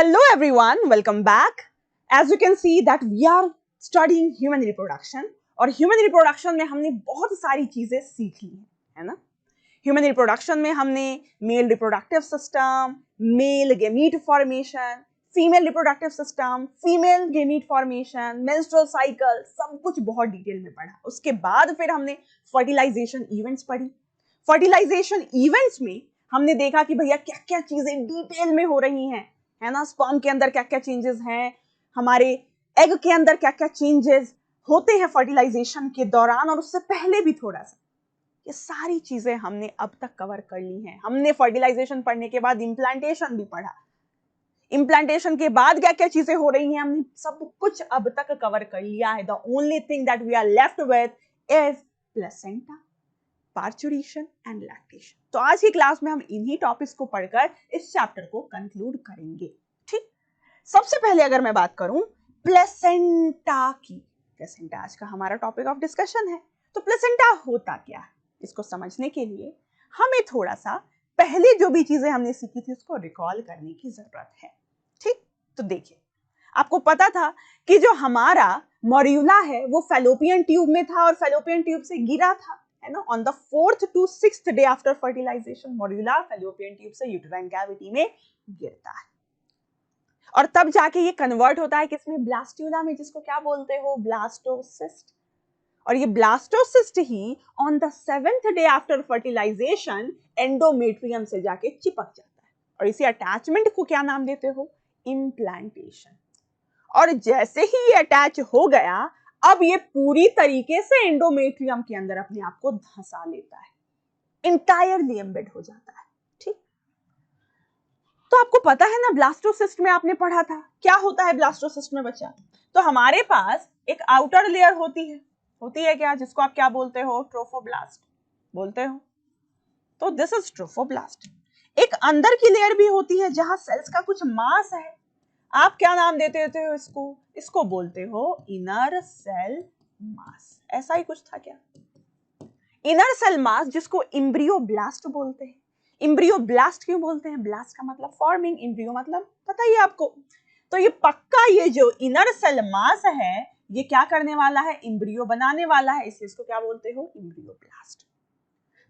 Hello everyone, welcome back. As you can see that we are studying human reproduction और human reproduction में हमने बहुत सारी चीजें सीख ली है ना. Human reproduction में हमने male reproductive system, male gamete formation, female reproductive system, female gamete formation, menstrual cycle सब कुछ बहुत डिटेल में पढ़ा. उसके बाद फिर हमने fertilization events पढ़ी. Fertilization events में हमने देखा कि भैया क्या क्या चीजें डिटेल में हो रही हैं, है ना. स्पर्म के अंदर क्या क्या चेंजेस हैं, हमारे एग के अंदर क्या क्या चेंजेस होते हैं फर्टिलाइजेशन के दौरान और उससे पहले भी थोड़ा सा. ये सारी चीजें हमने अब तक कवर कर ली हैं. हमने फर्टिलाइजेशन पढ़ने के बाद इम्प्लांटेशन भी पढ़ा. इम्प्लांटेशन के बाद क्या क्या चीजें हो रही हैं हमने सब कुछ अब तक कवर कर लिया है. The only thing that we are left with is placenta, parturition and lactation. तो आज की क्लास में हम इन्हीं टॉपिक्स को पढ़कर इस चैप्टर को कंक्लूड करेंगे. ठीक, सबसे पहले अगर मैं बात करूं प्लेसेंटा की, प्लेसेंटा आज का हमारा टॉपिक ऑफ डिस्कशन है. तो प्लेसेंटा होता क्या है, इसको समझने के लिए हमें थोड़ा सा पहले जो भी चीजें हमने सीखी थी उसको रिकॉल करने की जरूरत है. ठीक, तो देखिए, आपको पता था कि जो हमारा मॉड्यूला है वो फैलोपियन ट्यूब में था और फैलोपियन ट्यूब से गिरा था, है ना. On the 4th to 6th day after fertilization morula Fallopian tube से यूटेराइन कैविटी में गिरता है और तब जाके ये कन्वर्ट होता है किसमें, ब्लास्ट्यूला में, जिसको क्या बोलते हो, ब्लास्टोसिस्ट. और ये ब्लास्टोसिस्ट ही on the 7th day after fertilization endometrium से जाके चिपक जाता है और इसी अटैचमेंट को क्या नाम देते हो, इम्प्लांटेशन. और जैसे ही ये अटैच हो गया अब ये पूरी तरीके से एंडोमेट्रियम के अंदर अपने आप को धंसा लेता है, इंटायरली एम्बेड हो जाता है. ठीक, तो आपको पता है ना ब्लास्टोसिस्ट में आपने पढ़ा था क्या होता है ब्लास्टोसिस्ट में बच्चा. तो हमारे पास एक आउटर लेयर होती है क्या, जिसको आप क्या बोलते हो, ट्रोफोब्लास्ट बोलते हो. तो दिस इज ट्रोफोब्लास्ट. एक अंदर की लेयर भी होती है जहां सेल्स का कुछ मास है. आप क्या नाम देते हो इसको बोलते हो इनर सेल मास. ऐसा ही कुछ था क्या, इनर सेल मास, जिसको इम्ब्रियोब्लास्ट बोलते हैं. इम्ब्रियोब्लास्ट क्यों बोलते हैं, ब्लास्ट का मतलब फॉर्मिंग, इम्ब्रियो मतलब पता ही है आपको. तो ये पक्का ये जो इनर सेल मास है ये क्या करने वाला है, इम्ब्रियो बनाने वाला है, इसलिए इसको क्या बोलते हो, इम्ब्रियोब्लास्ट.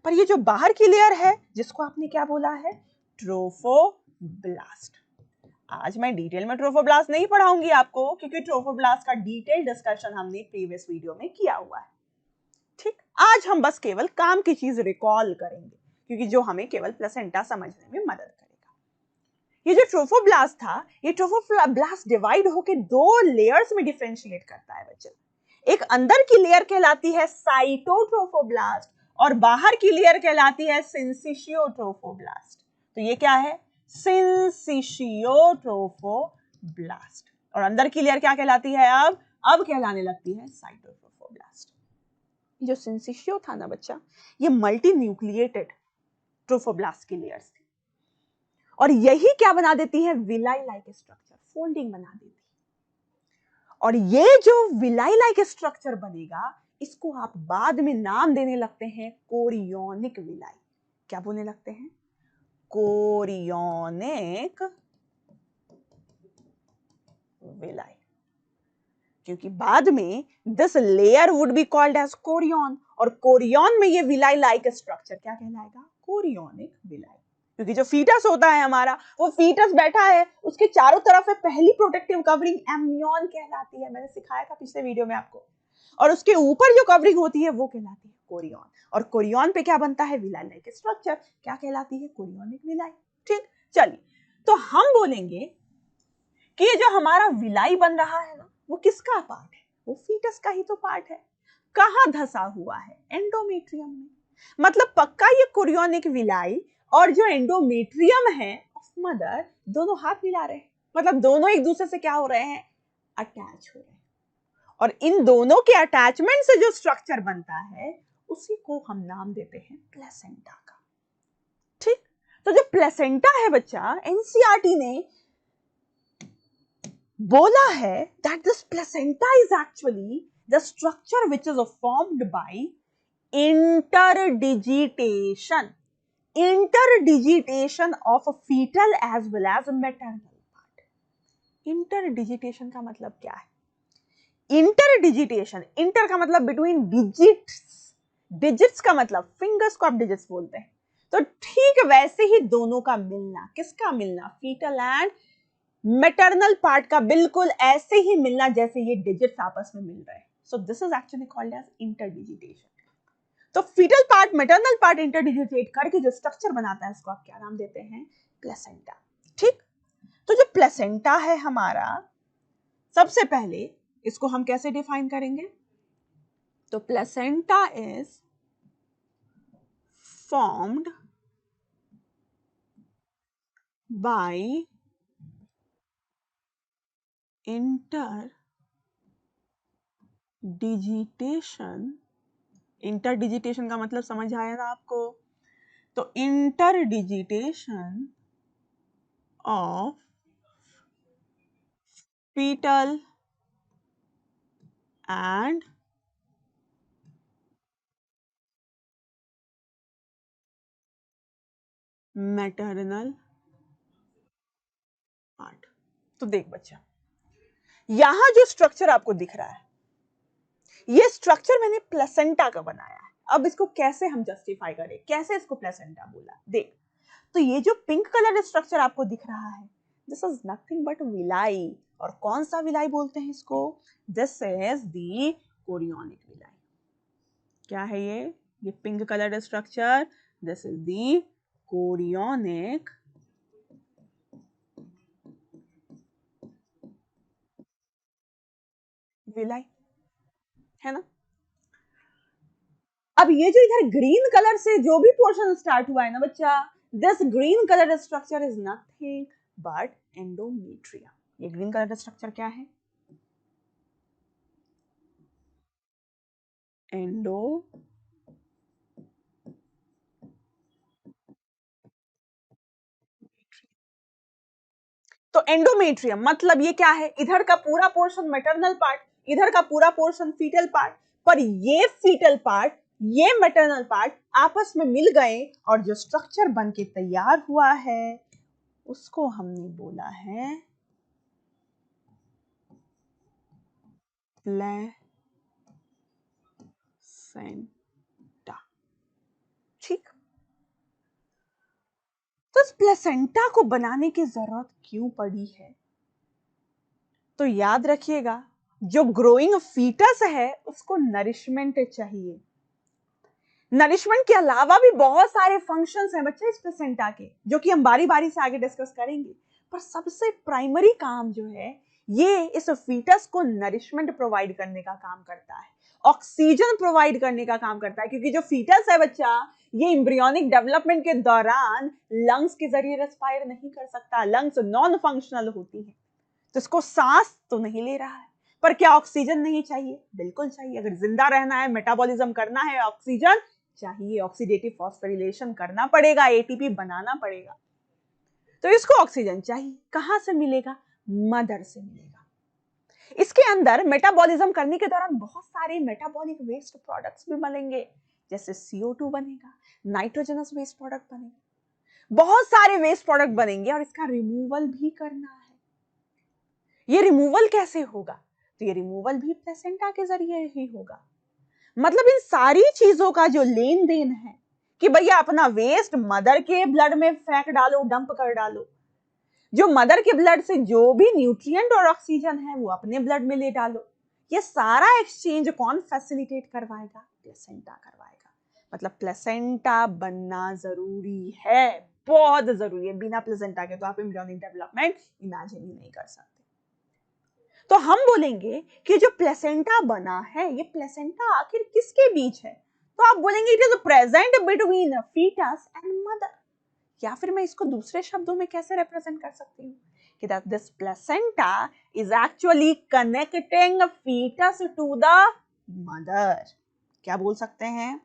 पर ये जो बाहर की लेयर है जिसको आपने क्या बोला है, ट्रोफोब्लास्ट. आज मैं डिटेल में ट्रोफोब्लास्ट नहीं पढ़ाऊंगी आपको क्योंकि ट्रोफोब्लास्ट का डिटेल डिस्कशन हमने प्रीवियस वीडियो में किया हुआ है. ठीक, आज हम बस केवल काम की चीज रिकॉल करेंगे क्योंकि जो हमें केवल प्लेसेंटा समझने में मदद करेगा. ये जो ट्रोफोब्लास्ट था, ये ट्रोफोब्लास्ट डिवाइड होकर दो लेयर्स में डिफरेंशिएट करता है बच्चे. एक अंदर की लेयर कहलाती है साइटोट्रोफोब्लास्ट और बाहर की लेयर कहलाती है सिंसिशियोट्रोफोब्लास्ट. तो ये क्या है, सिंसिशियोट्रोफोब्लास्ट. और अंदर की लेयर क्या कहलाती है, अब कहलाने लगती है साइटोट्रोफोब्लास्ट. जो सिंसिशियो था ना बच्चा, ये मल्टी न्यूक्लिएटेड ट्रोफोब्लास्ट की लेयर्स थी और यही क्या बना देती है, विलाई लाइक स्ट्रक्चर, फोल्डिंग बना देती है. और ये जो विलाई लाइक स्ट्रक्चर बनेगा इसको आप बाद में नाम देने लगते हैं कोरियोनिक विलाई. क्या बोलने लगते हैं, कोरियोनिक विलाई. क्योंकि बाद में this layer would be called as chorion और कोरियन में ये विलाई लाइक स्ट्रक्चर क्या कहलाएगा, कोरियोनिक विलाई. क्योंकि जो फीटस होता है हमारा, वो फीटस बैठा है, उसके चारों तरफ है पहली प्रोटेक्टिव कवरिंग एमनियन कहलाती है, मैंने सिखाया था पिछले वीडियो में आपको. और उसके ऊपर जो कवरिंग होती है वो कहलाती है कोरियन और कोरियन पे क्या बनता है, विलाई लाइक स्ट्रक्चर, क्या कहलाती है, कोरियोनिक विलाई. ठीक, चलिए तो हम बोलेंगे कि ये जो हमारा विलाई बन रहा है ना वो किसका पार्ट है, वो फीटस का ही तो पार्ट है. कहां धंसा हुआ है, एंडोमेट्रियम में. मतलब पक्का ये कोरियोनिक विलाई और जो एंडोमेट्रियम है ऑफ मदर दोनों हाथ मिला रहे हैं, मतलब दोनों एक दूसरे से क्या हो रहे हैं, अटैच हो रहे हैं. और इन दोनों के अटैचमेंट से जो स्ट्रक्चर बनता है उसी को हम नाम देते हैं प्लेसेंटा का. ठीक, तो जो प्लेसेंटा है बच्चा, एनसीईआरटी ने बोला है that this placenta is actually the structure which is formed by interdigitation of a fetal as well as a maternal part. इंटरडिजिटेशन का मतलब क्या है? इंटरडिजिटेशन, इंटर का मतलब बिटवीन डिजिट्स, डिजिट्स का मतलब फिंगर्स को आप डिजिट्स बोलते हैं, तो ठीक वैसे ही दोनों का मिलना, किसका मिलना? फीटल एंड मैटरनल पार्ट का बिल्कुल ऐसे ही मिलना जैसे ये डिजिट्स आपस में मिल रहे हैं. So this is actually called as interdigitation. तो foetal part maternal part interdigitate करके जो स्ट्रक्चर बनाता है उसको आप क्या नाम देते हैं? प्लेसेंटा. ठीक. तो जो प्लेसेंटा है हमारा, सबसे पहले इसको हम कैसे डिफाइन करेंगे? तो placenta is formed by interdigitation. Interdigitation का मतलब समझ आया ना आपको? तो interdigitation of fetal and maternal part. तो देख बच्चा, यहां जो स्ट्रक्चर आपको दिख रहा है, ये स्ट्रक्चर मैंने प्लेसेंटा का बनाया है. अब इसको कैसे हम जस्टिफाई करें, कैसे इसको प्लेसेंटा बोला? देख, तो ये जो पिंक कलर स्ट्रक्चर आपको दिख रहा है, this is nothing but villi. और कौन सा विलाई बोलते हैं इसको? This is the chorionic villi. क्या है ये pink colour structure, this is the chorionic villi, है ना? अब ये जो इधर ग्रीन कलर से जो भी पोर्शन स्टार्ट हुआ है ना बच्चा, this green colour structure is nothing but endometrium. ये ग्रीन कलर स्ट्रक्चर क्या है? एंडो तो एंडोमेट्रियम मतलब ये क्या है? इधर का पूरा पोर्शन मैटरनल पार्ट, इधर का पूरा पोर्शन फीटल पार्ट, पर ये फीटल पार्ट, ये मैटरनल पार्ट आपस में मिल गए और जो स्ट्रक्चर बन के तैयार हुआ है उसको हमने बोला है प्लेसेंटा. ठीक. तो इस प्लेसेंटा को बनाने की जरूरत क्यों पड़ी है? तो याद रखिएगा, जो ग्रोइंग फीटस है उसको नरिशमेंट चाहिए. नरिशमेंट के अलावा भी बहुत सारे फंक्शंस हैं बच्चे इस प्लेसेंटा के, जो कि हम बारी बारी से आगे डिस्कस करेंगे. पर सबसे प्राइमरी काम जो है, ये इस फीटस को नरिशमेंट प्रोवाइड करने का काम करता है, ऑक्सीजन प्रोवाइड करने का काम करता है. क्योंकि जो फीटस है बच्चा, ये एम्ब्रियोनिक डेवलपमेंट के दौरान लंग्स के जरिए रेस्पायर नहीं कर सकता, लंग्स नॉन फंक्शनल होती है, तो इसको सांस तो नहीं ले रहा है. पर क्या ऑक्सीजन नहीं चाहिए? बिल्कुल चाहिए. अगर जिंदा रहना है, मेटाबॉलिज्म करना है, ऑक्सीजन चाहिए. ऑक्सीडेटिव फॉस्फोरिलेशन करना पड़ेगा, एटीपी बनाना पड़ेगा, तो इसको ऑक्सीजन चाहिए. कहां से मिलेगा? मदर से मिलेगा. इसके अंदर मेटाबॉलिज्म करने के दौरान बहुत सारे मेटाबॉलिक वेस्ट प्रोडक्ट्स भी बनेंगे, जैसे CO2 बनेगा, नाइट्रोजनस वेस्ट प्रोडक्ट बनेगा, बहुत सारे वेस्ट प्रोडक्ट बनेंगे और इसका रिमूवल भी करना है. ये रिमूवल कैसे होगा? तो ये रिमूवल भी प्लेसेंटा के जरिए ही होगा. मतलब इन सारी चीजों का जो लेन देन है कि भैया अपना वेस्ट मदर के ब्लड में फेंक डालो, डंप कर डालो, जो मदर के ब्लड से जो भी न्यूट्रिएंट और ऑक्सीजन है वो अपने ब्लड में ले डालो, ये सारा एक्सचेंज कौन फैसिलिटेट करवाएगा? प्लेसेंटा करवाएगा. मतलब प्लेसेंटा बनना जरूरी है, बहुत जरूरी है. बिना प्लेसेंटा के तो आप एम्ब्रियोनिक डेवलपमेंट इमेजिन ही नहीं कर सकते. तो हम बोलेंगे कि जो प्लेसेंटा बना है, ये प्लेसेंटा आखिर किसके बीच है? तो आप बोलेंगे it is present between fetus and mother. या फिर मैं इसको दूसरे शब्दों में कैसे रिप्रेजेंट कर सकती हूँ कि that this placenta is actually connecting fetus to the mother. क्या बोल सकते हैं?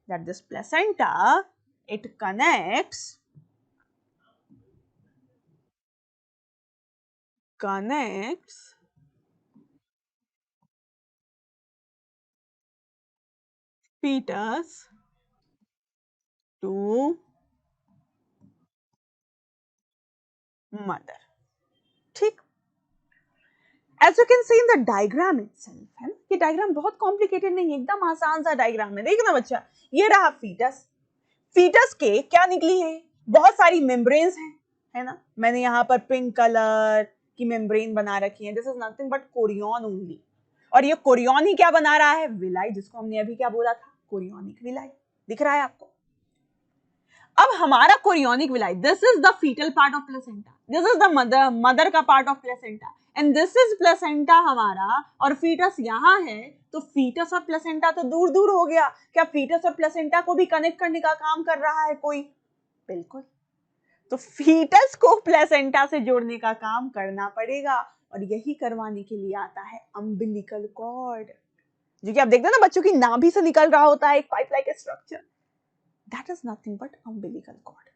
That this placenta it connects fetus to mother. ठीक. As you can see in the diagram itself, है ना, ये डायग्राम बहुत कॉम्प्लिकेटेड नहीं है, एकदम आसान सा डायग्राम है। देखना बच्चा, ये रहा फीटस, फीटस के क्या निकली है, बहुत सारी मेम्ब्रेन्स हैं, है ना। मैंने यहाँ पर पिंक कलर की मेम्ब्रेन बना रखी है, this is nothing but Korean only. और ये कोरियन ही क्या बना रहा है, विलाई, जिसको हमने अभी क्या बोला था, कोरियोनिक विलाई। दिख रहा है आपको। अब हमारा chorionic villi, this is the foetal part of placenta, this is the mother का part of placenta, and this is placenta हमारा, और फीटस यहाँ है। तो फीटस और प्लेसेंटा तो दूर दूर हो गया, क्या फीटस और प्लेसेंटा को भी कनेक्ट करने का काम कर रहा है कोई? बिल्कुल। तो फीटस को प्लेसेंटा से जोड़ने का काम करना पड़ेगा, और यही करवाने के लिए आता है अम्बिलिकल कॉर्ड, जो कि आप देखते हैं ना बच्चों की नाभि से निकल रहा होता है एक pipe like structure, that is nothing but umbilical cord.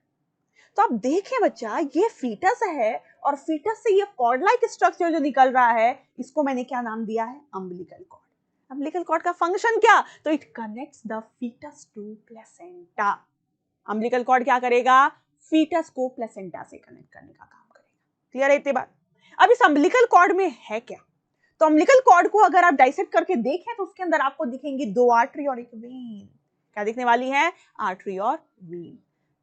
तो आप देखें बच्चा, ये फीटस है, और फीटस से ये कॉर्ड लाइक स्ट्रक्चर जो निकल रहा है, इसको मैंने क्या नाम दिया है, अम्बिलिकल कॉर्ड। अम्बिलिकल कॉर्ड का फंक्शन क्या, तो it connects the fetus to placenta. Umbilical cord क्या करेगा, फीटस को प्लेसेंटा से कनेक्ट करने का काम करेगा। क्लियर है इतनी बात? अब इस अम्बिलिकल कॉर्ड में है क्या, तो अम्बिलिकल कॉर्ड को अगर आप डाइसेक्ट करके देखें तो उसके अंदर आपको दिखेंगी दो आर्टरी और एक वेन। क्या दिखने वाली है, आर्टरी और वेन।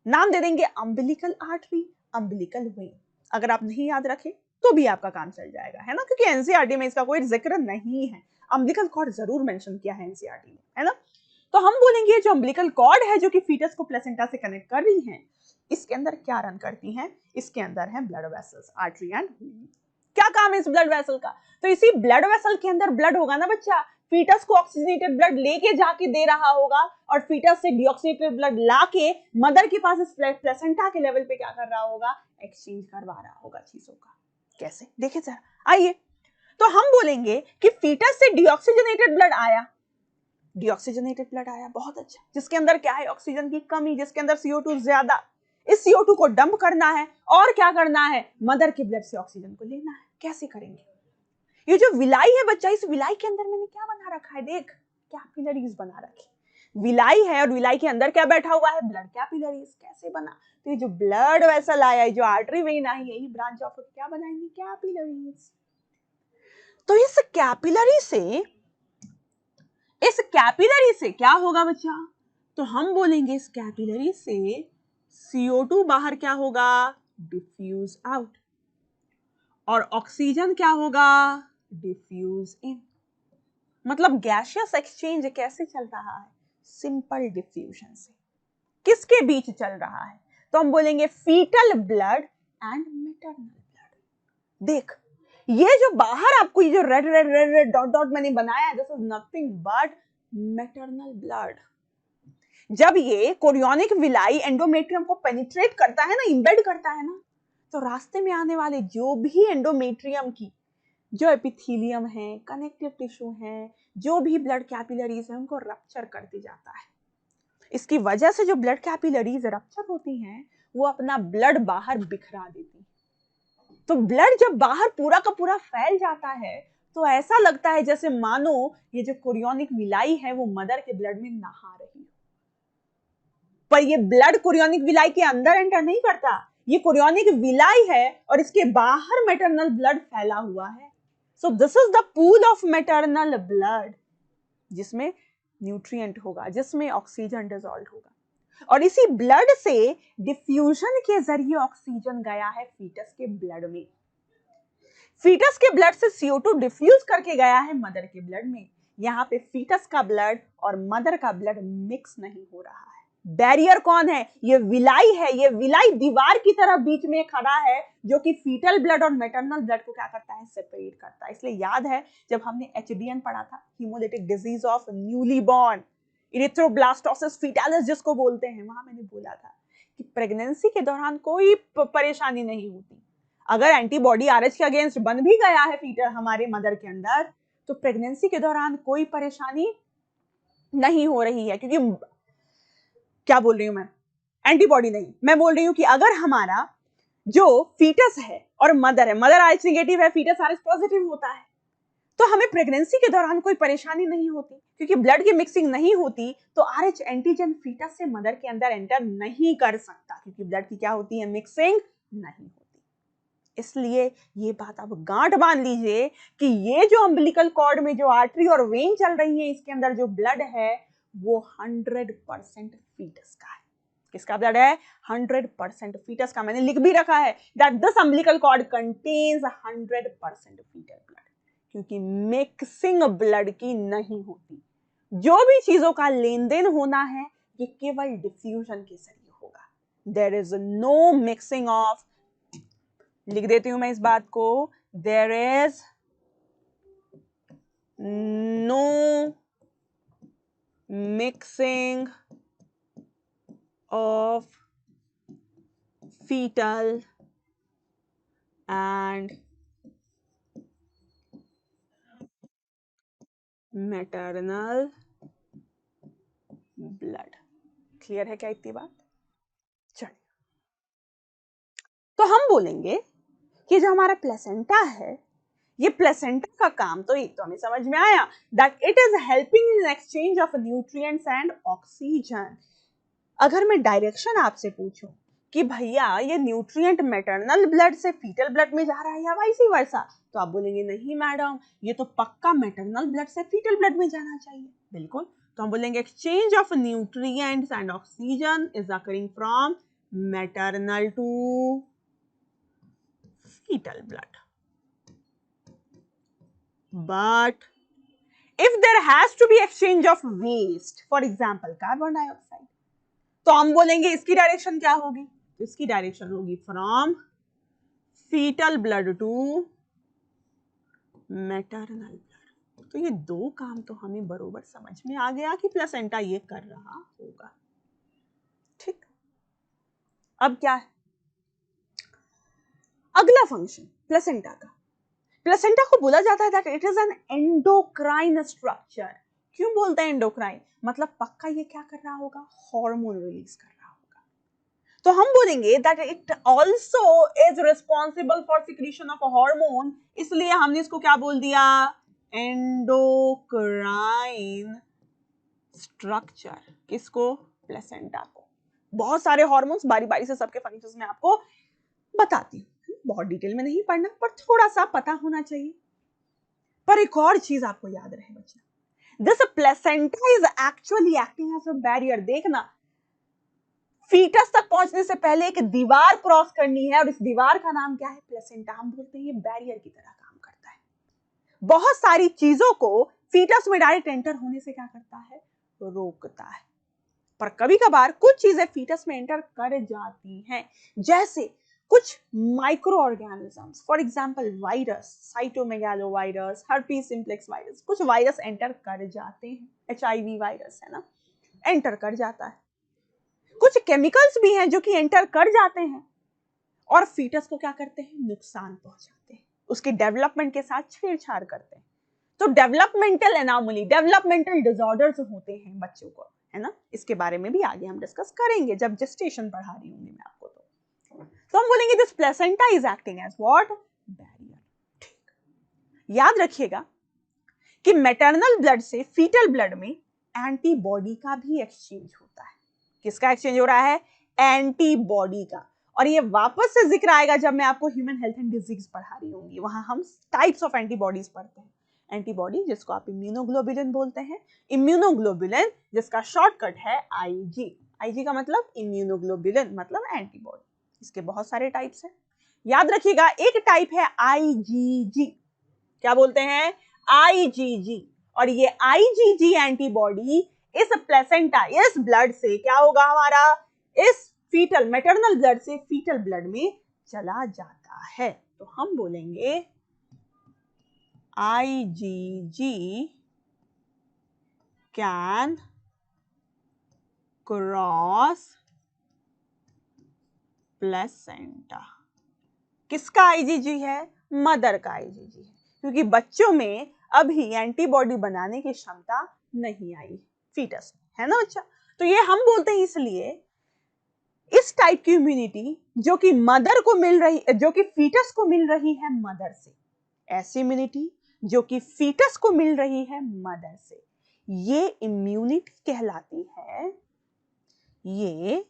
नाम दे देंगे अम्बिलिकल आर्टरी, अम्बिलिकल वेन। अगर आप नहीं याद रखें तो भी आपका काम चल जाएगा, है ना, क्योंकि एनसीईआरटी में इसका कोई जिक्र नहीं है। अम्बिलिकल कॉर्ड जरूर मेंशन किया है एनसीईआरटी में, है ना। तो हम बोलेंगे जो अम्बिलिकल कॉर्ड है जो कि फीटस को प्लेसेंटा से कनेक्ट कर रही है, इसके अंदर क्या रन करती हैं, इसके अंदर है blood vessels, artery and when. क्या काम है इस ब्लड वेसल का, तो इसी ब्लड वेसल के अंदर ब्लड होगा ना बच्चा, फीटस को ऑक्सीजनेटेड ब्लड लेके जाके दे रहा होगा, और फीटस से डीऑक्सीजनेटेड ब्लड लाके मदर के पास इस प्लेसेंटा के लेवल पे क्या कर रहा होगा, एक्सचेंज करवा रहा होगा चीजों का। कैसे, देखिए जरा, आइए। तो हम बोलेंगे कि फीटस से डीऑक्सीजनेटेड ब्लड आया, डीऑक्सीजनेटेड ब्लड आया, बहुत अच्छा, जिसके अंदर क्या है, ऑक्सीजन की कमी, जिसके अंदर CO2 ज्यादा। इस CO2 को डंप करना है, और क्या करना है, मदर के ब्लड से ऑक्सीजन को लेना है। कैसे करेंगे, ये जो विलाई है बच्चा, इस विलाई के अंदर मैंने क्या बना रखा है, देख, कैपिलरीज बना रखी। विलाई है और विलाई के अंदर क्या बैठा हुआ है, ब्लड कैपिलरीज। कैसे बना, तो ये जो ब्लड वेसल आया है, जो आर्टरी वेन आई है, ये ब्रांच ऑफ क्या बनाएंगे, कैपिलरीज। तो इस कैपिलरी से क्या होगा बच्चा, तो हम बोलेंगे इस कैपिलरी से CO2 बाहर क्या होगा, डिफ्यूज आउट, और ऑक्सीजन क्या होगा, डिफ्यूज इन। मतलब गैसियस एक्सचेंज कैसे चल रहा है, सिंपल डिफ्यूजन से। किसके बीच चल रहा है, तो हम बोलेंगे fetal blood and maternal blood. देख, ये जो बाहर आपको ये जो red red red red dot dot मैंने बनाया है, this is nothing but maternal blood. जब ये कोरियोनिक विलाई एंडोमेट्रियम को पेनिट्रेट करता है ना, इंबेड करता है ना, तो रास्ते में आने वाले जो भी एंडोमेट्रियम की जो एपिथेलियम है, कनेक्टिव टिश्यू है, जो भी ब्लड कैपिलरीज है, उनको रप्चर करते जाता है। इसकी वजह से जो ब्लड कैपिलरीज रप्चर होती हैं, वो अपना ब्लड बाहर बिखरा देती। तो ब्लड जब बाहर पूरा का पूरा फैल जाता है, तो ऐसा लगता है जैसे मानो ये जो कोरियोनिक विलाई है वो मदर के ब्लड में नहा रही हो। पर ये ब्लड कोरियोनिक विलाई के अंदर एंटर नहीं करता, ये कोरियोनिक विलाई है और इसके बाहर मैटरनल ब्लड फैला हुआ है। सो this is the pool of maternal blood, जिसमें न्यूट्रिएंट होगा, जिसमें ऑक्सीजन डिसॉल्व होगा, और इसी ब्लड से डिफ्यूजन के जरिए ऑक्सीजन गया है फीटस के ब्लड में। फीटस के ब्लड से CO2 डिफ्यूज करके गया है मदर के ब्लड में। यहाँ पे फीटस का ब्लड और मदर का ब्लड मिक्स नहीं हो रहा है। बैरियर कौन है, ये विलाई है। ये विलाई दीवार की तरह बीच में खड़ा है, जो कि फीटल ब्लड और मैटरनल ब्लड को क्या करता है, सेपरेट करता है। इसलिए याद है जब हमने HDN पढ़ा था, haemolytic disease of newly born, erythroblastosis fetalis जिसको बोलते हैं, वहां मैंने बोला था कि प्रेगनेंसी के दौरान कोई परेशानी नहीं होती। अगर एंटीबॉडी RH के अगेंस्ट बन भी गया है फीटर हमारे मदर के अंदर, तो प्रेगनेंसी के दौरान कोई परेशानी नहीं हो रही है, क्योंकि क्या बोल रही हूं मैं, एंटीबॉडी नहीं, मैं बोल रही हूं कि अगर हमारा जो फीटस है और मदर है, मदर RH नेगेटिव है, फीटस RH पॉजिटिव होता है, तो हमें प्रेगनेंसी के दौरान कोई परेशानी नहीं होती, क्योंकि ब्लड की मिक्सिंग नहीं होती। तो RH एंटीजन फीटस से मदर के अंदर एंटर नहीं कर सकता, क्योंकि ब्लड की क्या होती है, मिक्सिंग नहीं होती। इसलिए ये बात आप गांठ बांध लीजिए कि ये जो अम्बिलिकल कॉर्ड में जो आर्टरी और वेन चल रही है, इसके अंदर जो ब्लड है वो 100% फीटस का है। किसका ब्लड है? 100% फीटस का। मैंने लिख भी रखा है that this umbilical cord contains 100% fetal blood, क्योंकि मिक्सिंग ब्लड की नहीं होती। जो भी चीजों का लेन देन होना है ये केवल डिफ्यूजन के जरिए होगा। There is no mixing of, लिख देती हूं मैं इस बात को, there is no mixing of fetal and maternal blood। Clear है क्या इतनी बात? चलिए, तो हम बोलेंगे कि जो हमारा प्लेसेंटा है, ये प्लेसेंटा का काम तो एक तो हमें समझ में आया that it is helping in exchange of nutrients and oxygen. अगर मैं डायरेक्शन आपसे पूछूं कि भैया ये न्यूट्रिएंट मैटरनल ब्लड से फीटल ब्लड में जा रहा है या वाइस वर्सा, तो आप बोलेंगे नहीं मैडम, ये तो पक्का मैटरनल ब्लड से फीटल ब्लड में जाना चाहिए। बिल्कुल, तो हम बोलेंगे exchange of nutrients and oxygen is occurring from maternal to fetal blood. But if there has to be exchange of waste, for example carbon dioxide, तो हम बोलेंगे इसकी डायरेक्शन क्या होगी? तो इसकी डायरेक्शन होगी from fetal blood to maternal blood. तो ये दो काम तो हमें बरोबर समझ में आ गया कि प्लेसेंटा ये कर रहा होगा। ठीक, अब क्या है अगला फंक्शन प्लेसेंटा का? प्लेसेंटा को बोला जाता है that it is an endocrine structure. क्यों बोलते हैं एंडोक्राइन? मतलब पक्का ये क्या कर रहा होगा? हार्मोन रिलीज कर रहा होगा। तो हम बोलेंगे that it also is responsible for secretion of hormone, इसलिए हमने इसको क्या बोल दिया? Endocrine structure. किसको? प्लेसेंटा को। बहुत सारे हार्मोन्स बारी बारी से सबके फंक्शंस में आपको बताती हूँ, बहुत डिटेल में नहीं पढ़ना पर थोड़ा सा पता होना चाहिए। पर एक और चीज आपको याद रहे बच्चा, this placenta is actually acting as a barrier. देखना, फीटस तक पहुंचने से पहले एक दीवार क्रॉस करनी है और इस दीवार का नाम क्या है? प्लेसेंटा। हम बोलते हैं ये बैरियर की तरह काम करता है। बहुत सारी चीजों को फीटस में डायरेक्ट एंटर होने से क्या करता है? रोकता है। पर कभी कभार कुछ चीजें फीटस में एंटर कर जाती हैं, जैसे कुछ micro organisms, for example virus, cytomegalovirus, herpes simplex virus, कुछ वायरस एंटर कर जाते हैं। HIV वायरस है ना, एंटर कर जाता है। कुछ केमिकल्स भी हैं जो कि एंटर कर जाते हैं और फीटस को क्या करते हैं? नुकसान पहुंचाते हैं, उसके डेवलपमेंट के साथ छेड़छाड़ करते हैं। तो डेवलपमेंटल एनोमली, डेवलपमेंटल डिसऑर्डर्स होते हैं बच्चों को, है ना। इसके बारे में भी आगे हम डिस्कस करेंगे जब जेस्टेशन पढ़ा रही हूंगी मैं आपको। तो हम बोलेंगे this placenta is acting as what? Barrier. ठीक, याद रखिएगा कि मैटरनल ब्लड से फीटल ब्लड में एंटीबॉडी का भी एक्सचेंज होता है। किसका एक्सचेंज हो रहा है? एंटीबॉडी का। और ये वापस से जिक्र आएगा जब मैं आपको ह्यूमन हेल्थ एंड डिजीज पढ़ा रही होंगी, वहां हम टाइप्स ऑफ एंटीबॉडीज पढ़ते हैं। एंटीबॉडी जिसको आप इम्यूनोग्लोबुलिन बोलते हैं, इम्यूनोग्लोबुलिन जिसका शॉर्टकट है IG। IG का मतलब इम्यूनोग्लोबुलिन मतलब एंटीबॉडी। इसके बहुत सारे टाइप्स हैं, याद रखिएगा। एक टाइप है IgG। क्या बोलते हैं? IgG। और ये IgG एंटीबॉडी इस प्लेसेंटा, इस ब्लड से क्या होगा हमारा? इस फीटल मैटरनल ब्लड से फीटल ब्लड में चला जाता है। तो हम बोलेंगे IgG कैन क्रॉस प्लेसेंटा। किसका IgG है? मदर का IgG है, क्योंकि बच्चों में अभी एंटीबॉडी बनाने की क्षमता नहीं आई फीटस में, है ना बच्चा। तो ये हम बोलते हैं इसलिए इस टाइप की इम्यूनिटी जो कि मदर को मिल रही, जो कि फीटस को मिल रही है मदर से, ऐसी इम्यूनिटी जो कि फीटस को मिल रही है मदर से, ये इम्यूनिटी कहलाती है। ये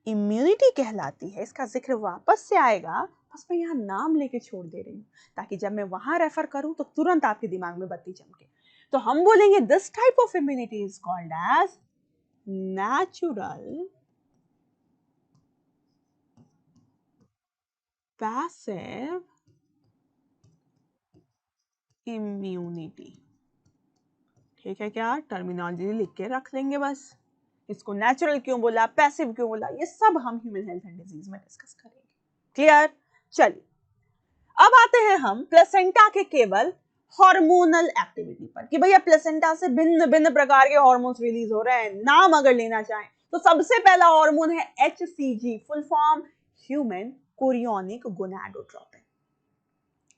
इम्यूनिटी कहलाती है, इसका जिक्र वापस से आएगा बस मैं यहाँ नाम लेके छोड़ दे रही हूँ ताकि जब मैं वहां रेफर करूं तो तुरंत आपके दिमाग में बत्ती चमके। तो हम बोलेंगे this type of immunity is called as natural passive immunity. ठीक है क्या? टर्मिनोलॉजी लिख के रख लेंगे बस। इसको नेचुरल क्यों बोला, पैसिव क्यों बोला, ये सब हम ह्यूमन हेल्थ एंड डिजीज में डिस्कस करेंगे। क्लियर? चलिए अब आते हैं हम प्लेसेंटा के केवल हार्मोनल एक्टिविटी पर कि भैया प्लेसेंटा से भिन्न भिन्न प्रकार के हार्मोन्स रिलीज हो रहे हैं। नाम अगर लेना चाहें तो सबसे पहला हार्मोन है HCG, full form human chorionic gonadotropin.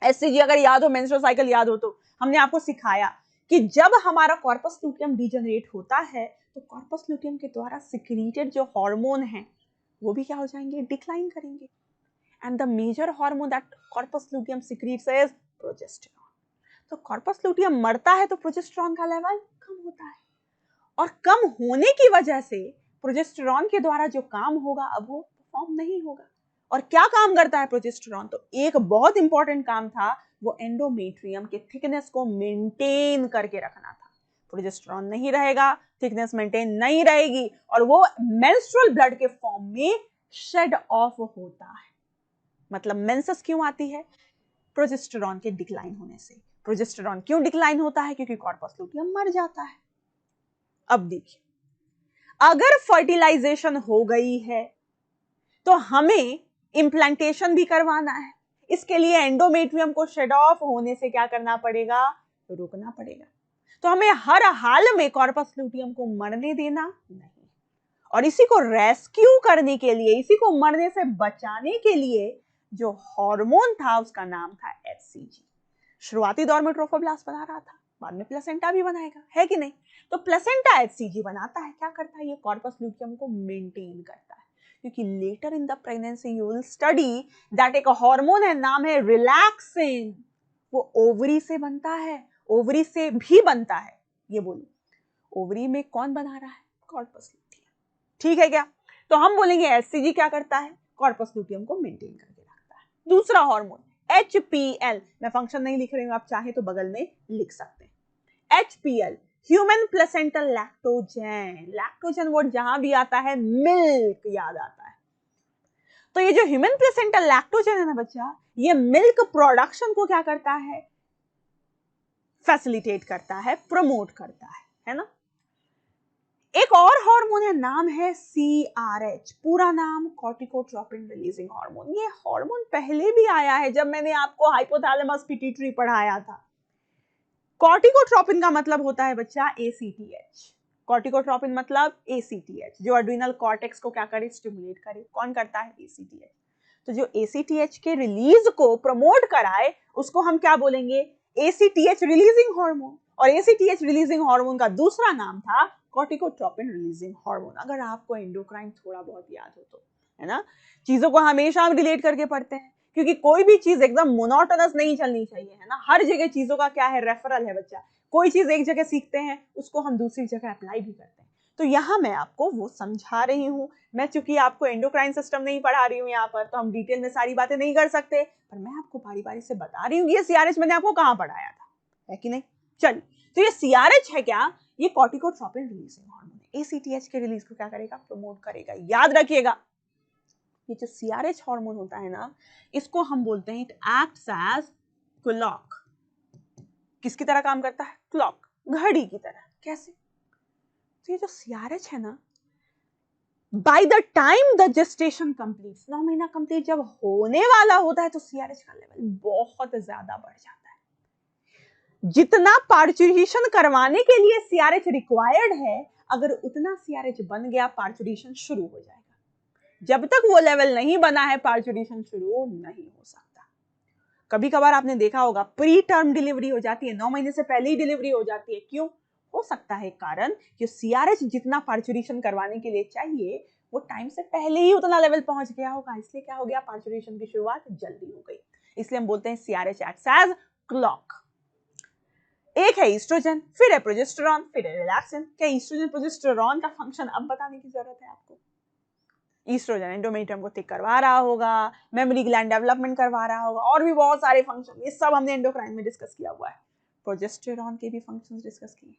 HCG अगर याद हो, मेंस्ट्रुअल साइकिल याद हो, तो हमने आपको सिखाया कि जब हमारा कॉर्पस लूटियम डिजेनरेट होता है तो कॉर्पस लूटियम के द्वारा सिक्रीटेड जो हार्मोन है वो भी क्या हो जाएंगे, डिक्लाइन करेंगे। And the major hormone that corpus luteum secretes is progesterone. तो corpus luteum मरता है तो प्रोजेस्टेरॉन का लेवल कम होता है और कम होने की वजह से प्रोजेस्टेरॉन के द्वारा जो काम होगा अब वो परफॉर्म नहीं होगा। और क्या काम करता है प्रोजेस्टेरॉन? तो एक बहुत इंपॉर्टेंट काम था, वो एंडोमेट्रियम के थिकनेस को मेंटेन करके रखना था। प्रोजेस्टेरॉन नहीं रहेगा, थिकनेस मेंटेन नहीं रहेगी और वो मेंस्ट्रुअल ब्लड के फॉर्म में शेड ऑफ होता है। मतलब मेंसेस क्यों आती है? प्रोजेस्टेरॉन के डिक्लाइन होने से। प्रोजेस्टेरॉन क्यों डिक्लाइन होता है? क्योंकि कॉर्पस लूटियम मर जाता है। अब देखिए, अगर फर्टिलाइजेशन हो गई है तो हमें इम्प्लांटेशन भी करवाना है। इसके लिए एंडोमेट्रियम को शेड ऑफ होने से क्या करना पड़ेगा? रोकना पड़ेगा। तो हमें हर हाल में कॉर्पस लूटियम को मरने देना नहीं, और इसी को रेस्क्यू करने के लिए, इसी को मरने से बचाने के लिए जो हार्मोन था उसका नाम था HCG। शुरुआती दौर में ट्रोफोब्लास्ट बना रहा था, बाद में प्लेसेंटा भी बनाएगा, है कि नहीं? तो प्लेसेंटा HCG बनाता है, क्या करता है? ये कॉर्पस लूटियम को मेंटेन करता है, क्योंकि later in the pregnancy you will study that एक हार्मोन है, नाम है रिलैक्सिन, वो ओवरी से बनता है, ओवरी से भी बनता है। ये बोलो, ओवरी में कौन बना रहा है? Corpus luteum. ठीक है क्या? तो हम बोलेंगे HCG क्या करता है? कॉर्पस लूटियम को मेंटेन करके रखता है। दूसरा हार्मोन HPL, मैं फंक्शन नहीं लिख रही हूं, आप चाहे तो बगल में लिख सकते हैं। HPL human placental lactogen. Lactogen word जहां भी आता है मिल्क याद आता है। तो ये जो ह्यूमन प्लेसेंटल लैक्टोजेन है ना बच्चा, ये मिल्क प्रोडक्शन को क्या करता है? फैसिलिटेट करता है, प्रमोट करता है ना? एक और हार्मोन है, नाम है CRH, पूरा नाम कॉर्टिकोट्रोपिन रिलीजिंग हार्मोन। ये हार्मोन पहले भी आया है जब मैंने आपको हाइपोथैलेमस पिट्यूटरी पढ़ाया था। कॉर्टिकोट्रोपिन का मतलब होता है बच्चा ACTH। कॉर्टिकोट्रोपिन मतलब ACTH, जो एड्रिनल कॉर्टेक्स को क्या करे? स्टिमुलेट करे। कौन करता है? ACTH। तो जो ACTH के रिलीज को प्रमोट कराए उसको हम क्या बोलेंगे? ACTH releasing hormone. और ACTH रिलीजिंग हार्मोन का दूसरा नाम था कॉर्टिकोट्रोपिन रिलीजिंग हार्मोन। अगर आपको एंडोक्राइन थोड़ा बहुत याद हो तो, है ना? चीजों को हमेशा हम रिलेट करके पढ़ते हैं, क्योंकि कोई भी चीज एकदम मोनोटोनस नहीं चलनी चाहिए, है ना? हर जगह चीजों का क्या है? रेफरल है बच्चा। कोई चीज एक जगह सीखते हैं उसको हम दूसरी जगह अप्लाई भी करते हैं। तो यहां मैं आपको वो समझा रही हूं। मैं चूंकि आपको एंडोक्राइन सिस्टम नहीं पढ़ा रही हूं यहाँ पर, तो हम डिटेल में सारी बातें नहीं कर सकते, पर मैं आपको बारी बारी से बता रही हूँ ये CRH मैंने आपको कहाँ पढ़ाया था, है कि नहीं? चलिए, तो ये CRH है क्या? ये कॉर्टिकोट्रोपिन रिलीजिंग हार्मोन है। ACTH के रिलीज को क्या करेगा? प्रमोट करेगा। याद रखिएगा, ये जो CRH हार्मोन होता है ना, इसको हम बोलते हैं इट एक्ट्स एज क्लॉक। किसकी तरह काम करता है? क्लॉक, घड़ी की तरह। कैसे? तो ये जो CRH है ना, by the time the gestation completes, 9 महीना कंप्लीट जब होने वाला होता है तो CRH का लेवल बहुत ज्यादा बढ़ जाता है। जितना पार्चुरेशन करवाने के लिए CRH रिक्वायर्ड है, अगर उतना CRH बन गया, पार्चुरेशन शुरू हो जाएगा। जब तक वो लेवल नहीं बना है, पार्चुरेशन शुरू नहीं हो सकता। कभी कभार आपने देखा होगा प्री टर्म डिलीवरी हो जाती है, 9 महीने से पहले ही डिलीवरी हो जाती है। क्यों? हो सकता है कारण कि CRH जितना पार्चुरेशन करवाने के लिए चाहिए वो टाइम से पहले ही उतना लेवल पहुंच गया होगा, इसलिए क्या हो गया? पार्चुरेशन की शुरुआत जल्दी हो गई। इसलिए हम बोलते हैं CRH एक्ट्स एज क्लॉक। एक है ईस्ट्रोजन, फिर है प्रोजेस्टेरॉन, फिर है रिलैक्सिन। क्या ईस्ट्रोजन प्रोजेस्टेरॉन का फंक्शन अब बताने की जरूरत है आपको? ईस्ट्रोजन एंडोमेट्रियम को थिक करवा रहा होगा, मेमोरी ग्लैंड डेवलपमेंट करवा रहा होगा, और भी बहुत सारे फंक्शन, ये सब हमने एंडोक्राइन में डिस्कस किया हुआ है। प्रोजेस्टेरॉन के भी फंक्शंस डिस्कस किए।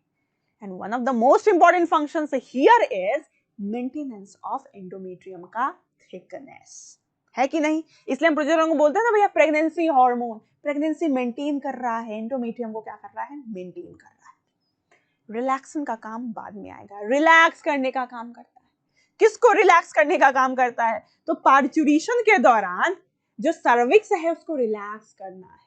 And one of the most important functions here is maintenance of endometrium का थिकनेस, है कि नहीं? इसलिए हम प्रोजेस्टेरॉन को बोलते हैं ना भैया प्रेगनेंसी हार्मोन, प्रेगनेंसी मेंटेन कर रहा है, एंडोमेट्रियम को क्या कर रहा है? मेंटेन कर रहा है। रिलैक्सन का काम बाद में आएगा, रिलैक्स करने का काम करता है। किसको रिलैक्स करने का काम करता है? तो पार्चुरेशन के दौरान जो सर्विक्स है उसको रिलैक्स करना है,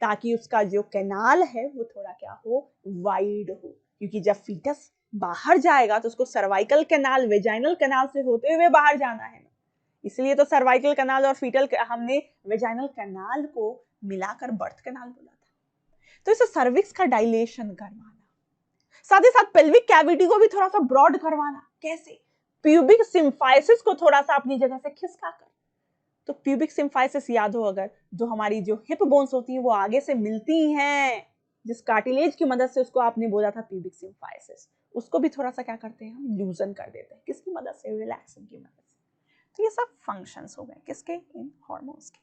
ताकि उसका जो कैनाल है वो थोड़ा क्या हो? वाइड हो, क्योंकि जब फीटस बाहर जाएगा तो उसको सर्वाइकल कैनाल, वेजाइनल कैनाल से होते हुए बाहर जाना है। इसलिए तो सर्वाइकल कैनाल और फीटल हमने वेजाइनल कैनाल को मिलाकर बर्थ कैनाल बोला था। तो इसे सर्विक्स का डायलेशन करवाना, साथ ही साथ पेल्विक कैविटी को भी थोड़ा सा ब्रॉड करवाना। कैसे? प्यूबिक सिम्फाइसिस को थोड़ा सा अपनी जगह से खिसका कर। तो प्यूबिक सिम्फाइसिस याद हो अगर, जो हमारी जो हिप बोन्स होती हैं वो आगे से मिलती हैं, जिस कार्टिलेज की मदद से उसको आपने बोला था प्यूबिक सिम्फाइसिस, उसको भी थोड़ा सा क्या करते हैं? हम लूजन कर देते हैं। किसकी मदद से? रिलैक्सन की मदद से। तो ये सब फंक्शंस हो गए किसके? इन हार्मोन्स के।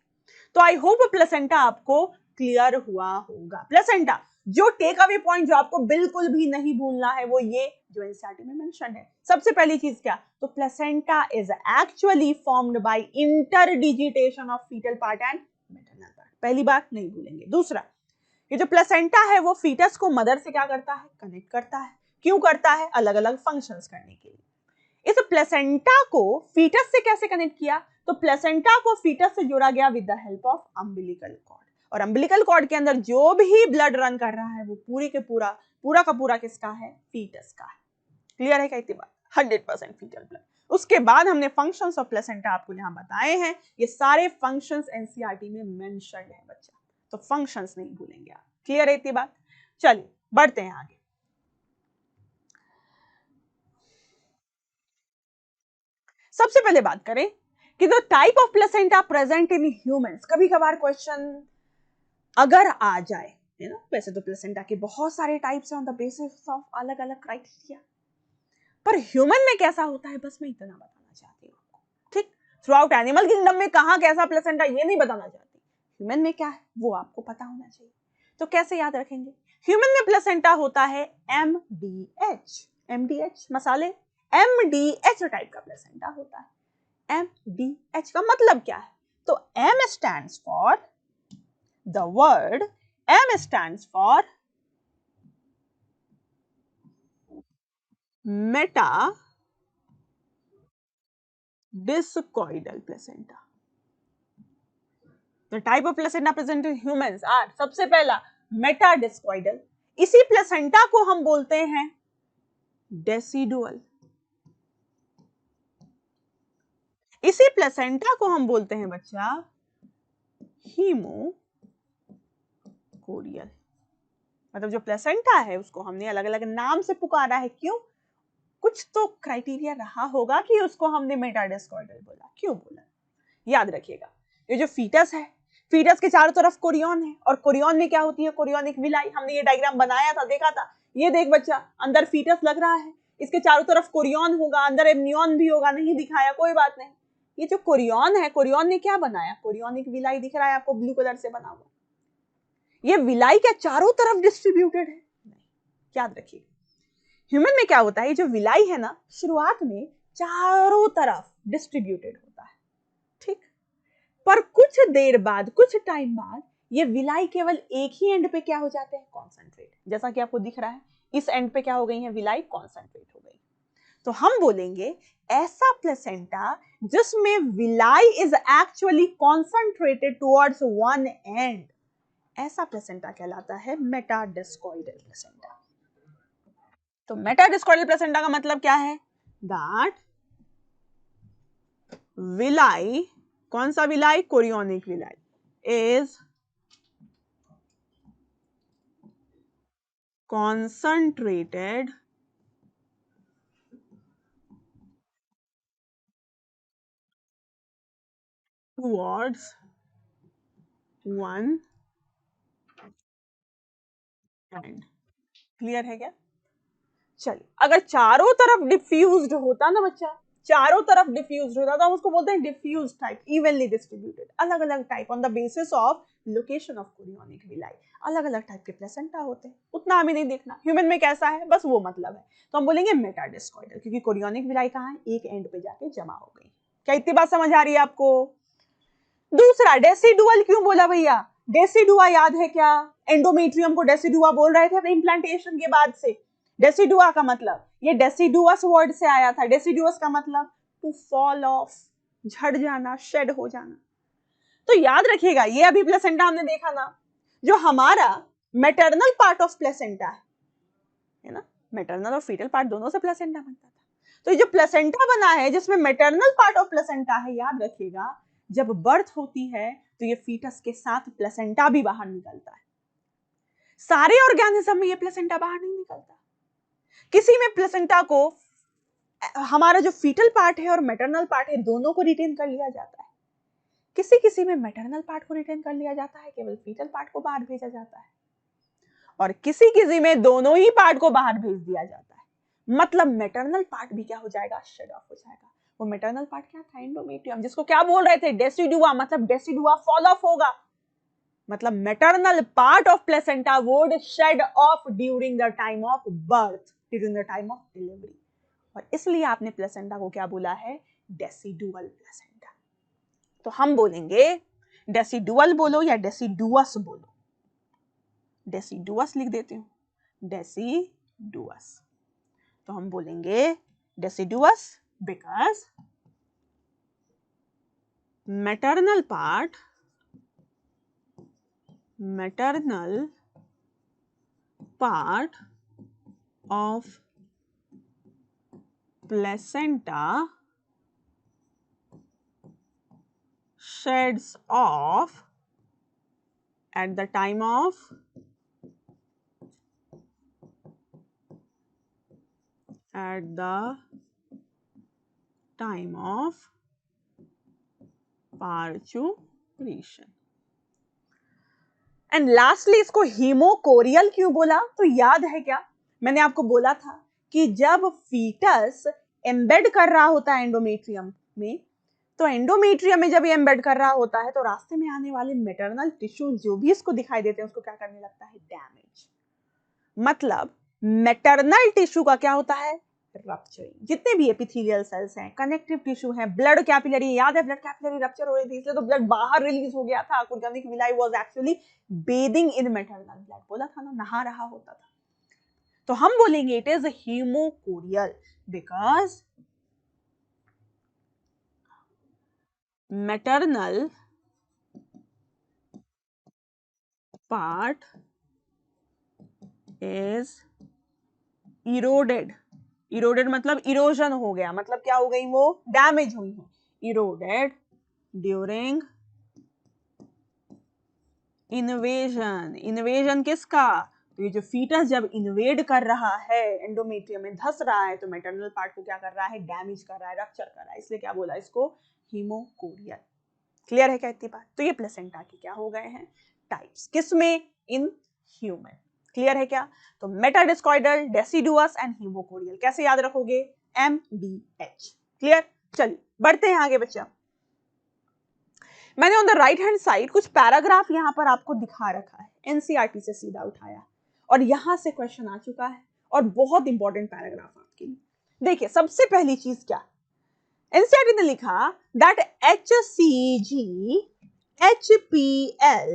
तो आई होप प्लेसेंटा आपको क्लियर हुआ होगा। प्लेसेंटा जो टेक अवे पॉइंट जो आपको बिल्कुल भी नहीं भूलना है वो ये जो एनसीईआरटी में मेंशन है। सबसे पहली चीज क्या? तो placenta is actually formed by interdigitation of foetal part and maternal part. पहली बात नहीं भूलेंगे। दूसरा, ये जो प्लेसेंटा है वो फीटस को मदर से क्या करता है? कनेक्ट करता है। क्यों करता है? अलग अलग फंक्शंस करने के लिए। इस प्लेसेंटा को फीटस से कैसे कनेक्ट किया? तो प्लेसेंटा को फीटस से जोड़ा गया with the help of umbilical cord, और अम्बिलिकल कॉर्ड के अंदर जो भी ब्लड रन कर रहा है वो पूरी के पूरा का पूरा किसका है? फीटस का है। क्लियर है क्या इतनी बात? 100% फीटल ब्लड। उसके बाद हमने फंक्शंस ऑफ प्लेसेंटा आपको यहां बताए हैं। ये सारे फंक्शंस एनसीईआरटी में मेंशन्ड है बच्चा, तो फंक्शंस नहीं भूलेंगे आप। क्लियर है इतनी बात? चलिए बढ़ते हैं आगे। सबसे पहले बात करें कि the type of placenta present in humans. कभी कभार क्वेश्चन अगर आ जाए, है ना, वैसे तो प्लेसेंटा के बहुत सारे टाइप्स हैं ऑन द बेसिस ऑफ अलग अलग क्राइटेरिया, पर ह्यूमन में कैसा होता है बस मैं इतना बताना चाहती हूँ आपको। ठीक, थ्रू आउट एनिमल किंगडम में कहां कैसा प्लेसेंटा ये नहीं बताना चाहती, ह्यूमन में क्या है वो आपको पता होना चाहिए। तो कैसे याद रखेंगे? ह्यूमन में प्लेसेंटा होता है एमडीएच, एमडीएच मसाले, एमडीएच टाइप का प्लेसेंटा होता है। एमडीएच का मतलब क्या है? तो M stands for the word, M stands for meta discoidal placenta. The type of placenta present in humans are, सबसे पहला मेटा डिस्कॉइडल। इसी प्लेसेंटा को हम बोलते हैं डेसिडुअल। इसी प्लेसेंटा को हम बोलते हैं बच्चा हीमोकोरियल। मतलब जो प्लेसेंटा है उसको हमने अलग अलग नाम से पुकारा है। क्यों? कुछ तो क्राइटेरिया रहा होगा कि उसको हमने मेटा डिस्कॉइडल बोला। क्यों बोला? याद रखिएगा, ये जो फीटस है, फीटस के चारों तरफ कोरियन है, और कोरियन में क्या होती है? कोरियन एक विलाई। हमने ये डायग्राम बनाया था, देखा था। ये देख बच्चा, अंदर फीटस लग रहा है, इसके चारों तरफ कोरियन होगा, अंदर एमनियन भी होगा। नहीं दिखाया, कोई बात नहीं। ये जो कोरियन है, कोरियन ने क्या बनाया? कोरियन एक विलाई दिख रहा है आपको ब्लू कलर से बना हुआ। ये विलाई क्या चारों तरफ डिस्ट्रीब्यूटेड है? नहीं, याद रखिए। ह्यूमन में क्या होता है? ये जो विलाई है ना, शुरुआत में चारों तरफ डिस्ट्रीब्यूटेड होता है, ठीक, पर कुछ देर बाद, कुछ टाइम बाद ये विलाई केवल एक ही एंड पे क्या हो जाते हैं? कॉन्सेंट्रेट। जैसा कि आपको दिख रहा है, इस एंड पे क्या हो गई है? विलाई कॉन्सेंट्रेट हो गई। तो हम बोलेंगे ऐसा प्लेसेंटा जिसमें villi is actually concentrated towards one and, ऐसा प्लेसेंटा कहलाता है मेटाडिस्कॉइडल प्लेसेंटा। तो मेटाडिस्कॉइडल प्लेसेंटा का मतलब क्या है? दैट विलाई, कौन सा villi? Chorionic villi is concentrated towards one end। Clear है क्या? चलिए, अगर चारों तरफ डिफ्यूज्ड होता ना बच्चा, चारों तरफ डिफ्यूज होता है, तो हम उसको बोलते हैं डिफ्यूज टाइप, इवनली डिस्ट्रीब्यूटेड, अलग अलग type on the basis of location of chorionic villi. अलग अलग टाइप के प्लेसेंटा होते हैं, उतना हमें नहीं देखना ह्यूमन में कैसा है, बस वो मतलब है। तो हम बोलेंगे मेटाडिस्कॉइडल, क्योंकि कोरियोनिक विलाई कहाँ है, एक एंड पे जाके जमा हो गई। क्या इतनी बात समझ आ रही है आपको? दूसरा, डेसिडुअल क्यों बोला भैया? डेसिडुआ याद है क्या? एंडोमेट्रियम को डेसिडुआ बोल रहे थे अपने इम्प्लांटेशन के बाद से। डेसिडुआ का मतलब, ये डेसिडुअस वर्ड से आया था। डेसिडुअस का मतलब टू फॉल ऑफ, झड़ जाना, शेड हो जाना। तो याद रखिएगा, ये अभी प्लेसेंटा हमने देखा ना, जो हमारा मैटरनल पार्ट ऑफ प्लेसेंटा है ना, मैटरनल और फीटल पार्ट दोनों से प्लेसेंटा बनता था। तो ये जो प्लेसेंटा बना है जिसमें मैटरनल पार्ट ऑफ प्लेसेंटा है, याद रखिएगा जब बर्थ होती है तो ये फीटस के साथ प्लेसेंटा भी बाहर निकलता है। सारे ऑर्गेनिज्म में ये प्लेसेंटा बाहर नहीं निकलता, किसी में प्लेसेंटा को हमारा जो फीटल पार्ट है और मैटरनल पार्ट है दोनों को रिटेन कर लिया जाता है, किसी किसी में मैटरनल पार्ट को रिटेन कर लिया जाता है, केवल फीटल पार्ट को बाहर भेजा जाता है, और किसी किसी में दोनों ही पार्ट को बाहर भेज दिया जाता है। मतलब मैटरनल पार्ट भी क्या हो जाएगा, शेड ऑफ हो जाएगा। वो मैटरनल पार्ट क्या था, एंडोमेट्रियम, जिसको क्या बोल रहे थे, डेसिडुआ, मतलब डेसिडुआ फॉल ऑफ होगा, मतलब maternal part of placenta would shed off during the time of birth, during the time of delivery, और इसलिए आपने प्लेसेंटा को क्या बोला है, डेसिडुअल प्लेसेंटा। तो हम बोलेंगे डेसिडुअल बोलो या डेसिडुअस बोलो, डेसिडुअस लिख देती हूँ, डेसिडुअस। तो हम बोलेंगे deciduous because maternal part of placenta sheds off at the time of parturition। And lastly इसको हीमोकोरियल क्यों बोला? तो याद है क्या, मैंने आपको बोला था कि जब फीटस एम्बेड कर रहा होता है एंडोमेट्रियम में, तो एंडोमेट्रियम में जब ये एम्बेड कर रहा होता है तो रास्ते में आने वाले मैटरनल टिश्यू जो भी इसको दिखाई देते हैं उसको क्या करने लगता है, डैमेज। मतलब मैटरनल टिश्यू का क्या होता है, रप्चरिंग। जितने भी एपिथेलियल सेल्स हैं, कनेक्टिव टिश्यू हैं, ब्लड कैपिलरी, याद है ब्लड कैपिलरी रप्चर हो रही थी इसलिए तो ब्लड बाहर रिलीज हो गया था, chorionic villi was actually bathing in maternal blood, बोला था ना, नहा रहा होता था। तो हम बोलेंगे it is haemochorial because maternal part is eroded, eroded मतलब इरोजन हो गया, मतलब क्या हो गई, वो डैमेज हुई है, eroded during invasion। इन्वेजन किसका, तो ये जो फीटस जब इन्वेड कर रहा है एंडोमेट्रियम में, धस रहा है, तो मैटरनल पार्ट को क्या कर रहा है, डैमेज कर रहा है, रप्चर कर रहा है, इसलिए क्या बोला इसको, हीमोकोरियल। क्लियर है क्या इतनी बात? तो ये प्लेसेंटा के क्या हो गए हैं, टाइप्स, किसमें, इन ह्यूमन। क्लियर है क्या? तो मेटाडिस्कॉइडल, डेसिडुअस एंड हीमोकोरियल। कैसे याद रखोगे, MDH। क्लियर? चलिए बढ़ते हैं आगे बच्चा। मैंने on the right hand side कुछ पैराग्राफ यहां पर आपको दिखा रखा है, एनसीईआरटी से सीधा उठाया, और यहां से क्वेश्चन आ चुका है और बहुत इंपॉर्टेंट पैराग्राफ आपके लिए। देखिए सबसे पहली चीज क्या, एनसीईआरटी ने लिखा that HCG, HPL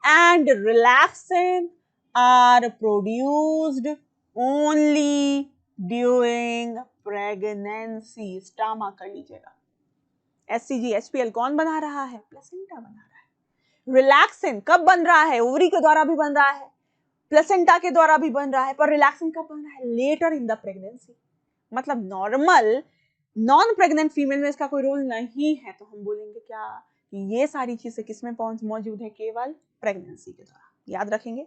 and relaxin are produced only during pregnancy। स्टामा कर लीजिएगा, HCG HPL कौन बना रहा है, प्लेसेंटा बना रहा है। रिलैक्सिन कब बन रहा है, ओवरी के द्वारा भी बन रहा है, प्लेसेंटा के द्वारा भी बन रहा है, पर रिलैक्सिन कब बन रहा है, लेटर इन द प्रेगनेंसी। मतलब नॉर्मल नॉन प्रेग्नेंट फीमेल में इसका कोई रोल नहीं है, तो हम बोलेंगे क्या, ये सारी चीजें किसमें मौजूद है, केवल प्रेगनेंसी के दौरान। याद रखेंगे।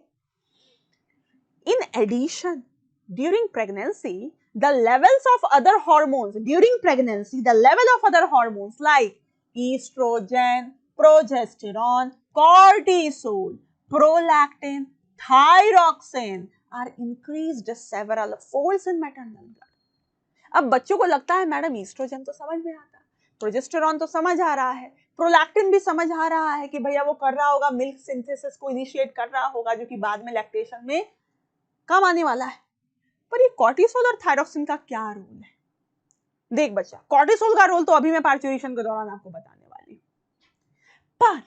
In addition during pregnancy the levels of other hormones during pregnancy, the level of other hormones like estrogen, progesterone, cortisol, prolactin, thyroxine are increased several folds in maternal blood। अब बच्चों को लगता है मैडम ईस्ट्रोजन तो समझ में आता है, प्रोजेस्टेरॉन तो समझ आ रहा है, प्रोलैक्टिन भी समझ आ रहा है कि भैया वो कर रहा होगा, मिल्क सिंथेसिस को इनिशिएट कर रहा होगा जो कि बाद में लैक्टेशन में काम आने वाला है। पर ये कॉर्टिसोल और थायरॉक्सिन का क्या रोल है? देख बच्चा, कॉर्टिसोल का रोल तो अभी मैं पार्चुरेशन के दौरान आपको बताने वाली हूँ, पर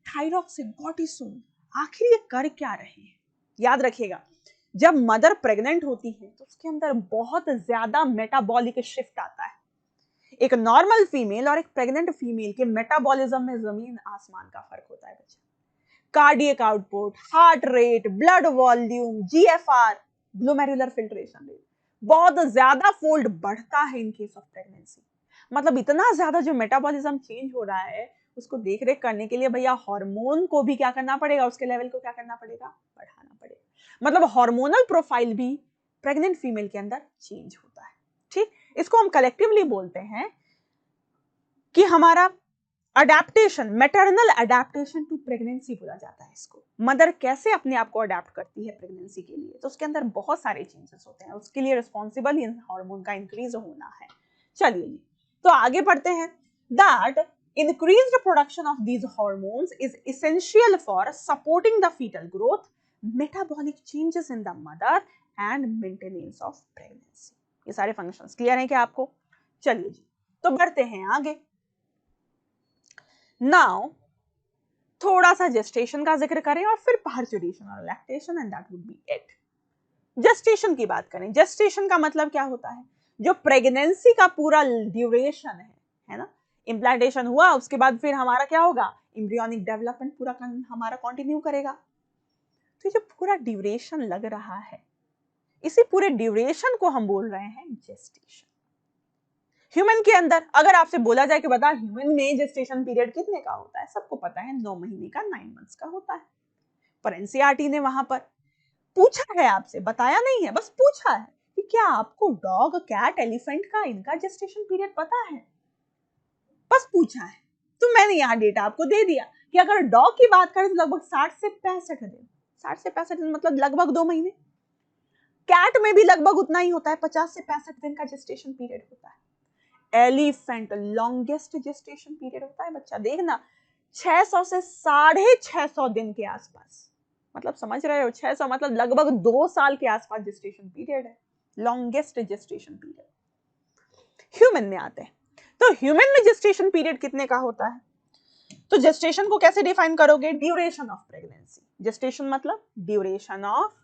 थायरॉक्सिन, कॉर्टिसोल आखिर ये कर क्या रहे हैं? याद रखिएगा, जब मदर प्रेग्नेंट होती है तो उसके अंदर बहुत ज्यादा मेटाबॉलिक शिफ्ट आता है। एक नॉर्मल फीमेल और एक प्रेग्नेंट फीमेल के मेटाबॉलिज्म में जमीन आसमान का फर्क होता है बच्चा। Cardiac output, heart rate, blood volume, GFR, glomerular filtration rate बहुत ज्यादा फोल्ड बढ़ता है इन केस ऑफ प्रेगनेंसी। मतलब इतना ज्यादा जो मेटाबॉलिज्म चेंज हो रहा है उसको देख रेख करने के लिए भैया हार्मोन को भी क्या करना पड़ेगा, उसके लेवल को क्या करना पड़ेगा, बढ़ाना पड़ेगा। मतलब हार्मोनल प्रोफाइल भी प्रेग्नेंट फीमेल के अंदर चेंज होता है। ठीक, इसको हम कलेक्टिवली बोलते हैं कि हमारा adaptation, maternal adaptation to pregnancy बोला जाता है इसको। मदर कैसे अपने आप को अडेप्ट करती है प्रेगनेंसी के लिए, तो उसके अंदर बहुत सारे चेंजेस होते हैं, उसके लिए रिस्पॉन्सिबल इन हार्मोन का इंक्रीज होना है। चलिए जी, तो आगे बढ़ते हैं। That increased production of these hormones is essential for supporting the fetal growth, metabolic changes in the mother and maintenance of pregnancy। ये सारे फंक्शंस क्लियर हैं क्या आपको? चलिए जी, तो बढ़ते हैं आगे। नाउ थोड़ा सा जेस्टेशन का जिक्र करें और फिर पार्चुरेशन और lactation, and that would be it. Gestation की बात करें, जेस्टेशन का मतलब क्या होता है? जो प्रेगनेंसी का पूरा ड्यूरेशन है ना, इम्प्लांटेशन हुआ उसके बाद फिर हमारा क्या होगा, एम्ब्रियोनिक डेवलपमेंट पूरा हमारा कंटिन्यू करेगा। तो जो पूरा ड्यूरेशन लग रहा है, इसी पूरे ड्यूरेशन को हम बोल रहे हैं जेस्टेशन। ह्यूमन के अंदर अगर आपसे बोला जाए कि बता ह्यूमन में जेस्टेशन पीरियड कितने का होता है, सबको पता है 9 महीने का, 9 मंथ्स का होता है। पर एनसीईआरटी ने वहां पर पूछा है आपसे, बताया नहीं है, बस पूछा है कि क्या आपको डॉग, कैट, एलिफेंट का इनका जेस्टेशन पीरियड पता है? बस पूछा है। तो मैंने यहाँ डेटा आपको दे दिया कि अगर डॉग की बात करें तो लगभग 60 से 65 दिन, 60 से 65 दिन मतलब लगभग 2 महीने। कैट में भी लगभग उतना ही होता है, 50 से 65 दिन का जेस्टेशन पीरियड होता है। एलिफेंट लॉन्गेस्ट जेस्टेशन पीरियड होता है बच्चा, देखना 600 से 650 दिन के आसपास। मतलब समझ रहे हो, 600 मतलब लगभग 2 साल के आसपास जेस्टेशन पीरियड है, लॉन्गेस्ट जेस्टेशन पीरियड। ह्यूमन में आते हैं, तो ह्यूमन में जेस्टेशन पीरियड कितने का होता है? तो जेस्टेशन को कैसे डिफाइन करोगे? Duration of pregnancy. जेस्टेशन मतलब ड्यूरेशन ऑफ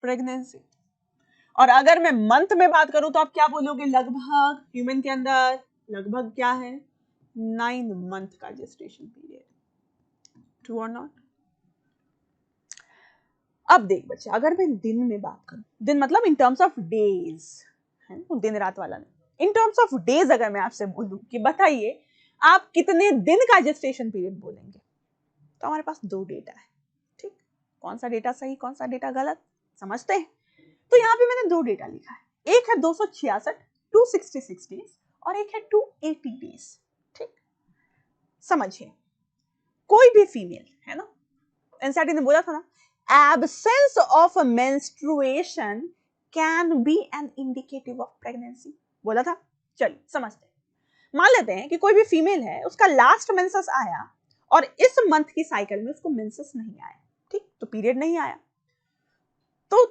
प्रेगनेंसी। और अगर मैं मंथ में बात करूं तो आप क्या बोलोगे? लगभग ह्यूमन के अंदर लगभग क्या है, 9 मंथ का जेस्टेशन पीरियड। ट्रू और नॉट? अब देख बच्चे, अगर मैं दिन में बात करूं, दिन मतलब इन टर्म्स ऑफ डेज, है ना, दिन रात वाला नहीं, इन टर्म्स ऑफ डेज अगर मैं आपसे बोलूं कि बताइए आप कितने दिन का जेस्टेशन पीरियड बोलेंगे, तो हमारे पास 2 डेटा है। ठीक, कौन सा डेटा सही, कौन सा डेटा गलत, समझते हैं? तो यहाँ पे मैंने 2 डेटा लिखा है, एक है 266 266 डेज और एक है 280 डेज। ठीक, समझिए, कोई भी फीमेल है ना, एनसीईआरटी ने बोला था ना, absence of menstruation can be an indicative of pregnancy, बोला था। चलिए समझते हैं, मान लेते हैं कि कोई भी फीमेल है, उसका लास्ट मेंसेस आया और इस मंथ की साइकिल में उसको मेंसेस नहीं आया, ठीक, तो पीरियड नहीं आया, तो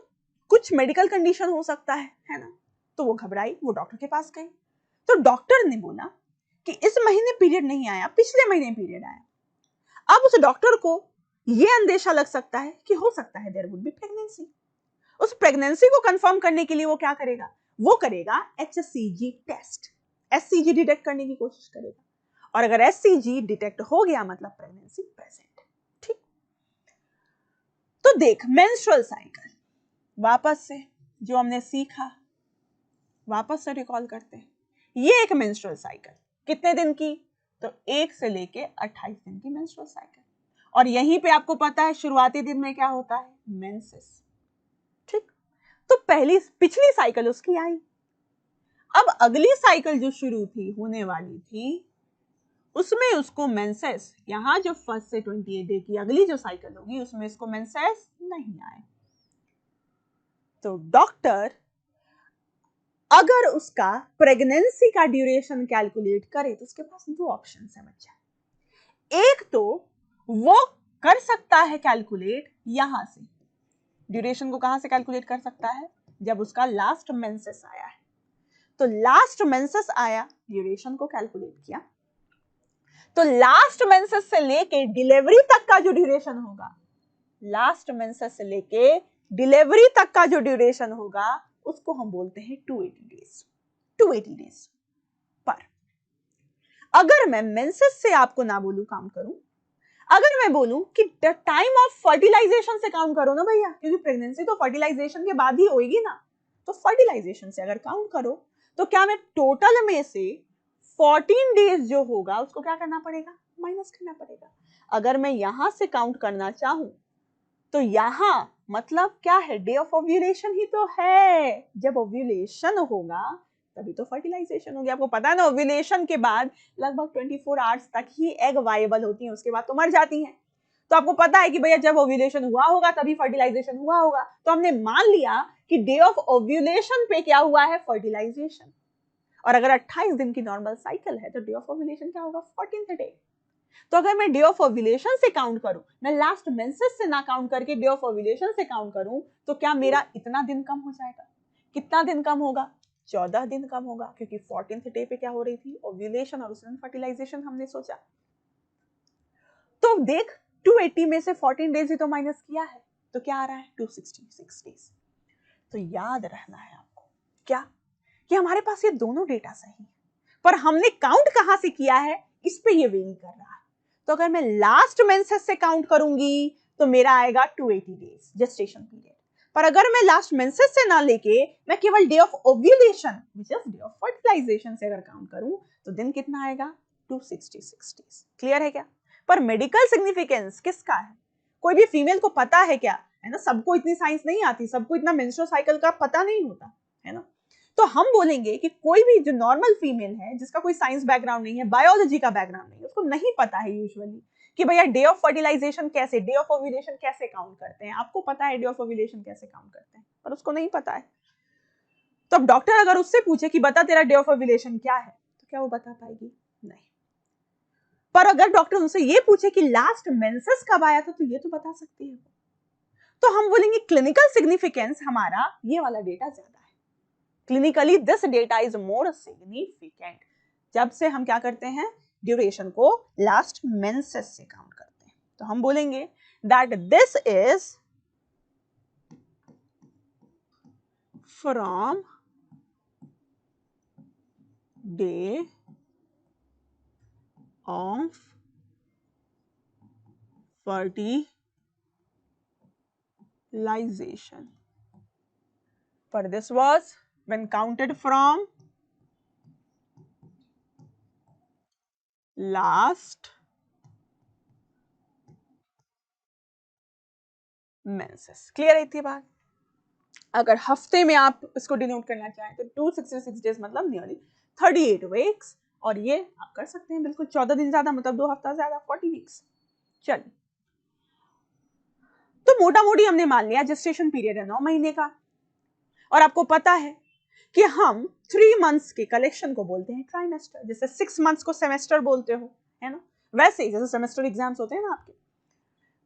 कुछ मेडिकल कंडीशन हो सकता है ना, तो वो घबराई, वो डॉक्टर के पास गई, तो डॉक्टर ने बोला कि इस महीने पीरियड नहीं आया, पिछले महीने पीरियड आया। अब उस डॉक्टर को ये अंदेशा लग सकता है कि हो सकता है देयर वुड बी प्रेगनेंसी। उस प्रेगनेंसी को कंफर्म करने के लिए वो क्या करेगा? वो करेगा HCG टेस्ट, SCG डिटेक्ट करने की कोशिश करेगा, और अगर SCG डिटेक्ट हो गया मतलब प्रेगनेंसी प्रेजेंट। ठीक, तो देख मेंस्ट्रुअल साइकिल, वापस से जो हमने सीखा वापस से रिकॉल करते हैं। ये एक मेंस्ट्रुअल साइकिल कितने दिन की? तो 1 से लेके 28 दिन की मेंस्ट्रुअल साइकिल, और यहीं पे आपको पता है शुरुआती दिन में क्या होता है? मेंसेस। ठीक, तो पिछली साइकिल उसकी आई, अब अगली साइकिल जो शुरू थी होने वाली थी उसमें उसको मेंसेस, यहां जो फर्स्ट से 28 डे की अगली जो साइकिल होगी उसमें इसको मेंसेस नहीं आए, तो डॉक्टर अगर उसका प्रेगनेंसी का ड्यूरेशन कैलकुलेट करे तो उसके पास दो ऑप्शन है बच्चा। एक तो वो कर सकता है कैलकुलेट यहां से, ड्यूरेशन को कहां से कैलकुलेट कर सकता है, जब उसका लास्ट मेंसेस आया है, तो लास्ट मेंसेस आया, ड्यूरेशन को कैलकुलेट किया, तो लास्ट मेंसेस से लेके डिलीवरी तक का जो ड्यूरेशन होगा, लास्ट मेंसेस से लेके डिलीवरी तक का जो ड्यूरेशन होगा उसको हम बोलते हैं 280 डेज। 280 डेज पर अगर मैं मेंसेस से आपको ना बोलूं काउंट करूं, अगर मैं बोलूं कि टाइम ऑफ फर्टिलाइजेशन से काउंट करो ना भैया, क्योंकि प्रेगनेंसी तो फर्टिलाइजेशन के बाद ही होगी ना, तो फर्टिलाइजेशन से अगर काउंट करो तो क्या मैं टोटल में से 14 डेज जो होगा उसको क्या करना पड़ेगा, माइनस करना पड़ेगा। अगर मैं यहां से काउंट करना चाहूं तो यहां मतलब क्या है, डे ऑफ ओव्यूलेशन ही तो है, जब ओव्यूलेशन होगा तभी तो फर्टिलाइजेशन होगी। आपको पता है ना ओव्यूलेशन के बाद लगभग 24 आवर्स तक ही एग वायबल होती हैं, उसके बाद तो मर जाती हैं। तो आपको पता है कि भैया जब ओव्यूलेशन हुआ होगा तभी फर्टिलाइजेशन हुआ होगा, तो हमने मान लिया कि डे ऑफ ओव्यूलेशन पे क्या हुआ है, फर्टिलाइजेशन। और अगर 28 दिन की नॉर्मल साइकिल है तो डे ऑफ ओव्यूलेशन क्या होगा, 14th डे। तो अगर मैं डे ऑफ ओव्यूलेशन से काउंट करूं, मैं लास्ट मेंसेस से ना काउंट करके डे ऑफ ओव्यूलेशन से काउंट करूं, तो क्या मेरा इतना दिन कम हो जाएगा, कितना दिन कम होगा, 14 दिन कम होगा, क्योंकि 14th डे पे क्या हो रही थी, ओव्यूलेशन, और उसमें फर्टिलाइजेशन हमने सोचा। तो देख 280 में से 14 डेज ही तो माइनस किया है, तो क्या आ रहा है, 266 डेज। तो याद रखना है आपको क्या, कि हमारे पास ये दोनों डेटा सही है, पर हमने काउंट कहां से किया है, इस पे ये वेरी कर रहा है। तो अगर मैं लास्ट मेंसेस से काउंट करूंगी तो मेरा आएगा 280 डेज जेस्टेशन पीरियड, पर अगर मैं लास्ट मेंसेस से ना लेके मैं केवल day of ovulation which is day of fertilization से अगर काउंट करूं तो दिन कितना आएगा, 266 डेज। क्लियर है क्या। पर मेडिकल सिग्निफिकेंस किसका है, कोई भी फीमेल को पता है क्या, है ना, सबको इतनी साइंस नहीं आती, सबको इतना मेंस्ट्रुअल साइकिल का पता नहीं होता है ना। तो हम बोलेंगे कि कोई भी जो नॉर्मल फीमेल है जिसका कोई साइंस बैकग्राउंड नहीं है, बायोलॉजी का बैकग्राउंड नहीं है, उसको नहीं पता है यूजुअली कि भैया डे ऑफ फर्टिलाइजेशन कैसे, डे ऑफ ओव्यूलेशन कैसे काउंट करते हैं। आपको पता है डे ऑफ ओव्यूलेशन कैसे काउंट करते हैं, पर उसको नहीं पता है। तो अब डॉक्टर अगर उससे पूछे कि बता तेरा डे ऑफ ओव्यूलेशन क्या है, तो क्या वो बता पाएगी, नहीं। पर अगर डॉक्टर उनसे ये पूछे कि लास्ट मेंसेस कब आया था, तो ये तो बता सकती है। तो हम बोलेंगे क्लिनिकल सिग्निफिकेंस हमारा ये वाला डेटा ज्यादा है, clinically this data is more significant. जब से हम क्या करते हैं, ड्यूरेशन को लास्ट मेंसेस से काउंट करते हैं, तो हम बोलेंगे that this is from day of fertilization, but this was when counted from last menses. Clear है थी बात। अगर हफ्ते में आप इसको डिनोट करना चाहें तो 266 डेज मतलब नियरली 38 वीक्स, और ये आप कर सकते हैं बिल्कुल 14 दिन ज्यादा मतलब 2 हफ्ता ज्यादा 40 वीक्स। चलिए, तो मोटा मोटी हमने मान लिया जेस्टेशन पीरियड है 9 महीने का, और आपको पता है कि हम 3 मंथ्स के कलेक्शन को बोलते हैं ट्राइमेस्टर, जैसे 6 मंथ्स को सेमेस्टर बोलते हो, है ना, वैसे ही जैसे सेमेस्टर एग्जाम्स होते हैं ना आपके,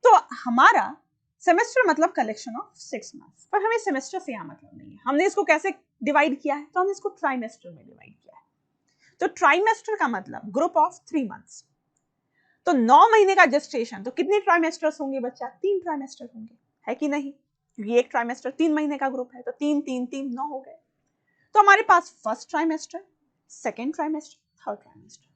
तो हमारा सेमेस्टर मतलब कलेक्शन ऑफ 6 मंथ्स, पर हमें सेमेस्टर से यहाँ मतलब नहीं है। हमने इसको कैसे डिवाइड किया है, तो हमने इसको ट्राइमेस्टर में डिवाइड किया है। तो ट्राइमेस्टर का मतलब ग्रुप ऑफ 3 मंथ्स, तो 9 महीने का जेस्टेशन, तो कितने ट्राइमेस्टर्स होंगे बच्चा, 3 ट्राइमेस्टर होंगे, है कि नहीं, क्योंकि एक ट्राइमेस्टर 3 महीने का ग्रुप है, तो 3 3 3 9 हो गए। तो हमारे पास first trimester, second trimester, third trimester.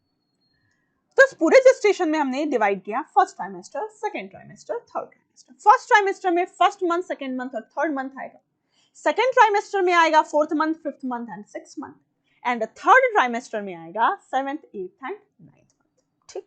तो इस पूरे जेस्टेशन में हमने डिवाइड किया first trimester, second trimester, third trimester. First trimester में फर्स्ट मंथ, सेकेंड मंथ और थर्ड मंथ आएगा। सेकेंड ट्राइमेस्टर में आएगा fourth month, fifth month and sixth month, and third trimester में आएगा seventh, eighth and ninth month. ठीक,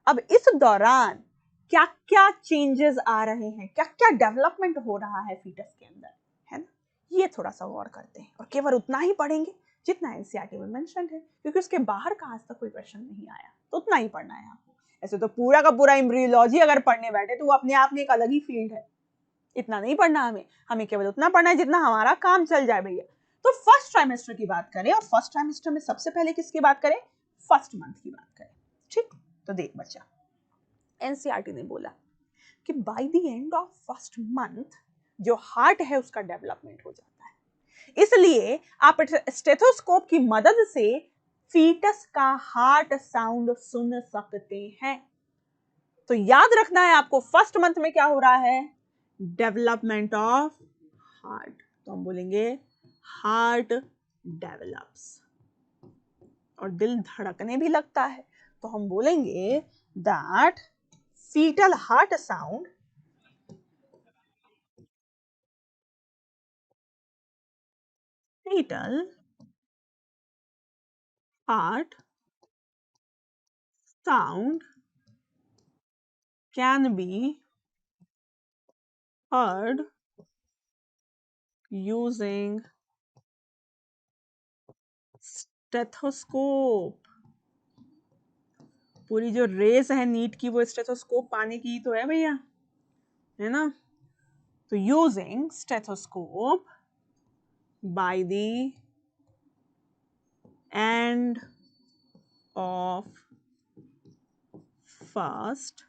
अब इस दौरान क्या क्या चेंजेस आ रहे हैं, क्या क्या डेवलपमेंट हो रहा है फीटस के अंदर, है ना, ये थोड़ा सा और करते हैं, और केवल उतना ही पढ़ेंगे जितना एनसीईआरटी में मेंशन है, क्योंकि उसके बाहर का आज तक कोई क्वेश्चन नहीं आया, तो उतना ही पढ़ना है आपको। ऐसे तो पूरा का पूरा एम्ब्रियोलॉजी अगर पढ़ने बैठे तो वो अपने आप में एक अलग ही फील्ड है, इतना नहीं पढ़ना हमें केवल उतना पढ़ना है जितना हमारा काम चल जाए भैया। तो फर्स्ट ट्राइमेस्टर की बात करें, और फर्स्ट ट्राइमेस्टर में सबसे पहले किसकी बात करें? फर्स्ट मंथ की बात करें। ठीक, तो देख बच्चा, एनसीईआरटी ने बोला कि bye the end of first month जो हार्ट है उसका डेवलपमेंट हो जाता है, इसलिए आप स्टेथोस्कोप की मदद से फीटस का हार्ट साउंड सुन सकते हैं। तो याद रखना है आपको, फर्स्ट मंथ में क्या हो रहा है? Development of heart. तो हम बोलेंगे हार्ट डेवलप्स, और दिल धड़कने भी लगता है, तो हम बोलेंगे that fetal heart sound fetal heart sound can be heard using stethoscope. पूरी जो रेस है नीट की वो स्टेथोस्कोप पाने की तो है भैया, है ना? तो using stethoscope bye the end of first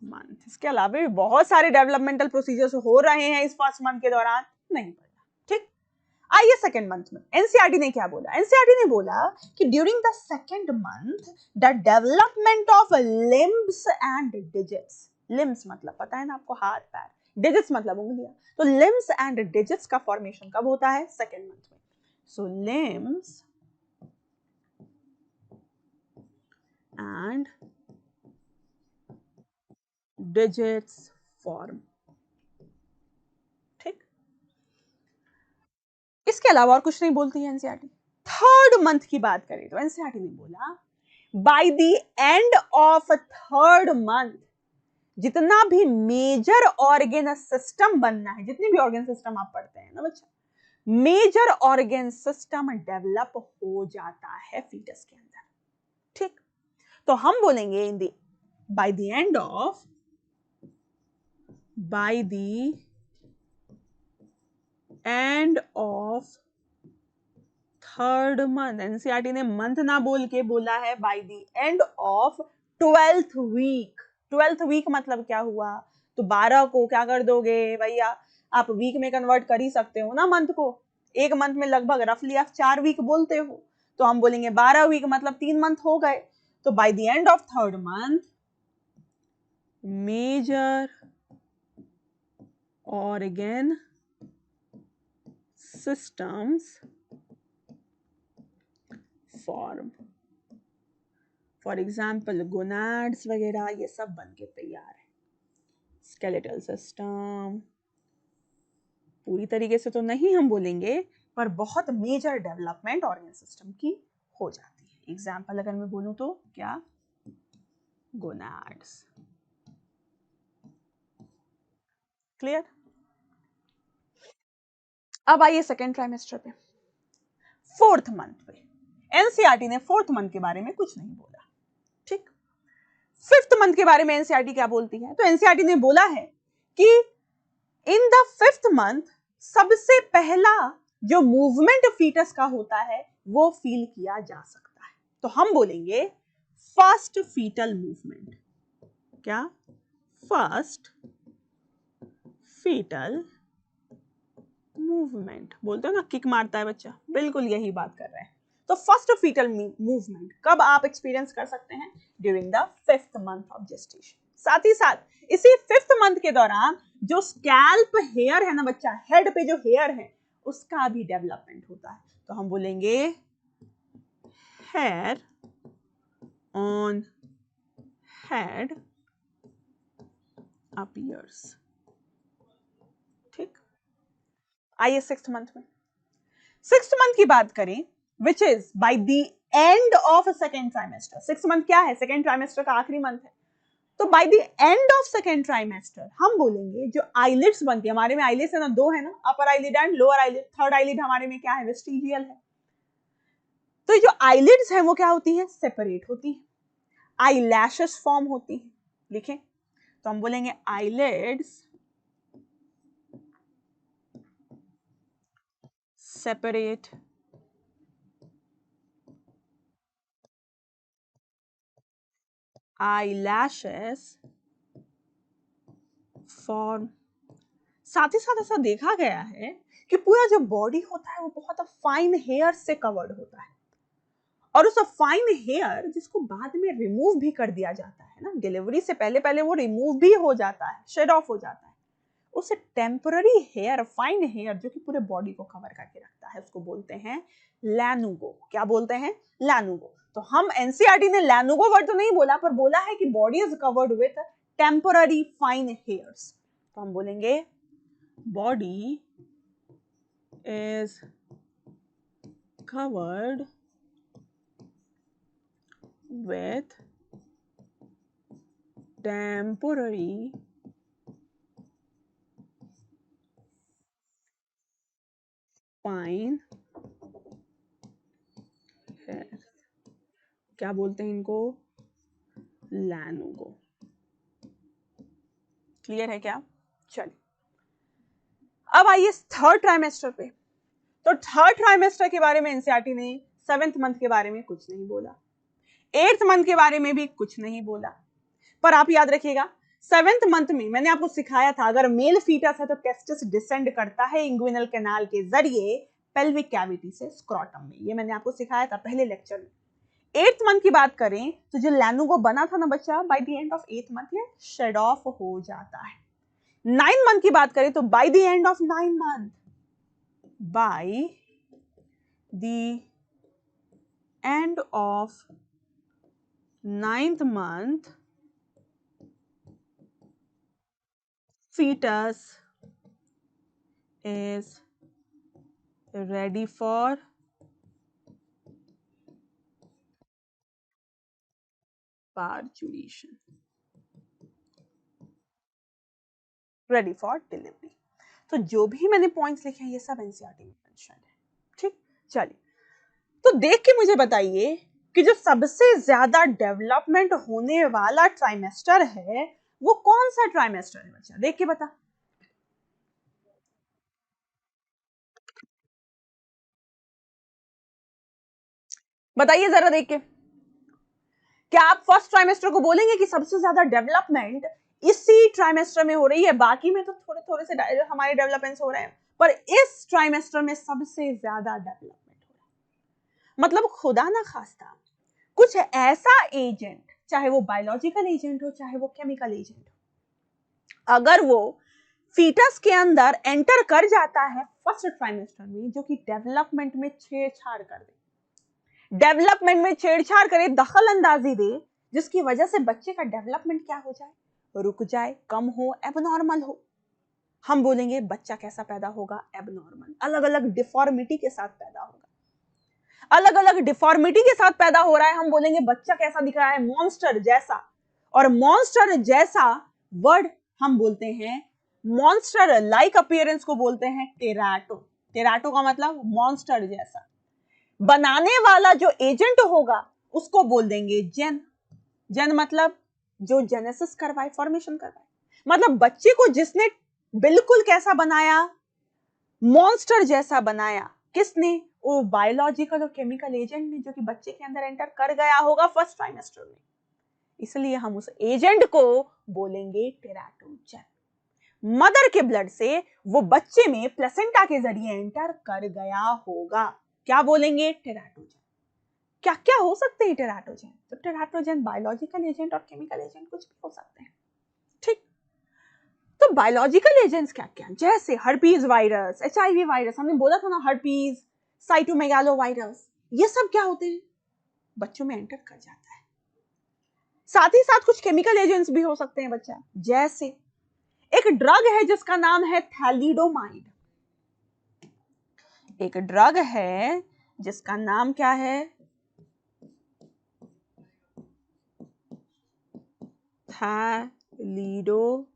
month. इसके अलावा भी बहुत सारे डेवलपमेंटल प्रोसीजर्स हो रहे हैं इस फर्स्ट मंथ के दौरान, नहीं पढ़ना। ठीक, आइए सेकेंड मंथ में एनसीईआरटी ने क्या बोला? एनसीईआरटी ने बोला कि during the second month the development of limbs and digits. Limbs मतलब पता है ना आपको, हाथ पैर, डिजिट्स मतलब उंगलियां, तो लिम्स एंड डिजिट्स का फॉर्मेशन कब होता है? सेकेंड मंथ में। सो लिम्स एंड डिजिट्स फॉर्म। ठीक, इसके अलावा और कुछ नहीं बोलती है एनसीईआरटी। थर्ड मंथ की बात करें तो एनसीईआरटी ने बोला bye the end of third month जितना भी मेजर ऑर्गेन सिस्टम बनना है, जितने भी ऑर्गेन सिस्टम आप पढ़ते हैं ना बच्चा, मेजर ऑर्गेन सिस्टम डेवलप हो जाता है फीटस के अंदर। ठीक, तो हम बोलेंगे in the by the end of third month. NCERT ने मंथ ना बोल के बोला है by the end of 12th week. 12th week मतलब क्या हुआ? तो 12 को क्या कर दोगे भैया, आप वीक में कन्वर्ट कर ही सकते हो ना मंथ को। एक मंथ में लगभग रफली आप 4 वीक बोलते हो, तो हम बोलेंगे 12 वीक मतलब 3 मंथ हो गए। तो by the end of third month major organ systems form, for example gonads वगैरह, ये सब बन के तैयार है। स्केलेटल सिस्टम पूरी तरीके से तो नहीं हम बोलेंगे, पर बहुत मेजर डेवलपमेंट ऑर्गन सिस्टम की हो जाती है। एग्जाम्पल अगर मैं बोलूं तो क्या? गोनाड्स। क्लियर? अब आइए सेकेंड ट्राइमेस्टर पे, फोर्थ मंथ पे। एनसीईआरटी ने फोर्थ मंथ के बारे में कुछ नहीं बोला। ठीक, फिफ्थ मंथ के बारे में एनसीईआरटी क्या बोलती है? तो एनसीईआरटी ने बोला है कि इन द फिफ्थ मंथ सबसे पहला जो मूवमेंट फीटस का होता है वो फील किया जा सकता है। तो हम बोलेंगे फर्स्ट फीटल मूवमेंट। क्या? First fetal movement. बोलते हो ना किक मारता है बच्चा, बिल्कुल यही बात कर रहे हैं। तो फर्स्ट फीटल मूवमेंट कब आप एक्सपीरियंस कर सकते हैं? During the fifth month of gestation. साथ ही साथ इसी फिफ्थ मंथ के दौरान जो स्कैल्प हेयर है ना बच्चा, हेड पे जो हेयर है उसका भी डेवलपमेंट होता है। तो हम बोलेंगे हेयर ऑन हेड अपीयर्स। ठीक, आइए सिक्स्थ मंथ में। सिक्स्थ मंथ की बात करें, which is by the end of second trimester. Sixth month क्या है? सेकेंड ट्राइमेस्टर का आखिरी मंथ है। तो by the end of second trimester हम बोलेंगे जो आईलिड्स बनती है, हमारे में आईलिड्स है ना, दो है ना, upper eyelid and lower eyelid, third eyelid हमारे में क्या है, वेस्टिजियल है। तो ये जो आईलिड्स है वो क्या होती है, सेपरेट होती है, आई लैशेस फॉर्म होती है। लिखें तो हम बोलेंगे आईलिड्स सेपरेट, eyelashes form। साथ ही साथ ऐसा देखा गया है कि पूरा जो बॉडी होता है वो बहुत फाइन हेयर से कवर्ड होता है, और उस फाइन हेयर जिसको बाद में रिमूव भी कर दिया जाता है ना, डिलीवरी से पहले पहले वो रिमूव भी हो जाता है, शेड ऑफ हो जाता है, उसे टेम्पररी हेयर, फाइन हेयर जो कि पूरे बॉडी को कवर करके रखता है, उसको बोलते हैं लैनुगो। क्या बोलते हैं, लैनुगो। तो हम एनसीईआरटी ने लैनुगो वर्ड तो नहीं बोला, पर बोला है कि body is covered with temporary fine hairs. तो हम बोलेंगे body is covered with temporary fine hair। क्या बोलते हैं इनको, लैनुगो। क्लियर है क्या? चलिए अब आइए थर्ड ट्राइमेस्टर पे। तो थर्ड ट्राइमेस्टर के बारे में एनसीईआरटी ने 7th मंथ के बारे में कुछ नहीं बोला, 8th मंथ के बारे में भी कुछ नहीं बोला, पर आप याद रखिएगा 7th मंथ में मैंने आपको सिखाया था अगर मेल फीटस है तो टेस्टिस डिसेंड करता है इंग्विनल कैनाल के जरिए पेल्विक कैविटी से स्क्रॉटम में, ये मैंने आपको सिखाया था पहले लेक्चर में। 8th मंथ की बात करें तो जो लैनुगो बना था ना बच्चा, bye the end of 8th month ये शेड ऑफ हो जाता है। 9th मंथ की बात करें तो by the end of 9th month, bye the end of 9th month fetus is ready for parturition, ready for delivery। तो जो भी मैंने पॉइंट्स लिखे हैं ये सब एनसीईआरटी में मेंशन है। ठीक, चलिए तो देख के मुझे बताइए कि जो सबसे ज्यादा डेवलपमेंट होने वाला ट्राइमेस्टर है वो कौन सा ट्राइमेस्टर है बच्चा, देख के बता। बताइए जरा देख के, क्या आप फर्स्ट ट्राइमेस्टर को बोलेंगे कि सबसे ज्यादा डेवलपमेंट इसी ट्राइमेस्टर में हो रही है, बाकी में तो थोड़े थोड़े से हमारे डेवलपमेंट्स हो रहे हैं, पर इस ट्राइमेस्टर में सबसे ज्यादा डेवलपमेंट हो रहा है। मतलब खुदा ना खास्ता कुछ ऐसा एजेंट, चाहे वो बायोलॉजिकल एजेंट हो चाहे वो केमिकल एजेंट हो, अगर वो फीटस के अंदर एंटर कर जाता है फर्स्ट ट्राइमेस्टर में, जो कि डेवलपमेंट में छेड़छाड़ कर दे, डेवलपमेंट में छेड़छाड़ करे, दखल अंदाजी दे, जिसकी वजह से बच्चे का डेवलपमेंट क्या हो जाए, रुक जाए, कम हो, एबनॉर्मल हो, हम बोलेंगे बच्चा कैसा पैदा होगा, एबनॉर्मल, अलग अलग डिफॉर्मिटी के साथ पैदा होगा। अलग अलग डिफॉर्मिटी के साथ पैदा हो रहा है, हम बोलेंगे बच्चा कैसा दिख रहा है, मॉन्स्टर जैसा। और मॉन्स्टर जैसा वर्ड हम बोलते हैं, मॉन्स्टर लाइक अपीयरेंस को बोलते हैं टेराटो। टेराटो का मतलब मॉन्स्टर जैसा। बनाने वाला जो एजेंट होगा उसको बोल देंगे जेन। जेन मतलब जो जेनेसिस करवाए, फॉर्मेशन करवाए, मतलब बच्चे को जिसने बिल्कुल कैसा बनाया, मॉन्स्टर जैसा बनाया, किसने, वो बायोलॉजिकल और केमिकल एजेंट ने, जो कि बच्चे के अंदर एंटर कर गया होगा फर्स्ट ट्राइमेस्टर में, इसलिए हम उस एजेंट को बोलेंगे टेराटोजेन। मदर के ब्लड से वो बच्चे में प्लेसेंटा के जरिए एंटर कर गया होगा, क्या बोलेंगे, टेराटोजेन। क्या क्या हो सकते हैं टेराटोजेन, तो टेराटोजेन बायोलॉजिकल एजेंट और केमिकल एजेंट कुछ भी हो सकते हैं। ठीक, तो बायोलॉजिकल एजेंट्स क्या क्या, जैसे हर्पीज वायरस, एचआईवी वायरस, हमने बोला था ना, हर्पीज, साइटोमेगालो वायरस, ये सब क्या होते हैं, बच्चों में एंटर कर जाता है। साथ ही साथ कुछ केमिकल एजेंट्स भी हो सकते हैं बच्चा, जैसे एक ड्रग है जिसका नाम है थैलिडोमाइड। एक ड्रग है जिसका नाम क्या है, थैलिडोमाइड।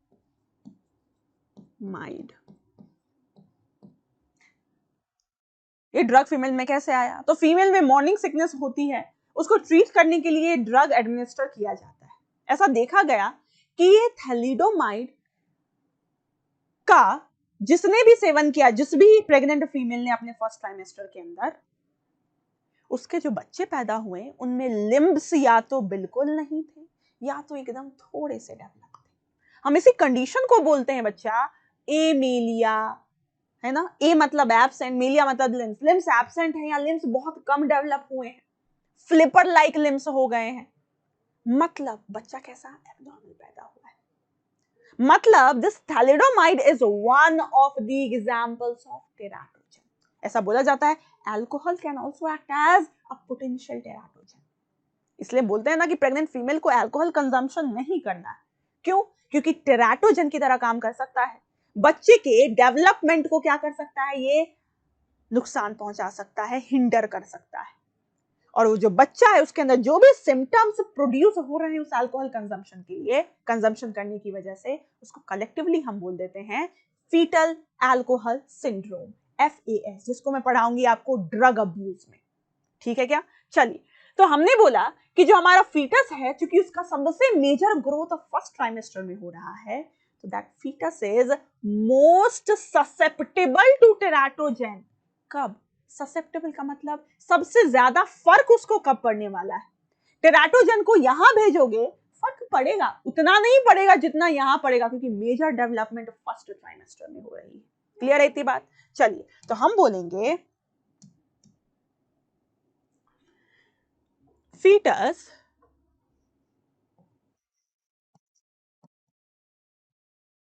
ये ड्रग फीमेल में कैसे आया? तो फीमेल में मॉर्निंग सिकनेस होती है, उसको ट्रीट करने के लिए ड्रग एडमिनिस्टर किया जाता है। ऐसा देखा गया कि ये थैलिडोमाइड का जिसने भी सेवन किया, जिस भी प्रेग्नेंट फीमेल ने अपने फर्स्ट ट्राइमेस्टर के अंदर, उसके जो बच्चे पैदा हुए उनमें लिम्ब्स या तो बिल्कुल नहीं थे या तो एकदम थोड़े से डेवलप थे। हम इसी कंडीशन को बोलते हैं बच्चा एमेलिया, है ना। ए मतलब एब्सेंट, मेलिया मतलब लिम्स। लिम्स एब्सेंट है या लिम्स बहुत कम डेवलप हुए हैं, फ्लिपर लाइक लिम्स हो गए हैं, मतलब बच्चा कैसा एब्नॉर्मल पैदा हुआ है। मतलब this thalidomide is one of the examples of teratogen. ऐसा बोला जाता है alcohol can also act as a potential teratogen. इसलिए बोलते हैं ना कि प्रेग्नेंट फीमेल को अल्कोहल कंजम्पशन नहीं करना है। क्यों? क्योंकि टेराटोजन की तरह काम कर सकता है, बच्चे के डेवलपमेंट को क्या कर सकता है, ये नुकसान पहुंचा सकता है, हिंडर कर सकता है। और वो जो बच्चा है उसके अंदर जो भी सिम्टम्स प्रोड्यूस हो रहे हैं उस अल्कोहल कंजम्पशन के लिए, कंजम्पशन करने की वजह से, उसको कलेक्टिवली हम बोल देते हैं फीटल अल्कोहल सिंड्रोम, FAS, जिसको मैं पढ़ाऊंगी आपको ड्रग अब्यूज में। ठीक है क्या? चलिए, तो हमने बोला कि जो हमारा फीटस है, क्योंकि उसका सबसे मेजर ग्रोथ फर्स्ट ट्राइमेस्टर में हो रहा है, तो that fetus is most susceptible to teratogen. कब? ससेप्टेबल का मतलब सबसे ज्यादा फर्क उसको कब पड़ने वाला है? टेराटोजन को यहां भेजोगे, फर्क पड़ेगा, उतना नहीं पड़ेगा जितना यहां पड़ेगा, क्योंकि मेजर डेवलपमेंट फर्स्ट ट्राइमेस्टर में हो रही है। क्लियर है इतनी बात? चलिए, तो हम बोलेंगे fetus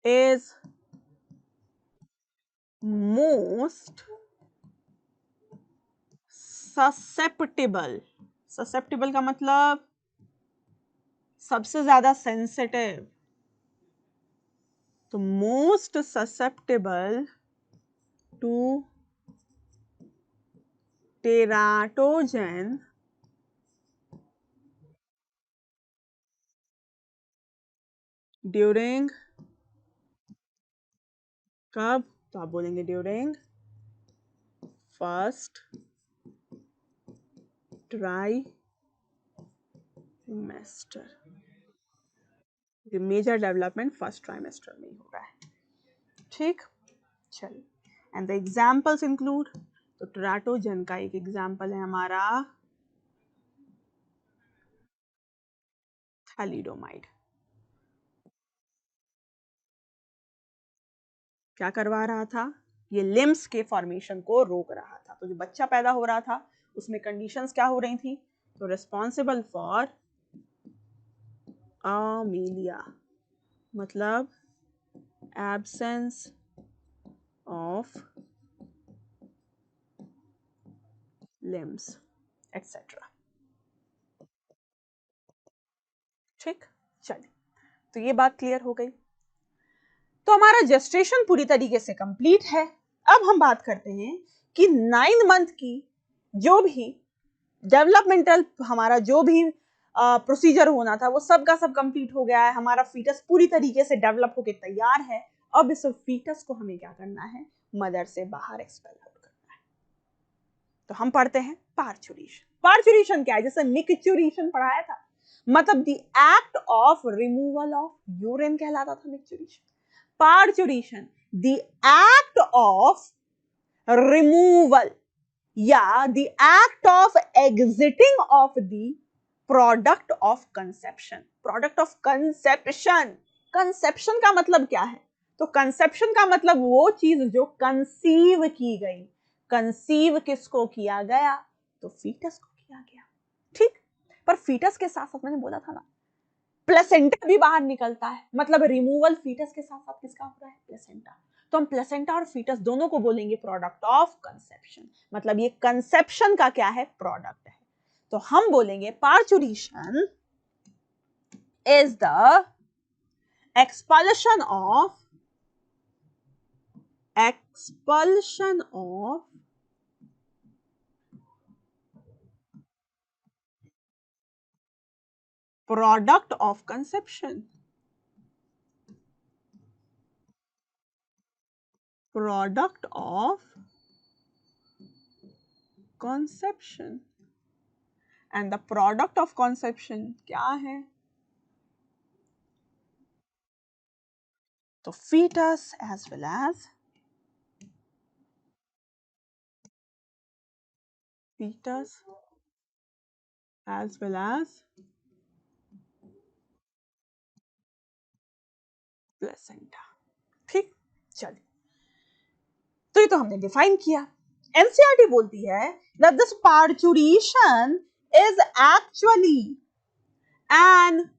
is most susceptible। susceptible का मतलब सबसे ज्यादा सेंसिटिव, तो most susceptible to teratogen during, कब? तो आप बोलेंगे during first trimester. Major development first trimester में ही हो रहा है। ठीक, चलिए, एंड द एग्जाम्पल्स इंक्लूड, तो टेराटोजन का एक एग्जाम्पल है हमारा थैलिडोमाइड। क्या करवा रहा था? ये लिम्स के फॉर्मेशन को रोक रहा था। तो जो बच्चा पैदा हो रहा था उसमें कंडीशंस क्या हो रही थी? तो रिस्पॉन्सिबल फॉर अमेलिया, मतलब एब्सेंस ऑफ लिम्स एक्सेट्रा। ठीक, चलिए, तो ये बात क्लियर हो गई। तो हमारा जेस्टेशन पूरी तरीके से कंप्लीट है। अब हम बात करते हैं कि 9 मंथ की जो भी डेवलपमेंटल हमारा जो भी प्रोसीजर होना था वो सब का सब कंप्लीट हो गया है। हमारा फीटस पूरी तरीके से डेवलप होकर तैयार है। अब इस फीटस को हमें क्या करना है? मदर से बाहर एक्सपेल आउट करना है। तो हम पढ़ते हैं पार्चुरेशन। पार्चुरेशन क्या है? जैसे मिक्चुरेशन पढ़ाया था, मतलब the act of removal of urine कहलाता था micturition. Parturition the act of removal या the act of exiting of the product of conception। product of conception, conception का मतलब क्या है? तो conception का मतलब वो चीज जो कंसीव की गई। कंसीव किसको किया गया? तो फीटस को किया गया। ठीक, पर फीटस के साथ साथ मैंने बोला था ना प्लेसेंटा भी बाहर निकलता है, मतलब रिमूवल फीटस के साथ साथ किसका हो रहा है? प्लेसेंटा। तो हम प्लेसेंटा और फीटस दोनों को बोलेंगे प्रोडक्ट ऑफ कंसेप्शन, मतलब ये कंसेप्शन का क्या है? प्रोडक्ट है। तो हम बोलेंगे parturition is the expulsion of product of conception। Product of conception and the product of conception क्या है? तो fetus as well as placenta. ठीक, चलिए, तो ये तो हमने डिफाइन किया. एनसीईआरटी बोलती है that this parturition is actually an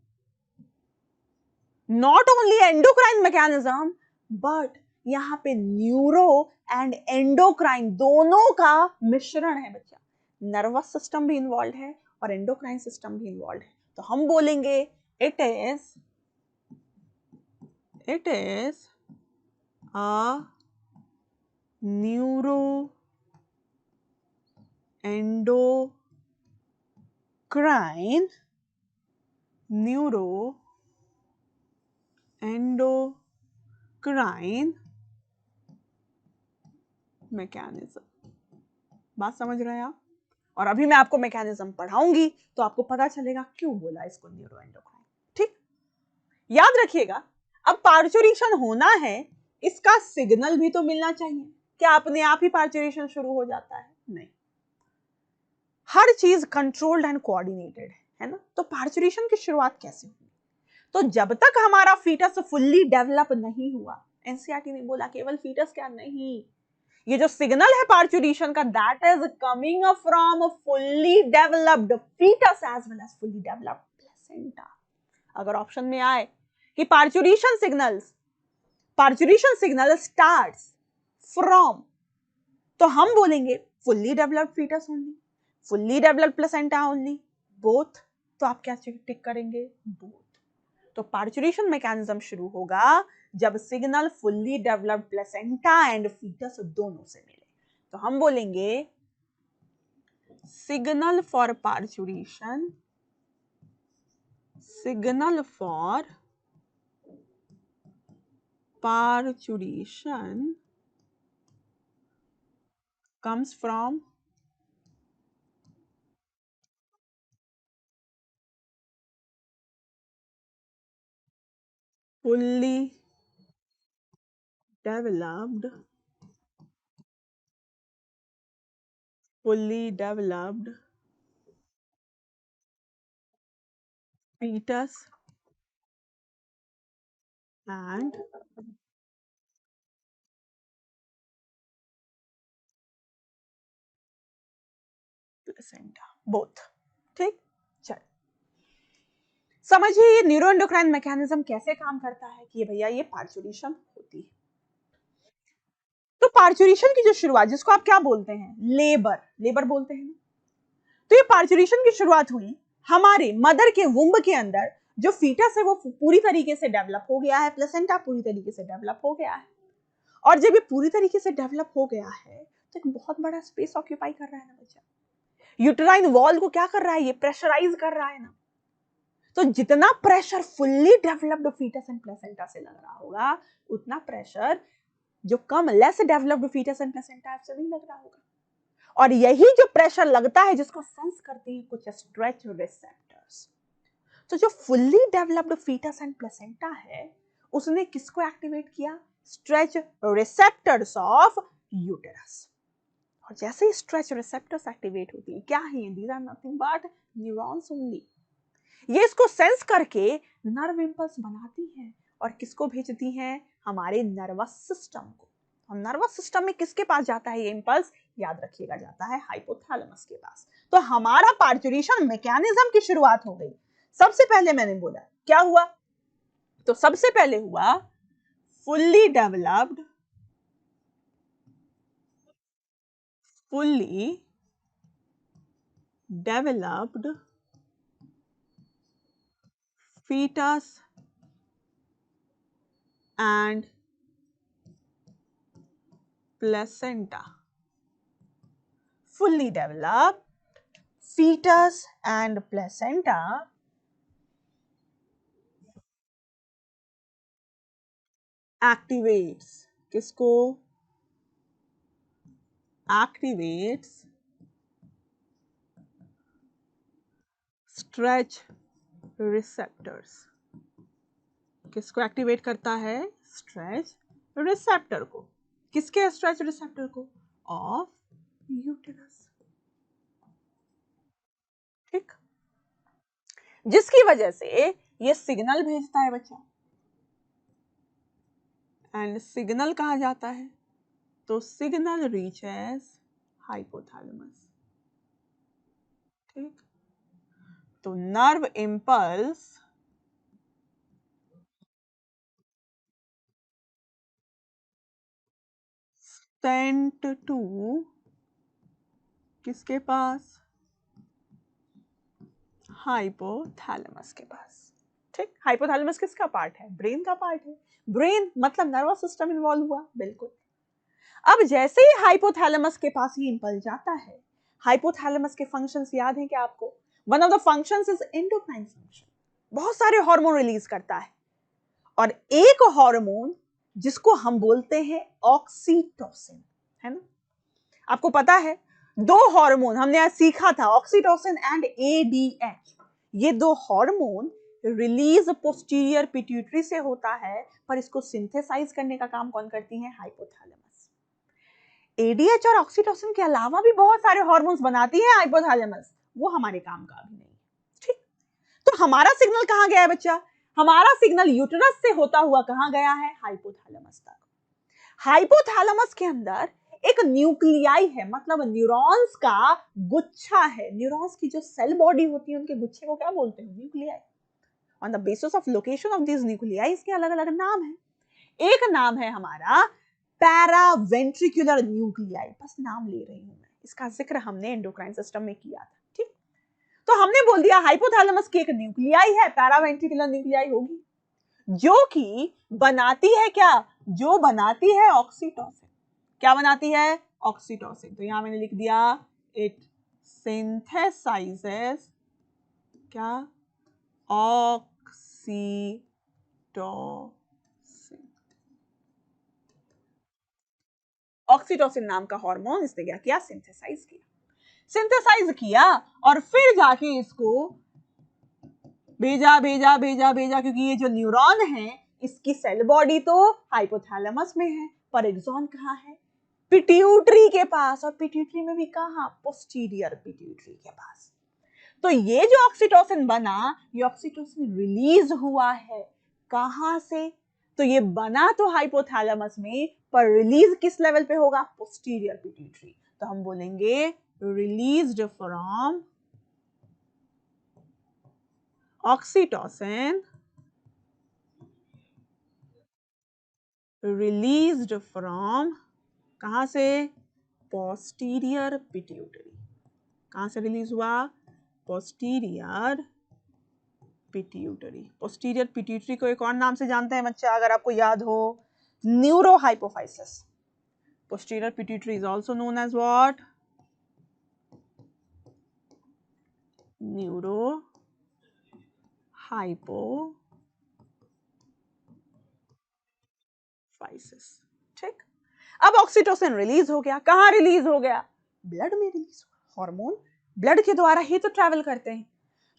not only endocrine mechanism but यहाँ पे न्यूरो एंड एंडोक्राइन दोनों का मिश्रण है बच्चा. नर्वस सिस्टम भी इन्वॉल्व है और एंडोक्राइन सिस्टम भी इन्वॉल्व है. तो हम बोलेंगे it is a neuro endocrine mechanism. बात समझ रहे हैं आप? और अभी मैं आपको मैकेनिज्म पढ़ाऊंगी तो आपको पता चलेगा क्यों बोला इसको न्यूरो एंडोक्राइन. ठीक, याद रखिएगा. अब पार्चुरेशन होना है, इसका सिग्नल भी तो मिलना चाहिए. क्या अपने आप ही पार्चुरेशन शुरू हो जाता है? नहीं, हर चीज कंट्रोल्ड एंड कोऑर्डिनेटेड है ना. तो पार्चुरेशन की शुरुआत कैसे हुई? तो जब तक हमारा फीटस फुल्ली डेवलप नहीं हुआ, एनसीईआरटी ने बोला केवल फीटस क्या नहीं, ये जो सिग्नल है पार्चुरेशन का that is coming from fully developed fetus as well as fully developed placenta. अगर ऑप्शन में आए कि पार्चुरेशन सिग्नल स्टार्ट्स फ्रॉम, तो हम बोलेंगे fully developed fetus only, fully developed placenta only, both. तो आप क्या टिक करेंगे? बोथ. तो पार्चुरेशन मैकेनिज्म शुरू होगा जब signal fully developed placenta and fetus दोनों से मिले. तो हम बोलेंगे signal for parturition comes from fully developed fetus and placenta both. ठीक, चल समझिए ये न्यूरोएंडोक्राइन मैकेनिज्म कैसे काम करता है कि भैया ये पार्चुरेशन होती है. तो पार्चुरेशन की जो शुरुआत, जिसको आप क्या बोलते हैं? लेबर बोलते हैं ना. तो ये पार्चुरेशन की शुरुआत हुई हमारे मदर के वुम्ब के अंदर. जो फीटस है वो पूरी तरीके से डेवलप हो गया है, प्लेसेंटा पूरी तरीके से डेवलप हो गया है. और जब ये पूरी तरीके से डेवलप हो गया है तो एक बहुत बड़ा स्पेस ऑक्यूपाई कर रहा है ना बच्चा. यूटेराइन वॉल को क्या कर रहा है? ये प्रेशराइज कर रहा है ना. तो जितना pressure fully developed foetus and placenta से लग रहा होगा, उतना प्रेशर जो कम less developed foetus and placenta से नहीं लग रहा होगा. और यही जो प्रेशर लगता है जिसको सेंस करते हैं कुछ स्ट्रेच रिसेप्टर्स. तो जो fully developed foetus and placenta है उसने किसको एक्टिवेट किया? Stretch receptors of uterus. और जैसे ही स्ट्रेच रिसेप्टर्स एक्टिवेट होती हैं, क्या है? These are nothing but neurons only. ये इसको सेंस करके नर्व इंपल्स बनाती हैं और किसको भेजती हैं? हमारे नर्वस सिस्टम को. और नर्वस सिस्टम में किसके पास जाता है ये इंपल्स? याद रखिएगा, जाता है हाइपोथैलेमस के पास. तो हमारा पार्चुरेशन मैकेनिज्म की शुरुआत हो गई. सबसे पहले मैंने बोला क्या हुआ? तो सबसे पहले हुआ fully developed fetus and placenta. Fully developed fetus and placenta activates किसको? Activates stretch receptors. किसको एक्टिवेट करता है? स्ट्रेच रिसेप्टर को। किसके स्ट्रेच रिसेप्टर को? Of uterus. ठीक, जिसकी वजह से ये सिग्नल भेजता है बच्चा, एंड सिग्नल कहाँ जाता है? तो सिग्नल रीचेस हाइपोथैलेमस। ठीक, तो नर्व इम्पल्स सेंट टू किसके पास? हाइपोथैलेमस के पास। ठीक, हाइपोथैलेमस किसका पार्ट है? ब्रेन का पार्ट है। ब्रेन मतलब नर्वस सिस्टम इन्वॉल्व हुआ, बिल्कुल। अब जैसे ही हाइपोथैलेमस के पास ये इंपल्स जाता है, हाइपोथैलेमस के फंक्शंस याद हैं क्या आपको? One of the functions is endocrine function. बहुत सारे हार्मोन रिलीज करता है, और एक हार्मोन जिसको हम बोलते हैं ऑक्सीटोसिन, है ना? आपको पता है दो हार्मोन हमने आज सीखा था, ऑक्सीटोसिन एंड एडीएच। ये दो हार्मोन रिलीज पोस्टीरियर पिट्यूटरी से होता है, पर इसको सिंथेसाइज करने का काम कौन करती है? हाइपोथैलेमस। एडीएच और ऑक्सीटोसिन के अलावा भी बहुत सारे हार्मोन्स बनाती है हाइपोथैलेमस, वो हमारे काम का भी नहीं। ठीक, तो हमारा सिग्नल कहां गया है बच्चा? हमारा सिग्नल यूटेरस से होता हुआ कहां गया है? हाइपोथैलेमस तक। हाइपोथैलेमस के अंदर एक न्यूक्लियाई है, मतलब न्यूरॉन्स का गुच्छा है। न्यूरॉन्स की जो सेल बॉडी होती है, उनके गुच्छे को क्या बोलते हैं? Nuclei. On the basis of location of this nuclei इसके अलग अलग नाम है। एक नाम है हमारा पैरावेंट्रिकुलर न्यूक्लियाई, बस नाम ले रही हूं मैं, इसका जिक्र हमने एंडोक्राइन सिस्टम में किया था। ठीक, तो हमने बोल दिया हाइपोथैलेमस की एक न्यूक्लियाई है, पैरावेंट्रिकुलर न्यूक्लियाई होगी, जो कि बनाती है क्या? जो बनाती है ऑक्सीटोसिन। क्या बनाती है? ऑक्सीटोसिन। तो यहां मैंने लिख दिया इट सिंथेसाइजेस क्या? ऑक्सीटोसिन। ऑक्सीटोसिन नाम का हार्मोन इसने क्या किया? सिंथेसाइज किया। सिंथेसाइज किया और फिर जाके इसको भेजा भेजा भेजा भेजा, क्योंकि ये जो न्यूरॉन है इसकी सेल बॉडी तो हाइपोथैलेमस में है, पर एक्सॉन कहाँ है? पिट्यूटरी के पास। और पिट्यूटरी में भी कहाँ? पोस्टीरियर पिट्यूटरी के पास। तो ये जो ऑक्सीटोसिन बना, ये ऑक्सीटोसिन रिलीज हुआ है कहां से? तो ये बना तो हाइपोथैलेमस में, पर रिलीज किस लेवल पे होगा? Posterior pituitary. तो हम बोलेंगे released from oxytocin, released from कहां से? Posterior pituitary. कहां से रिलीज हुआ? Posterior pituitary. पोस्टीरियर पिट्यूटरी को एक और नाम से जानते हैं बच्चा, अगर आपको याद हो, neurohypophysis. Posterior pituitary is also known as what? Neurohypophysis. ठीक, अब ऑक्सीटोसिन रिलीज हो गया। कहां रिलीज हो गया? ब्लड में रिलीज हुआ। हार्मोन ब्लड के द्वारा ही तो ट्रैवल करते हैं,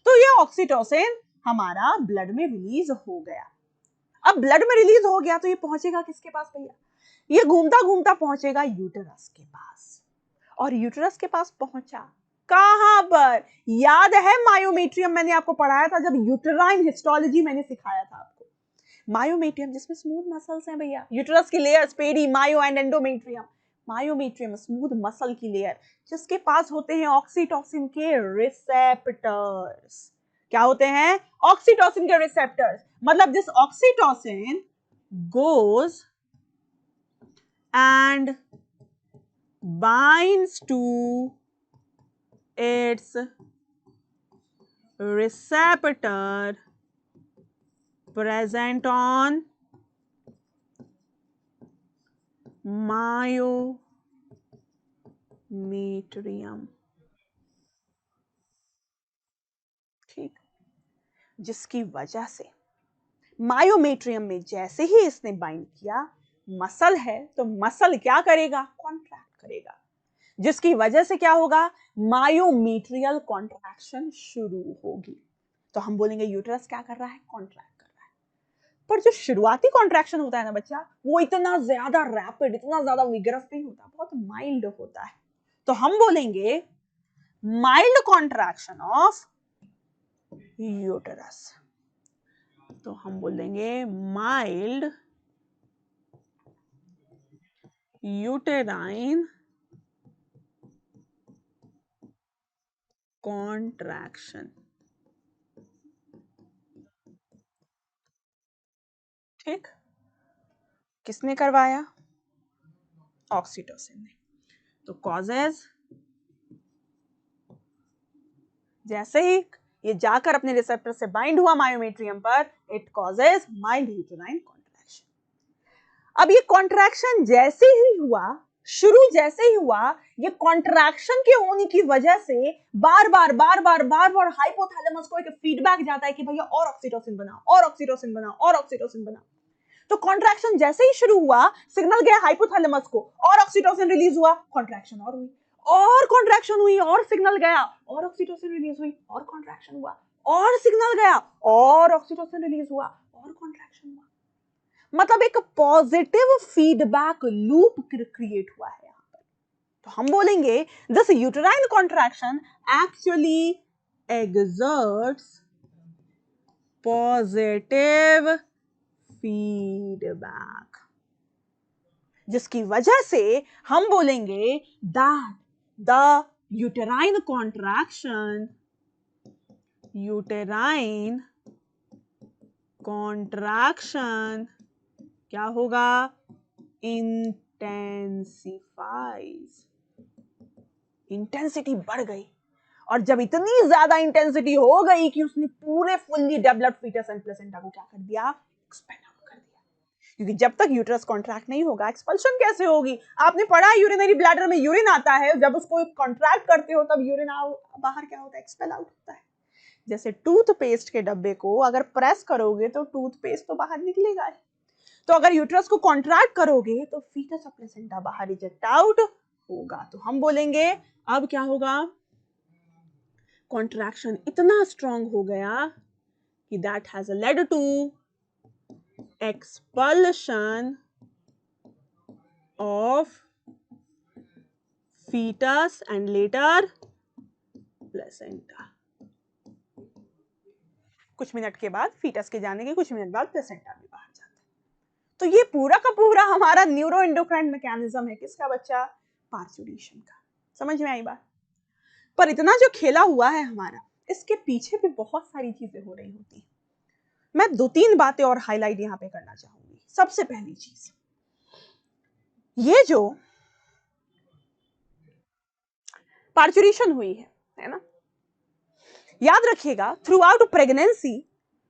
तो ये ऑक्सीटोसिन हमारा ब्लड में रिलीज हो गया। अब ब्लड में रिलीज हो गया तो ये पहुंचेगा किसके पास भैया? ये घूमता घूमता पहुंचेगा यूटेरस के पास। और यूटेरस के पास पहुंचा कहां पर? याद है मायोमेट्रियम मैंने आपको पढ़ाया था, जब यूटेराइन हिस्टोलॉजी मैंने सिखाया था आपको। मायोमेट्रियम जिसमें स्मूथ मसल्स हैं भैया, यूटेरस की लेयर्स पेडी, myo and endometrium. Myometrium smooth muscle की लेयर, जिसके पास होते हैं ऑक्सीटोसिन के रिसेप्टर्स। क्या होते हैं? ऑक्सीटोसिन के रिसेप्टर्स। मतलब this oxytocin goes and binds to its receptor present on myometrium। ठीक, जिसकी वजह से मायोमेट्रियम में जैसे ही इसने बाइंड किया, मसल है तो मसल क्या करेगा? कॉन्ट्रैक्ट करेगा। जिसकी वजह से क्या होगा, मायोमेट्रियल कॉन्ट्रैक्शन शुरू होगी। तो हम बोलेंगे यूट्रस क्या कर रहा है, कॉन्ट्रैक्ट कर रहा है। पर जो शुरुआती कॉन्ट्रैक्शन होता है ना बच्चा, वो इतना ज्यादा रैपिड, इतना ज्यादा विगरस नहीं होता, बहुत माइल्ड होता है। तो हम बोलेंगे माइल्ड कॉन्ट्रैक्शन ऑफ यूटरस। तो हम बोलेंगे माइल्ड यूटेराइन कॉन्ट्रैक्शन। ठीक, किसने करवाया, ऑक्सीटोसिन ने। तो कॉजेज, जैसे ही ये जाकर अपने रिसेप्टर से बाइंड हुआ मायोमेट्रियम पर, it causes mild uterine contraction. अब ये कॉन्ट्रैक्शन जैसे ही हुआ, शुरू जैसे ही हुआ, ये कॉन्ट्रैक्शन के होने की वजह से बार बार हाइपोथैलेमस को एक फीडबैक जाता है कि भैया और ऑक्सीटोसिन बनाओ, और ऑक्सीटोसिन बनाओ, और ऑक्सीटोसिन बनाओ। तो कॉन्ट्रैक्शन जैसे ही शुरू हुआ, सिग्नल गया हाइपोथैलेमस को, और ऑक्सीटोसिन रिलीज हुआ, कॉन्ट्रैक्शन और हुई, और कॉन्ट्रैक्शन हुई, और सिग्नल गया, और ऑक्सीटोसिन रिलीज हुई, और कॉन्ट्रैक्शन हुआ, और सिग्नल गया, और ऑक्सीटोसिन रिलीज हुआ, और कॉन्ट्रैक्शन हुआ। मतलब एक पॉजिटिव फीडबैक लूप क्रिएट हुआ है यहां पर। तो हम बोलेंगे this uterine contraction actually exerts positive feedback, जिसकी वजह से हम बोलेंगे दैट द यूटेराइन कॉन्ट्रैक्शन क्या होगा, इंटेंसिफाइज, इंटेंसिटी बढ़ गई। और जब इतनी ज्यादा इंटेंसिटी हो गई कि उसने पूरे fully developed foetus and placenta को क्या कर दिया, एक्सपेल आउट कर दिया। क्योंकि जब तक यूट्रस कॉन्ट्रैक्ट नहीं होगा, एक्सपल्शन कैसे होगी? आपने पढ़ा यूरिनरी ब्लैडर में यूरिन आता है, जब उसको कॉन्ट्रैक्ट करते हो तब यूरिन बाहर क्या होता है, एक्सपेल आउट होता है। जैसे टूथपेस्ट के डब्बे को अगर प्रेस करोगे तो टूथपेस्ट तो बाहर निकलेगा। तो अगर यूट्रस को कॉन्ट्रैक्ट करोगे तो फीटस और प्लेसेंटा बाहर रिजेक्ट आउट होगा। तो हम बोलेंगे अब क्या होगा, कॉन्ट्रैक्शन इतना स्ट्रांग हो गया कि that has led to expulsion of fetus and later placenta। कुछ मिनट के बाद, फीटस के जाने के कुछ मिनट बाद प्लेसेंटा भी बाहर जाता है। तो ये पूरा का पूरा हमारा न्यूरो एंडोक्राइन मैकेनिज्म है, किसका बच्चा, पार्चुरेशन का। समझ में आई बात? पर इतना जो खेला हुआ है हमारा, इसके पीछे भी बहुत सारी चीजें हो रही होती है। मैं 2-3 बातें और हाईलाइट यहां पे करना चाहूंगी। सबसे पहली चीज, ये जो पार्चुरेशन हुई है ना, याद रखिएगा थ्रू आउट प्रेगनेंसी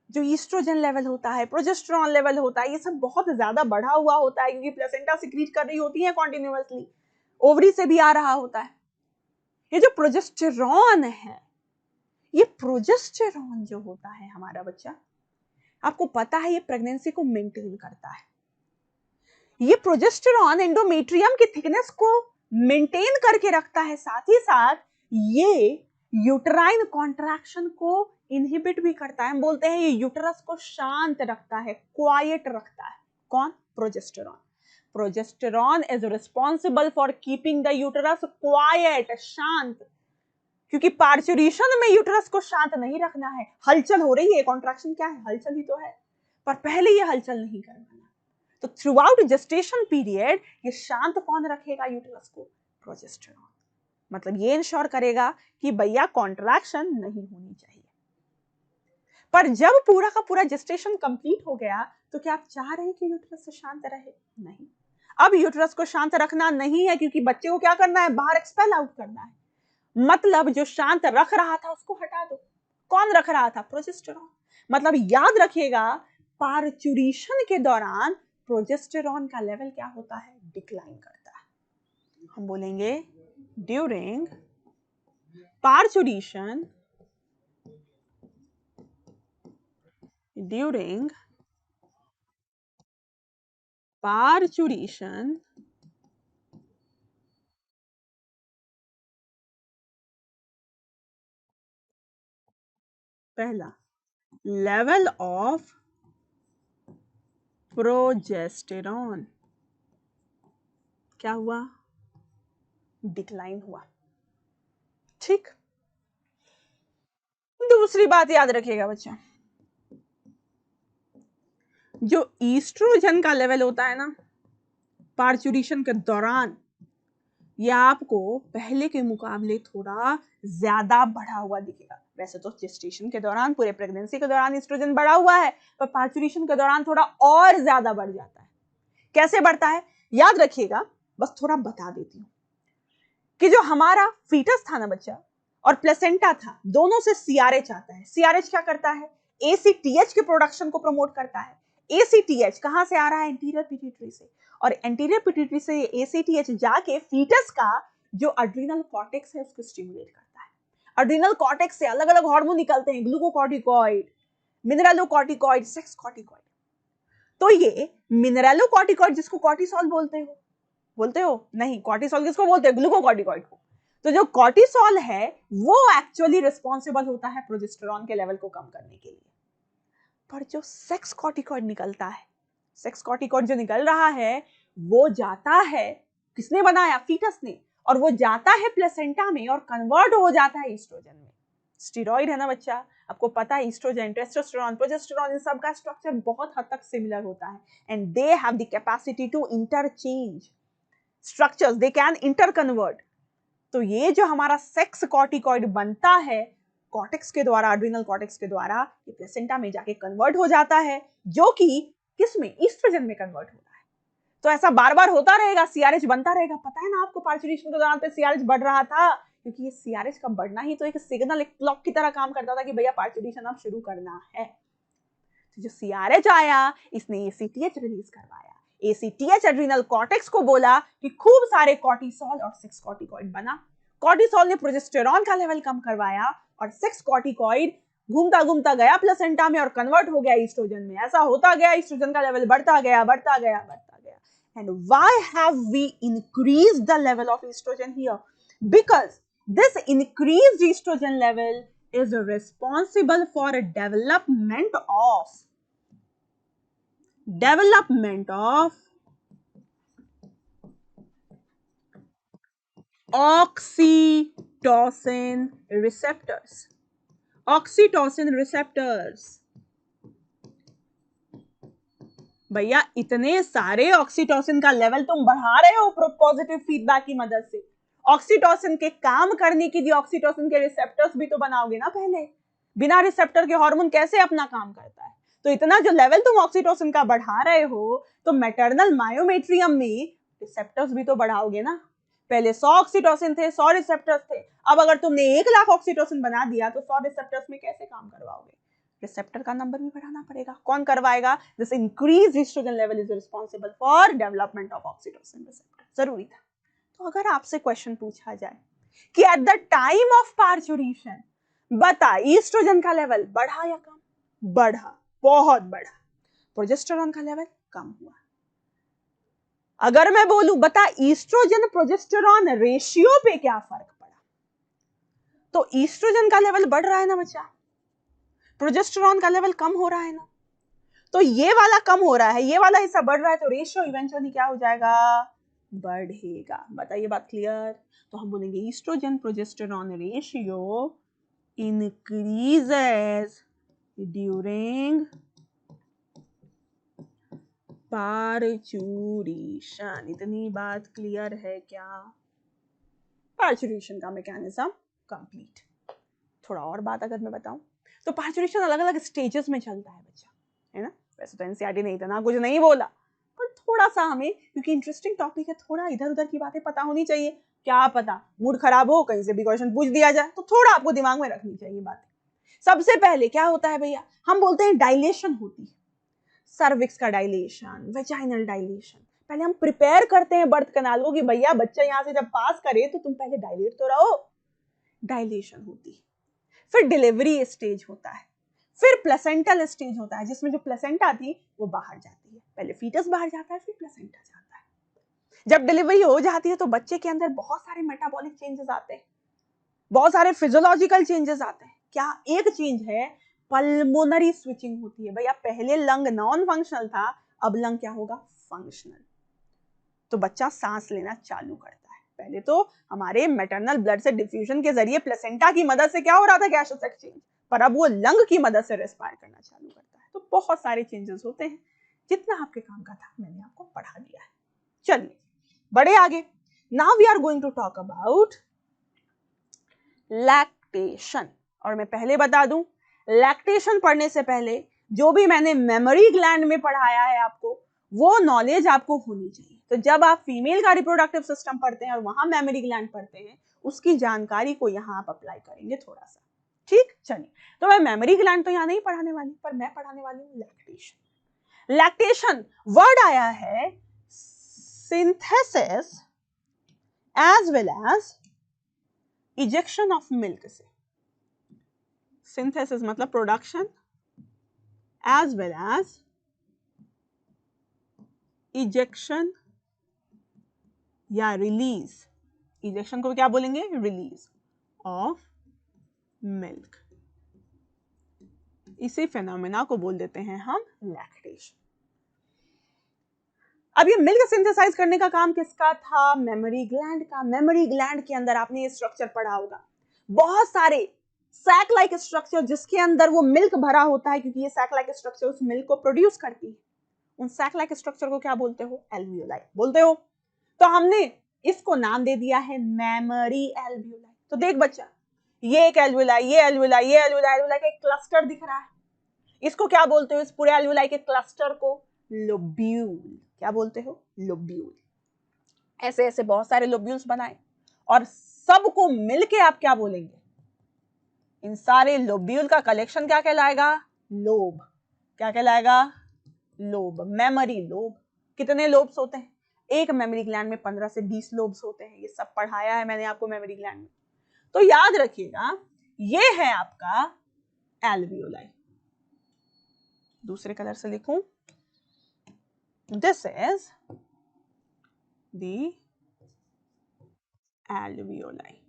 जो ईस्ट्रोजन लेवल होता है, प्रोजेस्टेरॉन लेवल होता है, ये सब बहुत ज्यादा बढ़ा हुआ होता है, क्योंकि प्लेसेंटा सिक्रीट कर रही होती है कॉन्टिन्यूअसली, ओवरी से भी आ रहा होता है। ये जो प्रोजेस्टेरॉन है, ये प्रोजेस्टेरॉन जो होता है हमारा बच्चा, आपको पता है ये प्रेगनेंसी को मेंटेन करता है। ये प्रोजेस्टेरॉन एंडोमेट्रियम की थिकनेस को मेंटेन करके रखता है, साथ ही साथ ये यूटराइन कॉन्ट्रैक्शन को इनहिबिट भी करता है। हम बोलते हैं ये यूटरस को शांत रखता है, क्वाइट रखता है। कौन? Progesterone. Progesterone is responsible for keeping the uterus quite, शांत। क्योंकि पार्चुरेशन में यूटरस को शांत नहीं रखना है, हलचल हो रही है, कॉन्ट्रैक्शन क्या है, हलचल ही तो है, पर पहले ये हलचल नहीं करना। तो थ्रू आउट जेस्टेशन पीरियड ये शांत कौन रखेगा यूटरस को? प्रोजेस्टेरॉन। मतलब ये इंश्योर करेगा कि भैया कॉन्ट्रैक्शन नहीं होनी चाहिए। पर जब पूरा का पूरा जेस्टेशन कंप्लीट हो गया, तो क्या आप चाह रहे हैं कि यूटरस से शांत रहे? नहीं। अब यूटरस को शांत रखना नहीं है, क्योंकि बच्चे को क्या करना है, बाहर एक्सपेल आउट करना है। मतलब जो शांत रख रहा था उसको हटा दो। कौन रख रहा था? प्रोजेस्टेरॉन। मतलब याद रखिएगा, पार्चुरेशन के दौरान प्रोजेस्टेरॉन का लेवल क्या होता है? डिक्लाइन करता है। हम बोलेंगे ड्यूरिंग पार्चुरेशन, ड्यूरिंग पार्चुरेशन पहला लेवल ऑफ प्रोजेस्टेरॉन क्या हुआ? डिक्लाइन हुआ। ठीक, दूसरी बात याद रखिएगा बच्चा, जो ईस्ट्रोजन का लेवल होता है ना पार्चुरेशन के दौरान, यह आपको पहले के मुकाबले थोड़ा ज्यादा बढ़ा हुआ दिखेगा। वैसे तो जेस्टेशन के दौरान, पूरे प्रेगनेंसी के दौरान ईस्ट्रोजन बढ़ा हुआ है, पर पार्चुरेशन के दौरान थोड़ा और ज्यादा बढ़ जाता है। कैसे बढ़ता है याद रखिएगा, बस थोड़ा बता देती हूँ कि जो हमारा फीटस था ना बच्चा और प्लेसेंटा था, दोनों से सीआरएच आता है। सीआरएच क्या करता है? एसीटीएच के प्रोडक्शन को प्रमोट करता है। एसीटीएच कहां से आ रहा है? एंटीरियर पिट्यूटरी से, और एंटीरियर पिट्यूटरी से एसीटीएच जाके फीटस का जो एड्रिनल कॉर्टेक्स है उसको स्टिमुलेट करता है। एड्रिनल कॉर्टेक्स से अलग अलग हार्मोन निकलते हैं, ग्लूकोकॉर्टिकॉइड, मिनरलोकॉर्टिकॉइड, सेक्स कॉर्टिकॉइड। तो ये मिनरलोकॉर्टिकॉइड जिसको कॉर्टिसोल बोलते हो नहीं, कॉर्टिसोल किसको बोलते हैं? ग्लूकोकॉर्टिकॉइड को। तो जो कॉर्टिसोल है वो एक्चुअली रिस्पॉन्सिबल होता है प्रोजेस्टेरॉन के लेवल को कम करने के लिए। पर जो सेक्स कॉर्टिकॉइड निकलता है, सेक्स कॉर्टिकॉइड जो निकल रहा है वो जाता है, किसने बनाया? फीटस ने, और वो जाता है प्लेसेंटा में और कन्वर्ट हो जाता है ईस्ट्रोजन में। स्टेरॉइड है ना बच्चा, आपको पता है ईस्ट्रोजन, टेस्टोस्टेरोन, प्रोजेस्टेरॉन, इन सब का स्ट्रक्चर बहुत हद तक सिमिलर होता है, and they have the capacity to interchange structures, they can interconvert. तो ये जो हमारा सेक्स कॉर्टिकॉइड बनता है कॉर्टेक्स के द्वारा, एड्रिनल कॉर्टेक्स के द्वारा, ये प्लेसेंटा में जाके कन्वर्ट हो जाता है, जो कि किसमें? ईस्ट्रोजन में कन्वर्ट होता है। तो ऐसा बार बार होता रहेगा, सीआरएच बनता रहेगा। पता है ना आपको पार्चुरेशन के दौरान पे सीआरएच बढ़ रहा था, क्योंकि ये सीआरएच का बढ़ना ही तो एक सिग्नल, एक क्लॉक की तरह काम करता था कि भैया पार्चुरेशन अब शुरू करना है। तो जो सीआरएच आया, इसने एसीटीएच रिलीज करवाया। एसीटीएच एड्रिनल कॉर्टेक्स को बोला कि खूब सारे कॉर्टिसोल और सेक्स कॉर्टिकॉइड बना। कॉर्टिसोल ने प्रोजेस्टेरॉन का लेवल कम करवाया और सेक्स कॉर्टिकॉइड घूमता घूमता गया प्लेसेंटा में और कन्वर्ट हो गया ईस्ट्रोजन में। ऐसा होता गया, ईस्ट्रोजन का लेवल बढ़ता गया, बढ़ता गया, बढ़ता गया। And why have we increased the level of estrogen here? Because this increased estrogen level is responsible for a development of oxytocin receptors. Oxytocin receptors. भैया इतने सारे ऑक्सीटोसिन का लेवल तुम बढ़ा रहे हो पॉजिटिव फीडबैक की मदद से। ऑक्सीटोसिन के काम करने के लिए ऑक्सीटोसिन के रिसेप्टर्स भी तो बनाओगे ना पहले। बिना रिसेप्टर के हार्मोन कैसे अपना काम करता है? तो इतना जो लेवल तुम ऑक्सीटोसिन का बढ़ा रहे हो, तो मैटरनल मायोमेट्रियम में रिसेप्टर्स भी तो बढ़ाओगे ना। पहले 100 ऑक्सीटोसिन थे, 100 रिसेप्टर्स थे, अब अगर तुमने 1 लाख ऑक्सीटोसिन बना दिया तो 100 रिसेप्टर्स में कैसे काम करवाओगे? रिसेप्टर का नंबर भी बढ़ाना पड़ेगा। कौन करवाएगा? This increase estrogen level is responsible for development of oxytocin receptor. जरूरी था। तो अगर आपसे क्वेश्चन पूछा जाए कि at the time of parturition बता एस्ट्रोजन का लेवल बढ़ा या कम? बढ़ा, बहुत बढ़ा। प्रोजेस्टेरॉन का लेवल कम हुआ। अगर मैं बोलूं बता ईस्ट्रोजन प्रोजेस्टेरॉन रेशियो पे क्या फर्क पड़ा, तो ईस्ट्रोजन का लेवल बढ़ रहा है ना बच्चा, प्रोजेस्टेरॉन का लेवल कम हो रहा है ना। तो ये वाला कम हो रहा है, ये वाला हिस्सा बढ़ रहा है, तो रेशियो इवेंचुअली क्या हो जाएगा? बढ़ेगा। बताइए बात क्लियर? तो हम बोलेंगे estrogen progesterone ratio increases during parturition. इतनी बात क्लियर है क्या? पार्चुरेशन का मैकेनिज्म कंप्लीट। थोड़ा और बात अगर मैं बताऊं तो पार्चुरेशन अलग अलग स्टेजेस में चलता है बच्चा, है ना। वैसे तो एनसीईआरटी ने इतना कुछ नहीं बोला, पर थोड़ा सा हमें, क्योंकि इंटरेस्टिंग टॉपिक है, थोड़ा इधर उधर की बातें पता होनी चाहिए। क्या पता मूड खराब हो, कहीं से भी क्वेश्चन पूछ दिया जाए, तो थोड़ा आपको दिमाग में रखनी चाहिए बातें। सबसे पहले क्या होता है भैया, हम बोलते हैं डायलेशन होती है, सर्विक्स का डायलेशन, वेजाइनल डायलेशन। पहले हम प्रिपेयर करते हैं बर्थ कैनाल को कि भैया बच्चा यहां से जब पास करे तो तुम पहले डायलेट तो रहो। डायलेशन होती है, फिर डिलीवरी स्टेज होता है, फिर प्लेसेंटल स्टेज होता है जिसमें जो प्लेसेंटा थी वो बाहर जाती है। पहले फीटस बाहर जाता है, फिर प्लेसेंटा जाता है। जब डिलीवरी हो जाती है तो बच्चे के अंदर बहुत सारे मेटाबॉलिक चेंजेस आते हैं, बहुत सारे फिजियोलॉजिकल चेंजेस आते हैं। क्या एक चेंज है पल्मोनरी स्विचिंग होती है। भैया पहले लंग नॉन फंक्शनल था, अब लंग क्या होगा? फंक्शनल। तो बच्चा सांस लेना चालू करता है। पहले तो हमारे मैटरनल ब्लड से डिफ्यूजन के जरिए प्लेसेंटा की मदद से क्या हो रहा था? Gaseous exchange. पर अब वो लंग की मदद से रेस्पायर करना चालू करता है। तो बहुत सारे चेंजेस होते हैं। जितना आपके काम का था मैंने आपको पढ़ा दिया है। चलिए बढ़े आगे। Now we are going to talk about lactation. और मैं पहले बता दूं, लैक्टेशन पढ़ने से पहले जो भी मैंने मेमोरी ग्लैंड में पढ़ाया है आपको, वो नॉलेज आपको होनी चाहिए। तो जब आप फीमेल का रिप्रोडक्टिव सिस्टम पढ़ते हैं और वहां मेमोरी ग्लैंड पढ़ते हैं, उसकी जानकारी को यहां आप अप्लाई करेंगे थोड़ा सा। ठीक, चलिए। तो मैं मेमोरी ग्लैंड तो यहां नहीं पढ़ाने वाली, पर मैं पढ़ाने वाली हूं लैक्टेशन। लैक्टेशन वर्ड आया है synthesis as well as ejection of milk से। सिंथेसिस मतलब production, as well as ejection या रिलीज। इजेक्शन को क्या बोलेंगे? Release of milk. इसी फेनोमेना को बोल देते हैं हम लैक्टेशन। अब ये मिल्क सिंथेसाइज करने का काम किसका था? मेमोरी ग्लैंड का। मेमोरी ग्लैंड के अंदर आपने ये स्ट्रक्चर पढ़ा होगा, बहुत सारे सैक लाइक स्ट्रक्चर जिसके अंदर वो मिल्क भरा होता है, क्योंकि ये सैक लाइक स्ट्रक्चर उस मिल्क को प्रोड्यूस करती है। उन सैक लाइक स्ट्रक्चर को क्या बोलते हो? एल्वियोलाई बोलते हो। तो हमने इसको नाम दे दिया है मेमोरी एल्वियोलाई। तो देख बच्चा, ये एक एल्वियोलाई, ये एल्वियोलाई, ये एल्वियोलाई, एल्वियोलाई का एक क्लस्टर दिख रहा है। इसको क्या बोलते हो? इस पूरे एल्वियोलाई के क्लस्टर को लोब्यूल। क्या बोलते हो? लोब्यूल। ऐसे ऐसे बहुत सारे लोब्यूल्स बनाए और सबको मिलके आप क्या बोलेंगे? इन सारे लोब्यूल का कलेक्शन क्या कहलाएगा? लोब। क्या कहलाएगा? लोब। Memory lobe. कितने लोब्स होते हैं? एक मेमोरी ग्लैंड में 15 से 20 लोब्स होते हैं। ये सब पढ़ाया है मैंने आपको मेमोरी ग्लैंड में। तो याद रखिएगा, ये है आपका एल्वियोलाई। दूसरे कलर से लिखूं, दिस इज द एल्वियोलाई।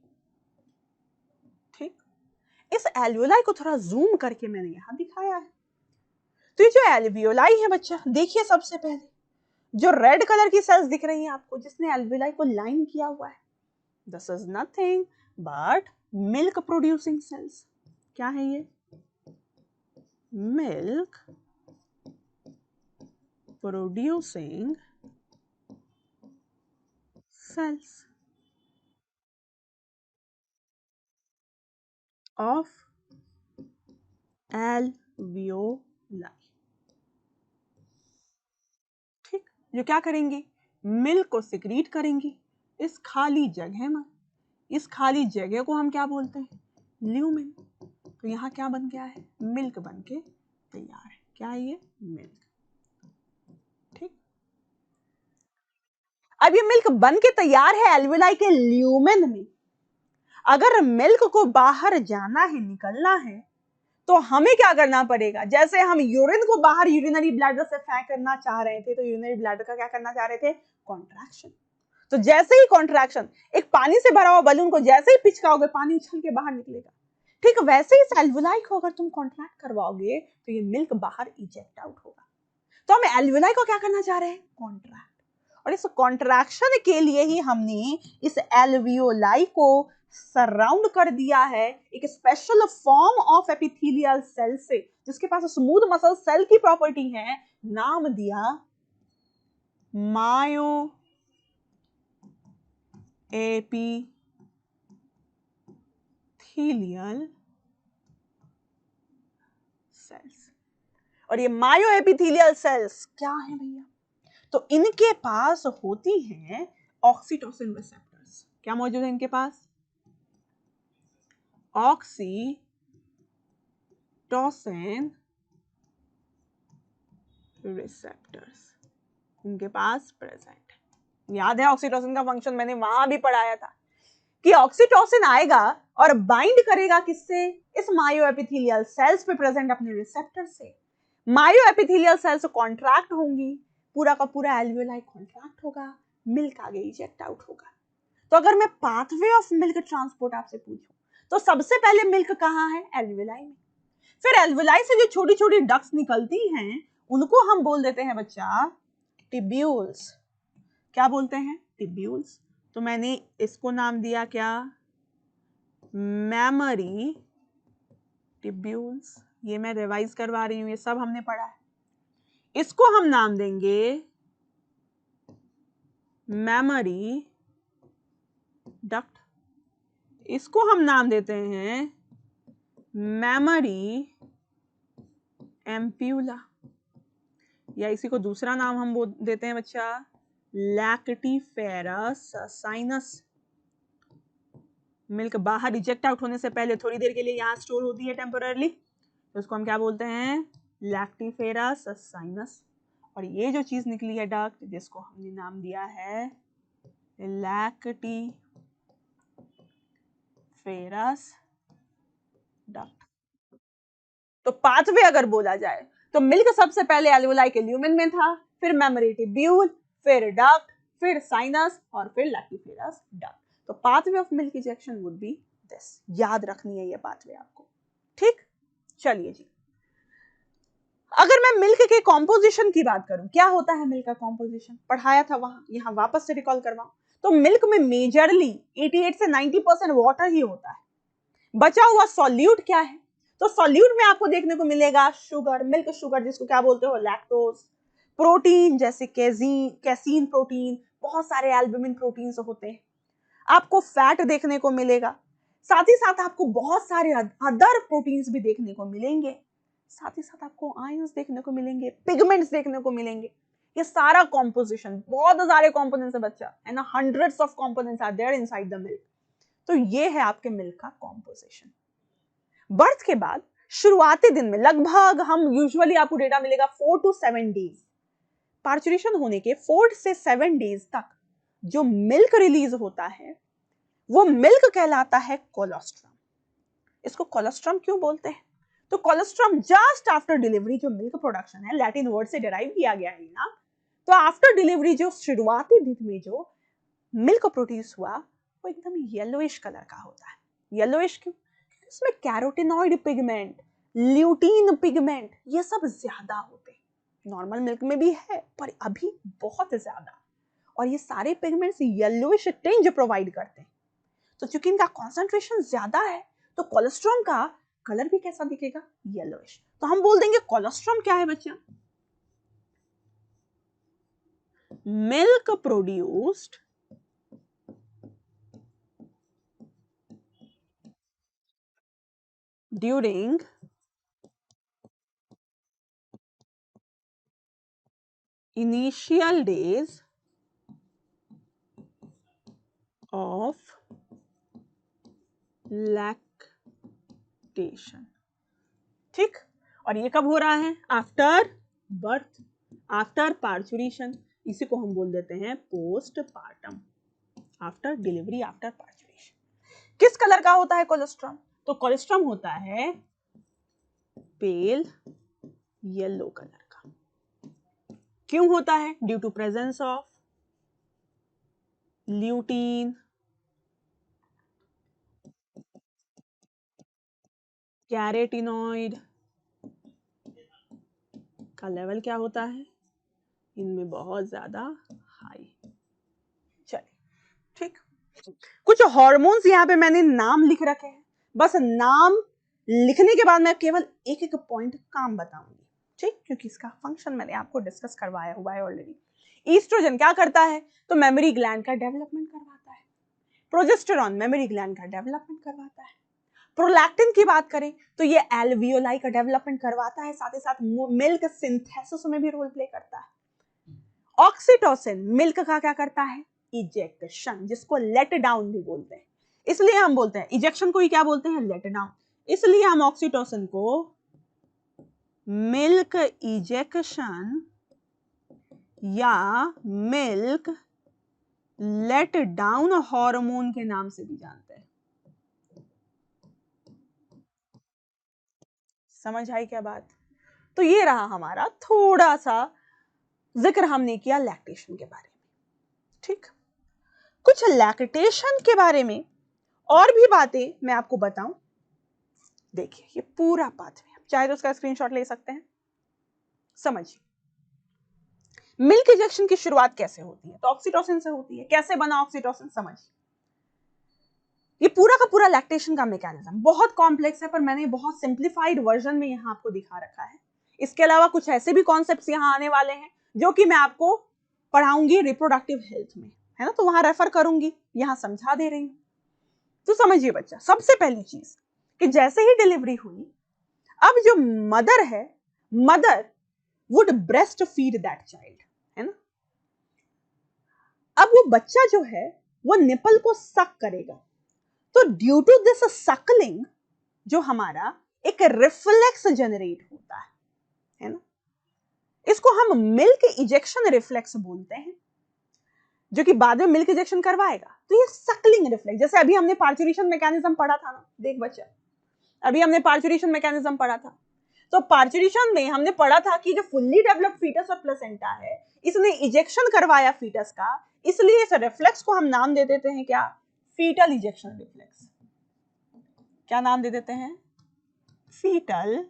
ठीक, इस एल्वियोलाई को थोड़ा जूम करके मैंने यहां दिखाया है। तो ये जो एल्वियोलाई है बच्चा, देखिए सबसे पहले जो रेड कलर की सेल्स दिख रही हैं आपको, जिसने एल्वियोलाई को लाइन किया हुआ है, this is nothing but milk producing sales. क्या है ये? Milk producing sales of alveoli. ठीक, जो क्या करेंगी? मिल्क को सिक्रीट करेंगी इस खाली जगह में। इस खाली जगह को हम क्या बोलते हैं? ल्यूमेन। तो यहाँ क्या बन गया है? मिल्क बन के तैयार है। क्या है ये? मिल्क। ठीक, अब ये मिल्क बन के तैयार है एल्वियोलाई के ल्यूमेन में। अगर मिल्क को बाहर जाना है, निकलना है, तो हमें क्या करना पड़ेगा? जैसे हम यूरिन को बाहर यूरिनरी ब्लैडर से फेंकना चाह रहे थे, तो यूरिनरी ब्लैडर का क्या करना चाह रहे थे? कॉन्ट्रैक्शन। तो जैसे ही कॉन्ट्रैक्शन, एक पानी से भरा हुआ बलून को जैसे ही पिचकाओगे, पानी उछल के बाहर निकलेगा। ठीक वैसे ही एल्वियोलाई को अगर तुम कॉन्ट्रैक्ट करवाओगे तो ये मिल्क बाहर इजेक्ट आउट होगा। तो हम एल्वियोलाई को क्या करना चाह रहे हैं? कॉन्ट्रैक्ट। और इस कॉन्ट्रैक्शन के लिए ही हमने इस एल्वियोलाई को सराउंड कर दिया है एक special form of epithelial cell से, जिसके पास स्मूथ मसल सेल की प्रॉपर्टी है। नाम दिया मायो एपिथेलियल सेल्स। और ये मायो एपिथेलियल सेल्स क्या है भैया? तो इनके पास होती हैं ऑक्सीटोसिन रिसेप्टर्स। क्या मौजूद है इनके पास? ऑक्सीटोसिन रिसेप्टर्स इनके पास प्रेजेंट है। याद है ऑक्सीटोसिन का फंक्शन मैंने वहां भी पढ़ाया था कि ऑक्सीटोसिन आएगा और बाइंड करेगा किससे? इस मायो एपिथेलियल सेल्स पे प्रेजेंट अपने रिसेप्टर से। मायो एपिथेलियल सेल्स कॉन्ट्रैक्ट होंगी, पूरा का पूरा एल्वियोलाई कॉन्ट्रैक्ट होगा, मिल्क आगे इजेक्ट आउट होगा। तो अगर मैं पाथवे ऑफ मिल्क ट्रांसपोर्ट आपसे पूछूं, तो सबसे पहले मिल्क कहां है? एल्वियोलाई में। फिर एल्वुलाई से जो छोटी छोटी डक्ट्स निकलती हैं उनको हम बोल देते हैं बच्चा टिब्यूल्स। क्या बोलते हैं? टिब्यूल्स। तो मैंने इसको नाम दिया क्या? Memory tubules. ये मैं रिवाइज करवा रही हूं, ये सब हमने पढ़ा है। इसको हम नाम देंगे मैमरी डक्ट। इसको हम नाम देते हैं मैमरी एम्प्यूला, या इसी को दूसरा नाम हम देते हैं बच्चा लैक्टिफेरस साइनस। मिल्क बाहर रिजेक्ट आउट होने से पहले थोड़ी देर के लिए यहाँ स्टोर होती है टेम्पोररली, तो उसको हम क्या बोलते हैं? Lactiferous sinus. और ये जो चीज निकली है डक्ट, जिसको हमने नाम दिया है लैक्टिफेरस डक्ट। तो पाथवे अगर बोला जाए तो मिल्क सबसे पहले एल्वुलाई के ल्यूमेन में था, फिर मेमोरी ट्यूब्यूल, फिर डक्ट, फिर साइनस और फिर लैक्टिफेरस डक्ट। तो pathway of milk ejection would be this. याद रखनी है ये पाथवे आपको, ठीक? चलिए जी, अगर मैं मिल्क के कॉम्पोजिशन की बात करूं, क्या होता है मिल्क का कॉम्पोजिशन? पढ़ाया था वहां, यहां वापस से रिकॉल करवाऊं तो मिल्क में मेजरली 88 से 90% वाटर ही होता है। बचा हुआ सॉल्यूट क्या है? तो सॉल्यूट में आपको देखने को मिलेगा शुगर, मिल्क शुगर, जिसको क्या बोलते हो? लैक्टोज। प्रोटीन जैसे कैसीन प्रोटीन, बहुत सारे एल्बुमिन प्रोटीन्स होते हैं। आपको फैट देखने को मिलेगा, साथ ही साथ आपको बहुत सारे अदर प्रोटीन्स भी देखने को मिलेंगे, साथ ही साथ आपको आयंस देखने को मिलेंगे, पिगमेंट्स देखने को मिलेंगे। ये सारा कॉम्पोजिशन, बहुत सारे कॉम्पोनेंट्स है बच्चा, है ना, hundreds of components are there inside the milk. तो ये है आपके मिल्क का कॉम्पोजिशन। बर्थ के बाद शुरुआती दिन में लगभग हम यूजुअली आपको डेटा मिलेगा 4 to 7 डेज। पार्चुरेशन होने के 4 से 7 डेज तक जो मिल्क रिलीज होता है वो मिल्क कहलाता है कोलोस्ट्रम। इसको कोलोस्ट्रम क्यों बोलते हैं? तो कोलोस्ट्रम जस्ट आफ्टर डिलीवरी जो मिल्क प्रोडक्शन है, लैटिन वर्ड से डिराइव किया गया है ना, तो आफ्टर डिलीवरी जो शुरुआती दिन में जो मिल्क प्रोड्यूस हुआ वो एकदम येलोइश कलर का होता है। येलोइश क्यों? इसमें कैरोटिनॉइड पिगमेंट, ल्यूटीन पिगमेंट, ये सब ज्यादा होते हैं। नॉर्मल मिल्क में भी है पर अभी बहुत ज्यादा, और ये सारे पिगमेंट्स येलोइश टिंज प्रोवाइड करते हैं। तो चूंकि इनका कॉन्सेंट्रेशन ज्यादा है तो कोलेस्ट्रॉल का कलर भी कैसा दिखेगा? येलोइश। तो हम बोल देंगे कोलेस्ट्रॉल क्या है बच्चा? Milk produced during initial days of lactation। ठीक? और ये कब हो रहा है? After birth, after parturition. इसी को हम बोल देते हैं postpartum, after delivery, after parturition. किस कलर का होता है कोलेस्ट्रॉल? तो कोलेस्ट्रॉल होता है पेल येलो कलर का। क्यों होता है? Due to presence of lutein, carotenoid का लेवल क्या होता है इनमें? बहुत ज्यादा हाई। चलिए, ठीक। कुछ हार्मोन्स यहाँ पे मैंने नाम लिख रखे हैं, बस नाम लिखने के बाद मैं केवल एक एक पॉइंट काम बताऊंगी, ठीक? क्योंकि इसका फंक्शन मैंने आपको डिस्कस करवाया हुआ है ऑलरेडी। ईस्ट्रोजन क्या करता है? तो मेमोरी ग्लैंड का डेवलपमेंट करवाता है। प्रोजेस्टेरॉन मेमोरी ग्लैंड का डेवलपमेंट करवाता है। प्रोलैक्टिन की बात करें तो ये एल्वियोलाई का डेवलपमेंट करवाता है, साथ ही साथ मिल्क सिंथेसिस में भी रोल प्ले करता है। ऑक्सीटोसिन मिल्क का क्या करता है? इजेक्शन, जिसको लेट डाउन भी बोलते हैं। इसलिए हम बोलते हैं इजेक्शन को ही क्या बोलते हैं? Let down. इसलिए हम ऑक्सीटोसिन को मिल्क इजेक्शन या मिल्क लेट डाउन हार्मोन के नाम से भी जानते हैं। समझ आई क्या बात? तो ये रहा हमारा थोड़ा सा जिक्र हमने किया लैक्टेशन के बारे में, ठीक? कुछ लैक्टेशन के बारे में और भी बातें मैं आपको बताऊं। देखिए ये पूरा पाथवे चाहे तो उसका स्क्रीनशॉट ले सकते हैं। समझिए, मिल्क इजेक्शन की शुरुआत कैसे होती है? तो ऑक्सीटोसिन से होती है। कैसे बना ऑक्सीटोसिन? समझिए, ये पूरा का पूरा लैक्टेशन का मैकेनिज्म बहुत कॉम्प्लेक्स है, पर मैंने बहुत सिंप्लीफाइड वर्जन में यहां आपको दिखा रखा है। इसके अलावा कुछ ऐसे भी कॉन्सेप्ट्स यहां आने वाले हैं जो कि मैं आपको पढ़ाऊंगी रिप्रोडक्टिव हेल्थ में, है ना, तो वहां रेफर करूंगी, यहां समझा दे रही हूं। तो समझिए बच्चा, सबसे पहली चीज कि जैसे ही डिलीवरी हुई, अब जो मदर है, mother would breast feed that child, है ना। अब वो बच्चा जो है वो निपल को सक करेगा। तो ड्यू टू दिस सकलिंग जो हमारा एक रिफ्लेक्स जनरेट होता है ना, इसको हम मिल्क इजेक्शन रिफ्लेक्स बोलते हैं, जो कि बाद में मिल्क इजेक्शन करवाएगा। तो ये सकलिंग रिफ्लेक्स, जैसे अभी हमने पार्चुरेशन मैकेनिज्म पढ़ा था ना, देख बच्चा, अभी हमने पार्चुरेशन मैकेनिज्म पढ़ा था। तो पार्चुरेशन में हमने पढ़ा था कि जो फुल्ली डेवलप्ड फीटस और प्लेसेंटा है, इसने इजेक्शन करवाया फीटस का, इसलिए इस रिफ्लेक्स को हम नाम दे देते हैं क्या? Fetal ejection reflex. क्या नाम दे देते हैं? फीटल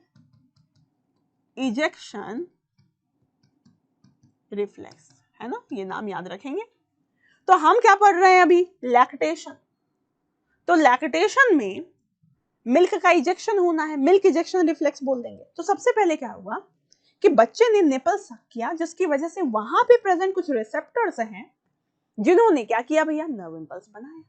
इजेक्शन रिफ्लेक्स, है ना, ये नाम याद रखेंगे। तो हम क्या पढ़ रहे हैं अभी? लैक्टेशन। तो लैक्टेशन में मिल्क का इजेक्शन होना है, मिल्क इजेक्शन रिफ्लेक्स बोल देंगे। तो सबसे पहले क्या हुआ कि बच्चे ने निपल सक किया, जिसकी वजह से वहां पे प्रेजेंट कुछ रिसेप्टर्स हैं जिन्होंने क्या किया भैया? नर्व इंपल्स बनाया।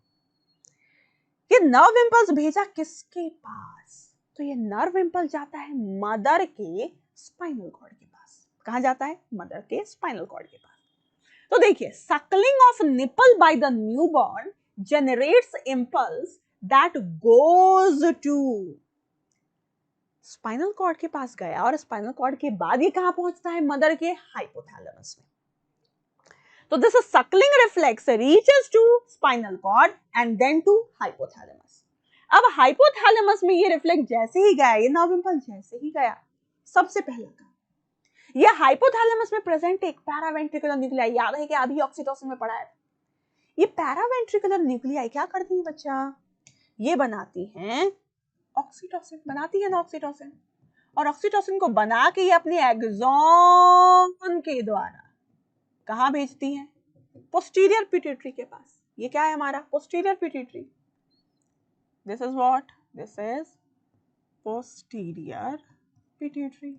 ये नर्व इंपल्स भेजा किसके पास? तो ये नर्व इंपल्स जाता है मदर के स्पाइनल कॉर्ड के पास। कहां जाता है? मदर के स्पाइनल कॉर्ड के पास। तो देखिए, suckling of nipple by the newborn generates impulse that goes to spinal cord के पास गया, और स्पाइनल कॉर्ड के बाद ये कहां पहुंचता है? मदर के हाइपोथैलेमस में। तो this suckling reflex reaches to spinal cord and then to hypothalamus. अब हाइपोथैलेमस में ये रिफ्लेक्स जैसे ही गया, ये नर्व इंपल्स जैसे ही गया, सबसे पहला काम, ये हाइपोथैलेमस में प्रेजेंट एक पैरावेंट्रिकुलर न्यूक्लियाई, याद है कि अभी ऑक्सीटोसिन में पढ़ा है। ये पैरावेंट्रिकुलर न्यूक्लियाई क्या करती है बच्चा? ये बनाती हैं ऑक्सीटोसिन, बनाती है ना ऑक्सीटोसिन, और ऑक्सीटोसिन को बना के ये अपने एक्सॉन के द्वारा कहां भेजती हैं? पोस्टीरियर पिट्यूटरी के पास। ये क्या है हमारा? Posterior pituitary. This is what? This is posterior pituitary.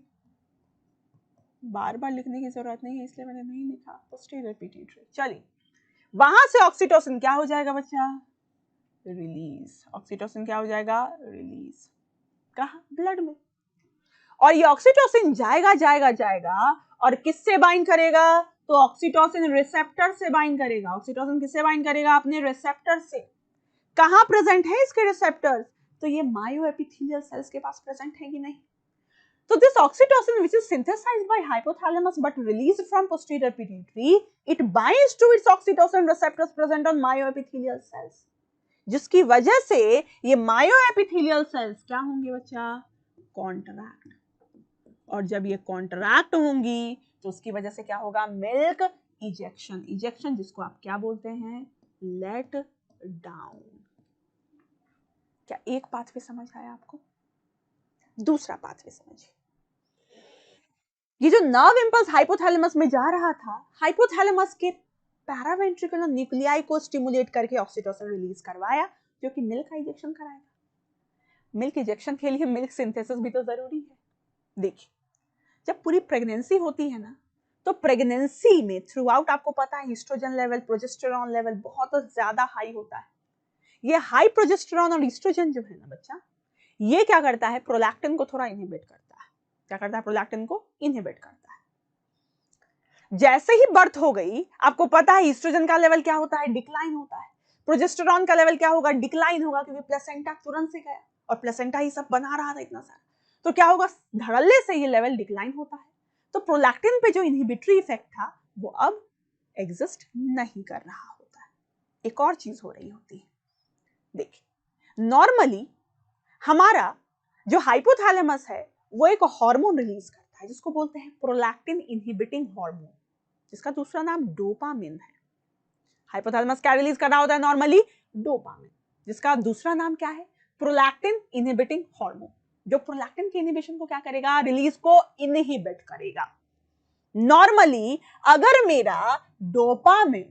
बार बार लिखने की जरूरत नहीं है, इसलिए मैंने नहीं लिखा, पोस्टीरियर पिट्यूटरी। चलिए, वहां से ऑक्सीटोसिन क्या हो जाएगा बच्चा? रिलीज। ऑक्सीटोसिन क्या हो जाएगा? रिलीज। कहां? ब्लड में। और ये ऑक्सीटोसिन जाएगा जाएगा जाएगा, और किससे बाइंड करेगा? तो ऑक्सीटोसिन रिसेप्टर से बाइंड करेगा। ऑक्सीटोसिन किससे बाइंड करेगा? अपने रिसेप्टर से। कहां प्रेजेंट है इसके रिसेप्टर्स? तो ये मायोएपिथेलियल सेल्स के पास प्रेजेंट है कि नहीं? So this oxytocin, which is synthesized by hypothalamus but released from posterior pituitary, it binds to its oxytocin receptors present on myoepithelial cells, जिसकी वजह से ये myoepithelial cells क्या होंगे बच्चा? कॉन्ट्रैक्ट। और जब ये कॉन्ट्रैक्ट होंगी तो उसकी वजह से क्या होगा? Milk ejection. इजेक्शन जिसको आप क्या बोलते हैं? Let down. क्या एक पाथवे समझ आया आपको? दूसरा पाथवे समझिए। ये जो नर्व इंपल्स हाइपोथैलेमस में जा रहा था, हाइपोथैलेमस के पैरावेंट्रिकुलर न्यूक्लियाई को स्टिमुलेट करके ऑक्सीटोसिन रिलीज करवाया, जो कि मिल्क का इंजेक्शन कराएगा। मिल्क इंजेक्शन के लिए मिल्क सिंथेसिस भी तो जरूरी है। देखिए, जब पूरी प्रेगनेंसी होती है ना, तो प्रेगनेंसी में थ्रू आउट आपको पता है ईस्ट्रोजन लेवल, प्रोजेस्टेरॉन लेवल बहुत ज्यादा हाई होता है। ये हाई प्रोजेस्टेरॉन और ईस्ट्रोजन जो है ना बच्चा, ये क्या करता है? प्रोलैक्टिन को थोड़ा इनहिबिट करता है। क्या करता है? प्रोलैक्टिन को इनहिबिट करता है। जैसे ही बर्थ हो गई, आपको पता है ईस्ट्रोजन का लेवल क्या होता है? डिक्लाइन होता है। प्रोजेस्टेरॉन का लेवल क्या होगा? डिक्लाइन होगा, क्योंकि प्लेसेंटा तुरंत से गया और प्लेसेंटा ही सब बना रहा था इतना सारा। तो क्या होगा? धड़ल्ले से ये लेवल डिक्लाइन होता है। तो प्रोलैक्टिन पे जो इनहिबिटरी इफेक्ट था वो अब एग्जिस्ट नहीं कर रहा होता है। एक और चीज हो रही होती है। देखिए, नॉर्मली हमारा जो हाइपोथैलेमस है वो एक हार्मोन रिलीज करता है जिसको बोलते हैं प्रोलैक्टिन इनहिबिटिंग हार्मोन, जिसका दूसरा नाम डोपामिन है। हाइपोथैलेमस क्या रिलीज कर रहा होता है नॉर्मली? डोपामिन, जिसका दूसरा नाम क्या है? Prolactin inhibiting hormone. जो प्रोलैक्टिन के इनहिबिशन को क्या करेगा, रिलीज को इनहिबिट करेगा। नॉर्मली अगर मेरा डोपामिन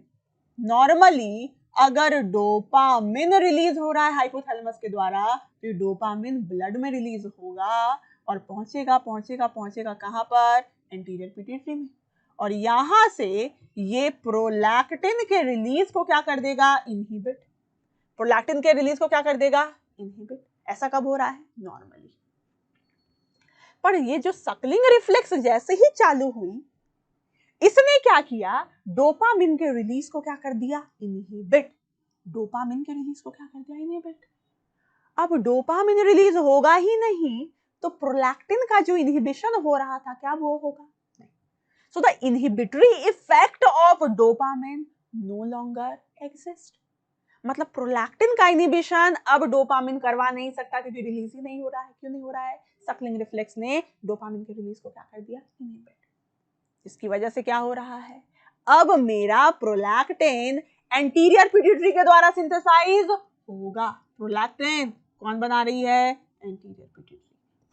रिलीज हो रहा है हाइपोथैलेमस के द्वारा, तो ये डोपामिन ब्लड में रिलीज होगा और पहुंचेगा कहां पर, एंटीरियर पिट्यूटरी में, और यहां से ये प्रोलैक्टिन के रिलीज को क्या कर देगा, इनहिबिट। प्रोलैक्टिन के रिलीज को क्या कर देगा, इनहिबिट। ऐसा कब हो रहा है, नॉर्मली। पर ये जो सकलिंग रिफ्लेक्स जैसे ही चालू हुई, इसने क्या किया, डोपामिन के रिलीज को क्या कर दिया, इनहिबिट। डोपामिन के रिलीज को क्या कर दिया, इनहिबिट। अब डोपामिन रिलीज होगा ही नहीं तो प्रोलैक्टिन का जो इनहिबिशन हो रहा था क्या वो होगा, नहीं। So the inhibitory effect of dopamine no longer exist. मतलब प्रोलैक्टिन का इनहिबिशन अब डोपामिन करवा नहीं सकता क्योंकि रिलीज ही नहीं हो रहा है। क्यों नहीं हो रहा है, सकलिंग रिफ्लेक्स ने डोपामिन के रिलीज को क्या कर दिया, इनहिबिट। इसकी वजह से क्या हो रहा है, अब मेरा प्रोलैक्टिन एंटीरियर पिट्यूटरी के द्वारा सिंथेसाइज होगा। प्रोलैक्टिन कौन बना रही है, एंटीरियर पिट्यूटरी।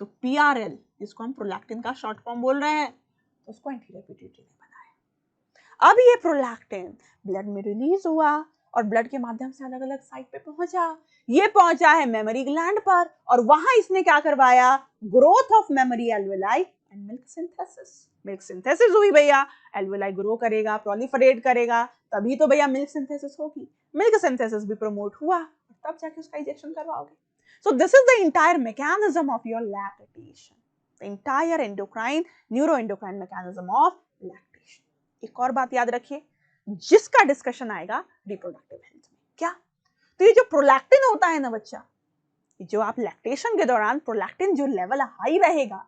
तो PRL, जिसको हम प्रोलैक्टिन का शॉर्ट फॉर्म बोल रहे हैं, तो उसको एंटीरियर पिट्यूटरी ने बनाया। अब ये प्रोलैक्टिन ब्लड में रिलीज हुआ और ब्लड के माध्यम से अलग अलग साइट पे पहुंचा। ये पहुंचा है मेमोरी ग्लैंड पर और वहां इसने क्या करवाया, growth of memory alveoli and milk synthesis. Milk synthesis हुई भैया, एल्वेलाई ग्रो करेगा, प्रोलिफरेट करेगा, तभी तो भैया मिल्क सिंथेसिस होगी। मिल्क सिंथेसिस भी प्रमोट हुआ, तब जाके उसका इंजेक्शन करवाओगे। सो this is the entire mechanism of your lactation, the entire endocrine neuroendocrine mechanism of lactation. एक और बात याद रखिए जिसका डिस्कशन आएगा रिप्रोडक्टिव हेल्थ में, क्या, तो ये जो प्रोलैक्टिन होता है ना बच्चा, जो आप लैक्टेशन के दौरान प्रोलैक्टिन जो लेवल हाई रहेगा,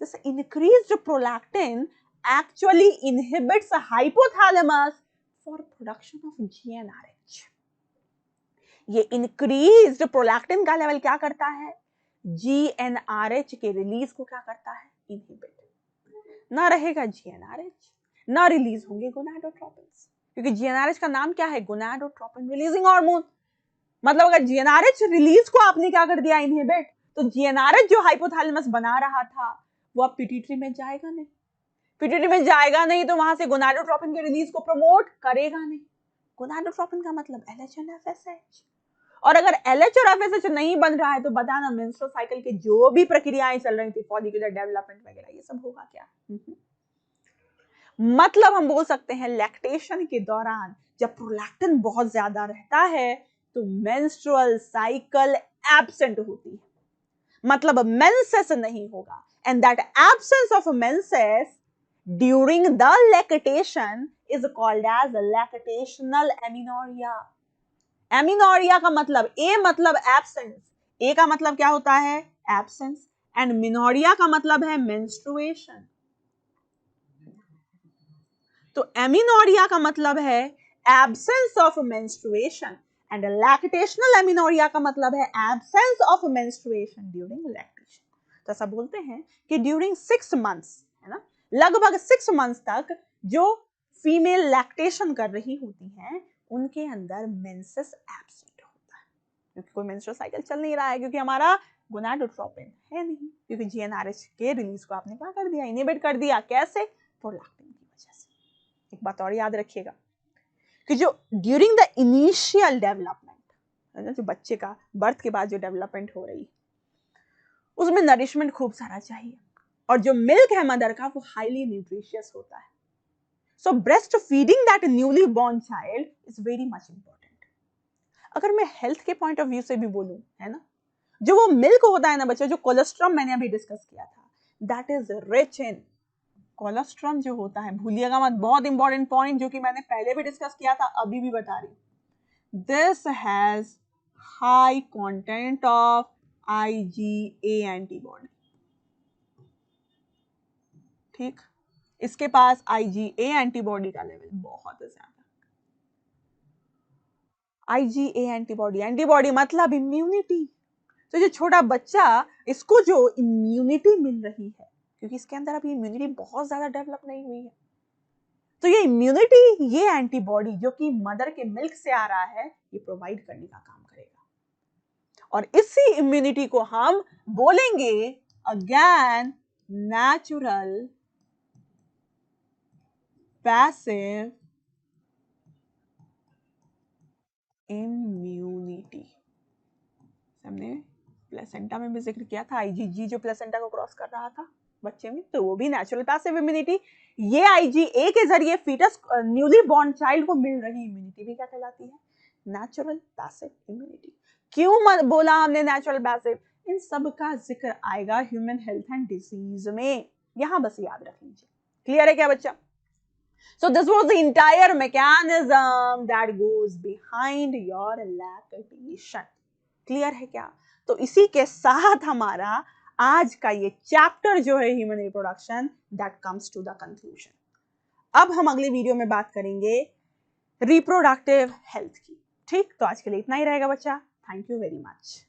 this increased prolactin actually inhibits hypothalamus for production of GnRH. ये increased prolactin का लेवल क्या करता है, GnRH के रिलीज को क्या करता है, इनहिबिट। ना रहेगा GnRH, ना रिलीज होंगे गोनाडोट्रोपिन्स, क्योंकि GnRH का नाम क्या है, गोनाडोट्रोपिन रिलीजिंग हार्मोन। मतलब अगर GnRH रिलीज को आपने क्या कर दिया, इनहिबिट, तो GnRH जो हाइपोथैलेमस बना रहा था वो अब पिट्यूटरी में जाएगा नहीं। पिट्यूटरी में जाएगा नहीं तो वहां से गोनाडोट्रोपिन के रिलीज को प्रमोट करेगा नहीं। गोनाडोट्रोपिन का मतलब LH और FSH, और अगर LH और FSH नहीं बन रहा है तो बताना मेंस्ट्रुअल साइकिल के जो भी प्रक्रियाएं चल रही थी, फॉलिकुलर डेवलपमेंट वगैरह, ये सब होगा क्या। मतलब हम बोल सकते हैं लैक्टेशन के दौरान जब प्रोलैक्टिन बहुत ज्यादा रहता है तो मेंस्ट्रुअल साइकिल एब्सेंट होती है, मतलब मेंसेस नहीं होगा। And that absence of menses during the lactation is called as lactational amenorrhea. Amenorrhea का मतलब मतलब absence, A का मतलब क्या होता है, absence, and menorrhea का मतलब है menstruation. तो amenorrhea का मतलब है absence of menstruation and lactational amenorrhea का मतलब है absence of menstruation during lactation. तो ऐसा बोलते हैं कि ड्यूरिंग 6 मंथ्स, है ना, लगभग 6 मंथ्स तक जो फीमेल लैक्टेशन कर रही होती हैं उनके अंदर मेंसेस एब्सेंट होता है, क्योंकि कोई मेंस्ट्रुअल साइकिल चल नहीं रहा है, क्योंकि हमारा गोनाडोट्रोपिन है नहीं, क्योंकि GnRH के रिलीज को आपने क्या कर दिया, इनहिबिट कर दिया। कैसे, प्रोलैक्टिन की वजह से। एक बात और याद रखिएगा कि जो ड्यूरिंग द इनिशियल डेवलपमेंट, जो बच्चे का बर्थ के बाद जो डेवलपमेंट हो रही है उसमें नरिशमेंट खूब सारा चाहिए, और जो मिल्क है मदर का वो हाईली न्यूट्रिशियस होता है। सो breast feeding that newly born child is very much important. अगर मैं हेल्थ के पॉइंट ऑफ व्यू से भी बोलूं, है ना, जो वो मिल्क होता है ना बच्चा, जो कोलेस्ट्रॉल मैंने अभी डिस्कस किया था, that is rich in cholesterol जो होता है, भूलिएगा मत, बहुत इंपॉर्टेंट पॉइंट जो कि मैंने पहले भी डिस्कस किया था, अभी भी बता रही हूं। This has high content of IgA antibody, ठीक, इसके पास IgA एंटीबॉडी का लेवल बहुत ज्यादा। IgA एंटीबॉडी, एंटीबॉडी मतलब इम्यूनिटी। तो जो छोटा बच्चा, इसको जो इम्यूनिटी मिल रही है, क्योंकि इसके अंदर अभी इम्यूनिटी बहुत ज्यादा डेवलप नहीं हुई है, तो ये इम्यूनिटी, ये एंटीबॉडी जो कि मदर के मिल्क से आ रहा है, ये प्रोवाइड करने का काम करेगा। और इसी इम्यूनिटी को हम बोलेंगे अगेन नेचुरल पैसिव इम्यूनिटी। हमने प्लेसेंटा में भी जिक्र किया था, आईजीजी जो प्लेसेंटा को क्रॉस कर रहा था बच्चे में, तो वो भी नेचुरल पैसिव इम्यूनिटी। ये आईजीए के जरिए फीटस न्यूली बॉर्न चाइल्ड को मिल रही इम्यूनिटी भी क्या कहलाती है? Natural passive immunity. क्यों बोला हमने नेचुरल पैसिव? इन सब का जिक्र आएगा ह्यूमन हेल्थ एंड डिजीज में, यहां बस याद रख लीजिए। क्लियर है क्या बच्चा? So this was the entire mechanism that goes behind your lactation. Clear है क्या? तो इसी के साथ हमारा आज का ये चैप्टर जो है human reproduction that comes to the conclusion. अब हम अगले वीडियो में बात करेंगे रिप्रोडक्टिव हेल्थ की। ठीक, तो आज के लिए इतना ही रहेगा बच्चा। Thank you very much.